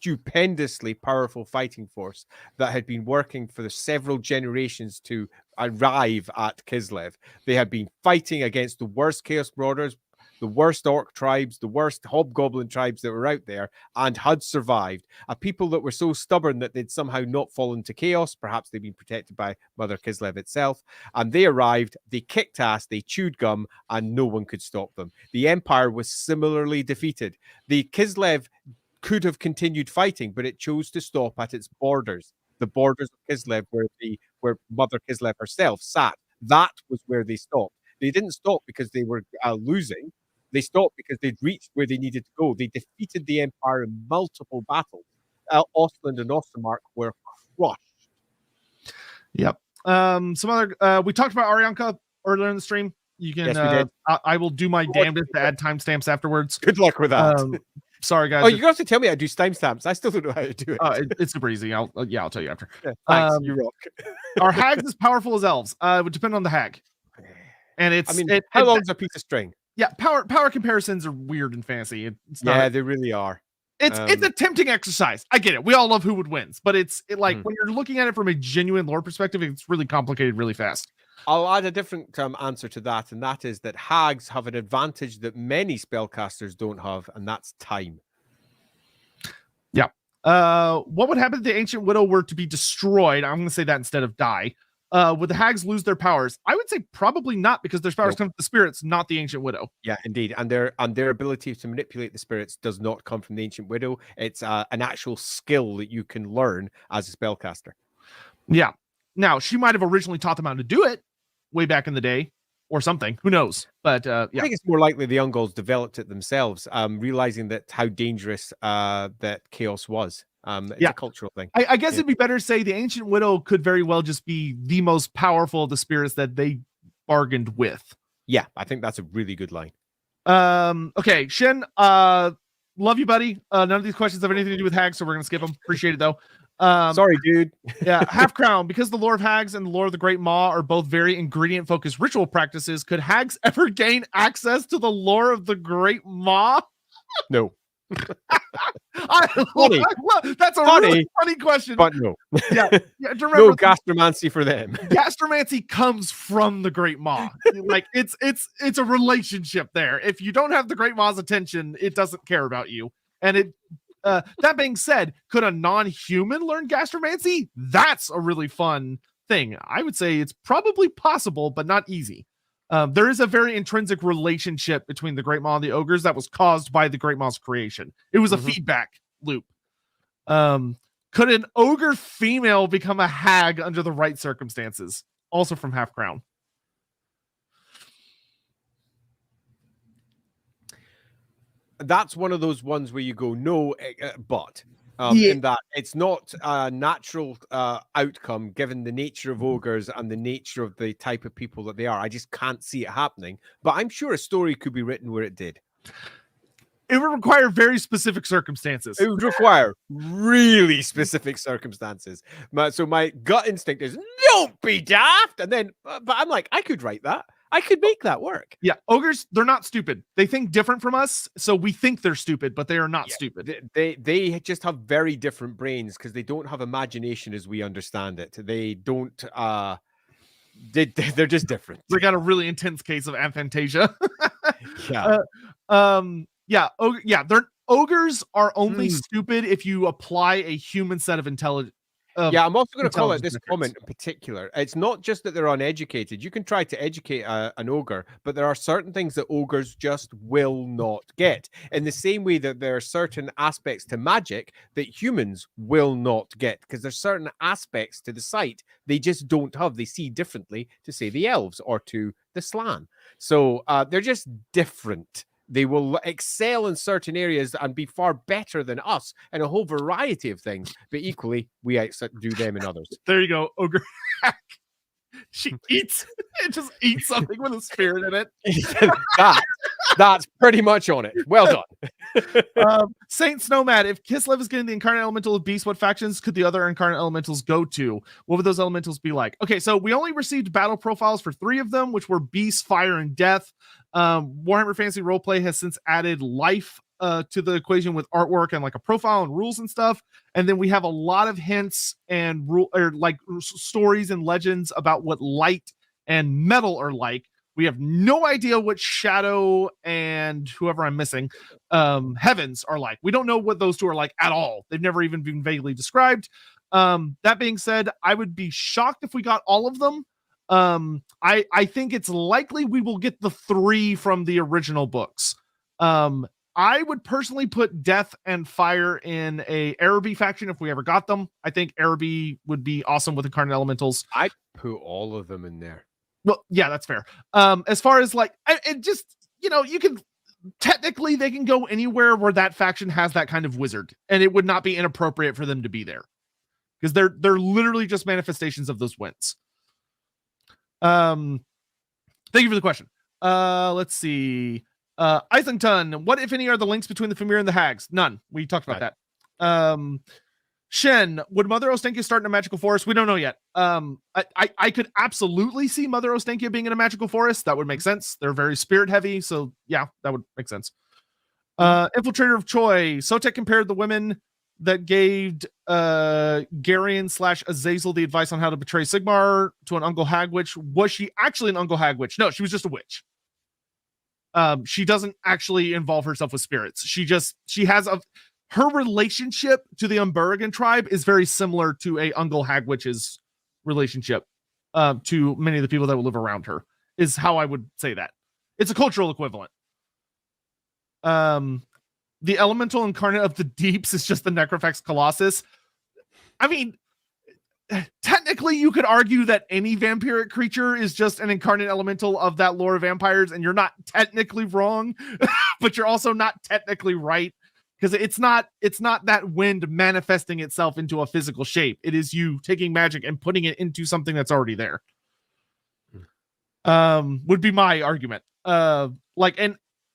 stupendously powerful fighting force that had been working for the several generations to arrive at Kislev. They had been fighting against the worst Chaos Marauders, the worst Orc tribes, the worst Hobgoblin tribes that were out there, and had survived. A people that were so stubborn that they'd somehow not fallen to chaos. Perhaps they'd been protected by Mother Kislev itself. And they arrived, they kicked ass, they chewed gum, and no one could stop them. The Empire was similarly defeated. The Kislev could have continued fighting, but it chose to stop at its borders. The borders of Kislev, where Mother Kislev herself sat. That was where they stopped. They didn't stop because they were losing. They stopped because they'd reached where they needed to go. They defeated the Empire in multiple battles. Ostland and Ostermark were crushed. Yep. Some other we talked about Arianka earlier in the stream. You can Yes, we did. I will do my damnedest to add timestamps afterwards. Good luck with that. Sorry guys. Oh, you have to tell me how to do timestamps. I still don't know how to do it. It's super easy. I'll tell you after. Yeah, thanks, you rock. Are hags as powerful as elves? It would depend on the hag. And it's how long's a piece of string? Yeah, power comparisons are weird in fantasy. It's not they really are. It's a tempting exercise. I get it. We all love who would wins, but when you're looking at it from a genuine lore perspective, it's really complicated really fast. I'll add a different answer to that, and that is that hags have an advantage that many spellcasters don't have, and that's time. Yeah. What would happen if the Ancient Widow were to be destroyed? I'm going to say that instead of die. Would the hags lose their powers? I would say probably not, because their powers come from the spirits, not the Ancient Widow. Yeah, indeed. And their ability to manipulate the spirits does not come from the Ancient Widow. It's an actual skill that you can learn as a spellcaster. Yeah. Now, she might have originally taught them how to do it way back in the day or something. Who knows? But I think it's more likely the Ungolls developed it themselves, realizing that how dangerous that chaos was. It's a cultural thing. I guess it'd be better to say the Ancient Widow could very well just be the most powerful of the spirits that they bargained with. Yeah, I think that's a really good line. Okay, Shin, love you, buddy. None of these questions have anything to do with hags, so we're gonna skip them. Appreciate it though. Sorry, dude. Yeah, half crown. Because the lore of hags and the lore of the Great Maw are both very ingredient focused ritual practices, could hags ever gain access to the lore of the Great Maw? No. Funny. That's a really funny question. But no. Yeah. No gastromancy for them. Gastromancy comes from the Great Maw. Like it's a relationship there. If you don't have the Great Maw's attention, it doesn't care about you. And it that being said, could a non-human learn gastromancy? That's a really fun thing. I would say it's probably possible, but not easy. There is a very intrinsic relationship between the Great Maw and the ogres that was caused by the Great Maw's creation. It was a feedback loop. Could an ogre female become a hag under the right circumstances? Also from Half Crown. That's one of those ones where you go, no, but in that it's not a natural outcome given the nature of ogres and the nature of the type of people that they are. I just can't see it happening. But I'm sure a story could be written where it did. It would require very specific circumstances. It would require really specific circumstances. So my gut instinct is, don't be daft. And then, but I'm like, I could write that. I could make that work. Yeah, ogres, they're not stupid. They think different from us, so we think they're stupid, but they are not stupid. They just have very different brains because they don't have imagination as we understand it. They don't. They're just different. They got a really intense case of aphantasia. Ogres are only stupid if you apply a human set of intelligence. I'm also going to call out this comment in particular. It's not just that they're uneducated. You can try to educate an ogre, but there are certain things that ogres just will not get. In the same way that there are certain aspects to magic that humans will not get, because there's certain aspects to the sight they just don't have. They see differently to, say, the elves or to the slan. So they're just different. They will excel in certain areas and be far better than us in a whole variety of things. But equally, we outdo them in others. There you go, ogre. She eats. It just eats something with a spirit in it. That's pretty much on it. Well done. Saint Snowmad, if Kislev is getting the incarnate elemental of beast, what factions could the other incarnate elementals go to? What would those elementals be like? Okay, so we only received battle profiles for 3 of them, which were beast, fire, and death. Warhammer Fantasy Roleplay has since added life to the equation with artwork and like a profile and rules and stuff. And then we have a lot of hints and stories and legends about what light and metal are like. We have no idea what shadow and whoever I'm missing heavens are like. We don't know what those two are like at all. They've never even been vaguely described. That being said, I would be shocked if we got all of them. I think it's likely we will get the 3 from the original books. I would personally put Death and Fire in a Araby faction if we ever got them. I think Araby would be awesome with incarnate elementals. I'd put all of them in there. Well, yeah, that's fair. As far as like, it just, you can technically they can go anywhere where that faction has that kind of wizard, and it would not be inappropriate for them to be there. because they're literally just manifestations of those winds. Thank you for the question. Let's see. Islington, what if any are the links between the Famir and the Hags? None. We talked about that. Shen, would Mother Ostenkia start in a magical forest? We don't know yet. I could absolutely see Mother Ostenkia being in a magical forest. That would make sense. They're very spirit heavy, so yeah, that would make sense. Infiltrator of Choi, Sotek compared the women that gave Garion/Azazel the advice on how to betray Sigmar to an Uncle Hag witch. Was she actually an Uncle Hag witch? No, she was just a witch. She doesn't actually involve herself with spirits. She has her relationship to the Umberrigan tribe is very similar to a Uncle Hag witch's relationship to many of the people that will live around her, is how I would say that. It's a cultural equivalent. The elemental incarnate of the deeps is just the Necrofax Colossus. I mean, technically you could argue that any vampiric creature is just an incarnate elemental of that lore of vampires, and you're not technically wrong, but you're also not technically right, because it's not that wind manifesting itself into a physical shape. It is you taking magic and putting it into something that's already there. Would be my argument. And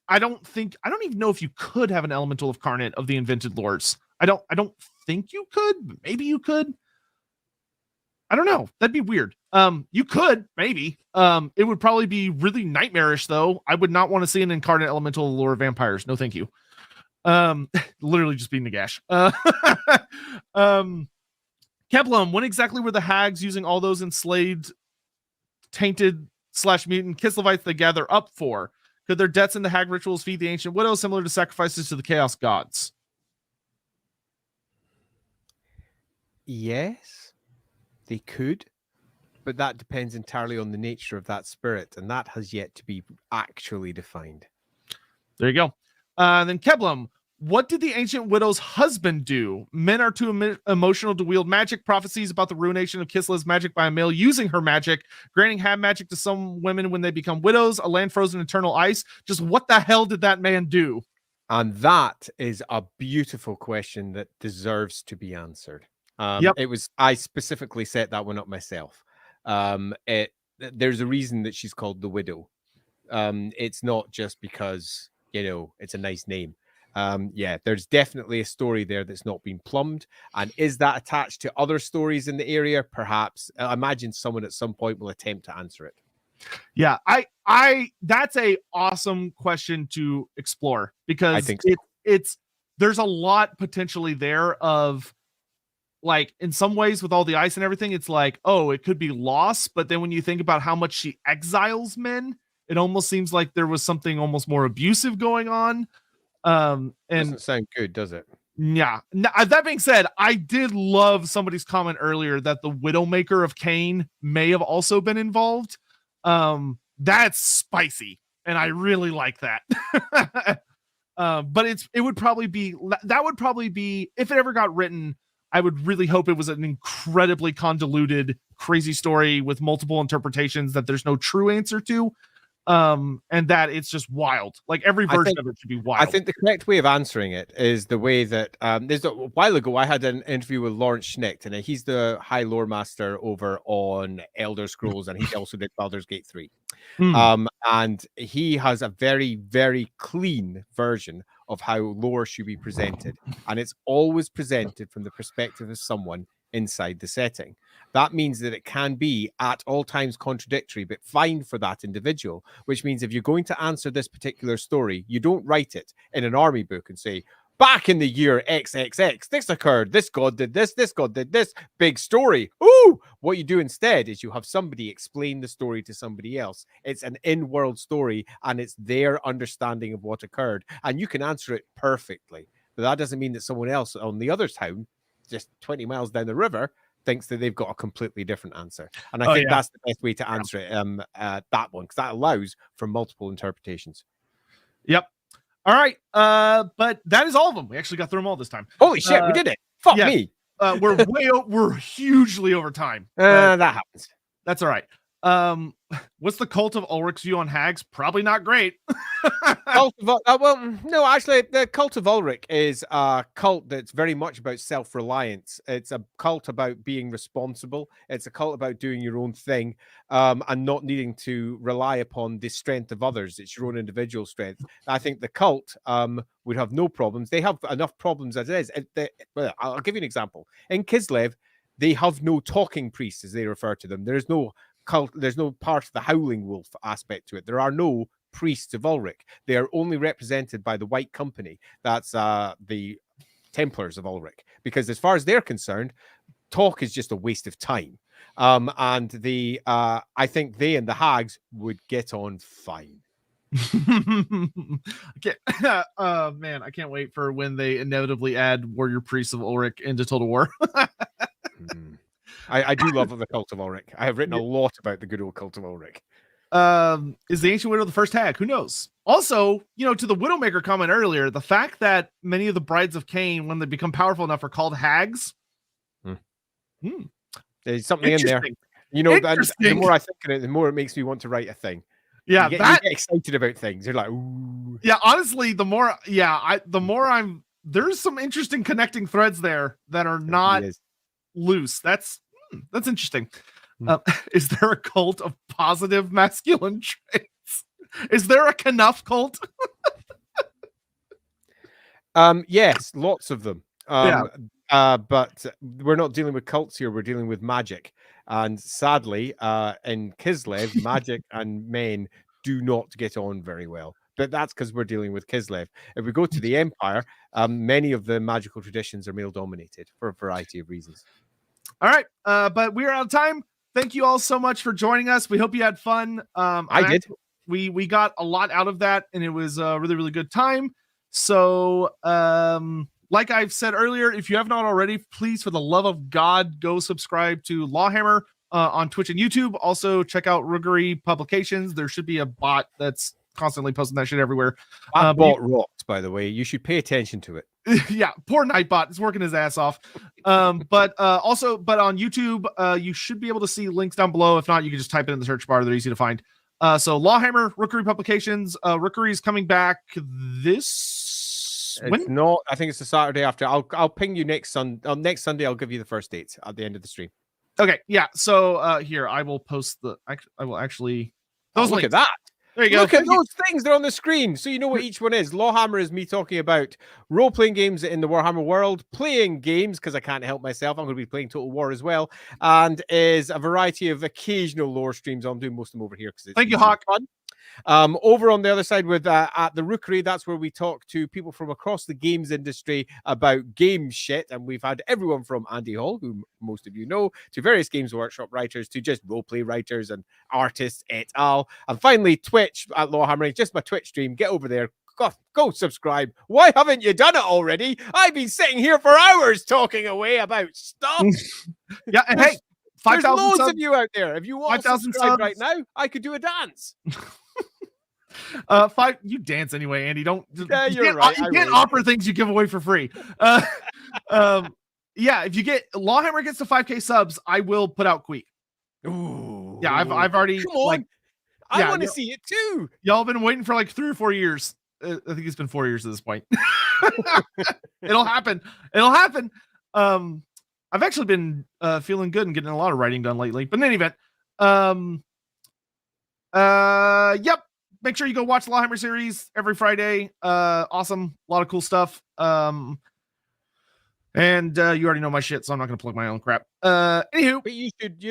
I don't even know if you could have an elemental incarnate of the invented lores. I don't think you could. Maybe you could. I don't know. That'd be weird. You could, maybe. It would probably be really nightmarish, though. I would not want to see an incarnate elemental lore of vampires. No, thank you. Literally just being Nagash. Keplum, when exactly were the Hags using all those enslaved, tainted / mutant Kislevites they gather up for? Could their deaths in the Hag rituals feed the ancient widows, similar to sacrifices to the chaos gods? Yes, they could, but that depends entirely on the nature of that spirit, and that has yet to be actually defined. There you go. Then Keblum, what did the ancient widow's husband do? Men are too emotional to wield magic. Prophecies about the ruination of Kislev's magic by a male using her magic, granting hab magic to some women when they become widows, a land frozen eternal ice. Just what the hell did that man do? And that is a beautiful question that deserves to be answered. I specifically set that one up myself. There's a reason that she's called the widow. It's not just because, it's a nice name. There's definitely a story there that's not been plumbed. And is that attached to other stories in the area? Perhaps. I imagine someone at some point will attempt to answer it. Yeah, I that's a awesome question to explore, because I think so. There's a lot potentially there of, like, in some ways with all the ice and everything, it's like, oh, it could be loss. But then when you think about how much she exiles men, it almost seems like there was something almost more abusive going on. And doesn't sound good, does it? Yeah. That being said, I did love somebody's comment earlier that the Widowmaker of Cain may have also been involved. That's spicy, and I really like that. But it would probably be, if it ever got written, I would really hope it was an incredibly convoluted, crazy story with multiple interpretations that there's no true answer to. And that it's just wild. Like, every version of it should be wild. I think the correct way of answering it is the way that there's a while ago I had an interview with Lawrence Schnecht, and he's the High Lore Master over on Elder Scrolls, and he also did Baldur's Gate 3. And he has a very, very clean version of how lore should be presented, and it's always presented from the perspective of someone inside the setting. That means that it can be at all times contradictory, but fine for that individual, which means if you're going to answer this particular story, you don't write it in an army book and say, back in the year XXX, this occurred, this god did this god did this, big story. Ooh! What you do instead is you have somebody explain the story to somebody else. It's an in-world story, and it's their understanding of what occurred, and you can answer it perfectly. But that doesn't mean that someone else on the other town, just 20 miles down the river, thinks that they've got a completely different answer. And I think that's the best way to answer it, that one, because that allows for multiple interpretations. Yep. All right. But that is all of them. We actually got through them all this time. Holy shit, we did it. Fuck me. We're hugely over time. That happens. That's all right. what's the cult of Ulrich's view on hags? Probably not great. No, actually, the cult of Ulrich is a cult that's very much about self-reliance. It's a cult about being responsible. It's a cult about doing your own thing, and not needing to rely upon the strength of others. It's your own individual strength. I think the cult would have no problems. They have enough problems as it is. Well, I'll give you an example. In Kislev, they have no talking priests, as they refer to them. There's no cult. There's no part of the howling wolf aspect to it. There are no priests of Ulrich. They are only represented by the White Company. That's the Templars of Ulrich. Because as far as they're concerned, talk is just a waste of time. And I think they and the Hags would get on fine. Man, I can't wait for when they inevitably add warrior priests of Ulrich into Total War. I do love the cult of Ulrich. I have written a lot about the good old cult of Ulrich. Is the Ancient Widow the first hag? Who knows? Also, to the Widowmaker comment earlier, the fact that many of the brides of Cain, when they become powerful enough, are called hags. There's something in there. The more I think of it, the more it makes me want to write a thing. Yeah, you get excited about things. You're like, ooh. Yeah, honestly, there's some interesting connecting threads there that are not loose. That's interesting. Is there a cult of positive masculine traits? Is there a Knuff cult? Yes, lots of them. But we're not dealing with cults here. We're dealing with magic. And sadly, in Kislev, magic and men do not get on very well. But that's because we're dealing with Kislev. If we go to the Empire, many of the magical traditions are male-dominated for a variety of reasons. All right, but we're out of time. Thank you all so much for joining us. We hope you had fun. I did. We got a lot out of that, and it was a really, really good time. So, like I've said earlier, if you have not already, please, for the love of God, go subscribe to Lawhammer on Twitch and YouTube. Also, check out Rookery Publications. There should be a bot that's constantly posting that shit everywhere. Bot rocked, by the way. You should pay attention to it. Yeah, poor Nightbot is working his ass off. But on YouTube, you should be able to see links down below. If not, you can just type it in the search bar. They're easy to find. So Lawhammer, Rookery Publications. Rookery is coming back this. Not. I think it's the Saturday after. I'll ping you next Sunday. I'll give you the first dates at the end of the stream. Okay. Yeah. So here I will post I will actually. Look at that. There you go. Look at those things. They're on the screen. So you know what each one is. Lawhammer is me talking about role-playing games in the Warhammer world, playing games, because I can't help myself. I'm going to be playing Total War as well. And is a variety of occasional lore streams. I'm doing most of them over here. Thank you, Hawk. Fun. Over on the other side with at the Rookery, that's where we talk to people from across the games industry about game shit, and we've had everyone from Andy Hall, who most of you know, to various Games Workshop writers, to just roleplay writers and artists et al. And finally, Twitch at Lawhammer, just my Twitch stream. Get over there. Go subscribe. Why haven't you done it already? I've been sitting here for hours talking away about stuff. Yeah, and hey, 5,000 there's loads subs. of you out there. If you want to subscribe right now, I could do a dance. You dance anyway, Andy. Yeah, you're right. You can't offer things you give away for free. Yeah, if you get Lawhammer gets to 5K subs, I will put out Queek. Ooh. Yeah, I've already. Come on. I want to see it too. Y'all been waiting for like 3 or 4 years. I think it's been 4 years at this point. It'll happen. I've actually been feeling good and getting a lot of writing done lately. But in any event, yep. Make sure you go watch the Lawhammer series every Friday. Awesome. A lot of cool stuff. And you already know my shit, so I'm not going to plug my own crap. Anywho. But you should,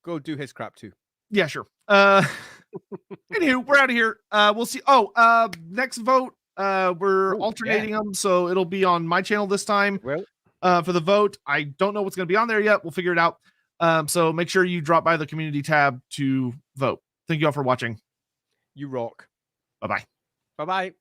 go do his crap too. Yeah, sure. Anywho, we're out of here. We'll see. Next vote. We're alternating them, so it'll be on my channel this time. Well, for the vote. I don't know what's going to be on there yet. We'll figure it out. So make sure you drop by the community tab to vote. Thank you all for watching. You rock. Bye-bye. Bye-bye.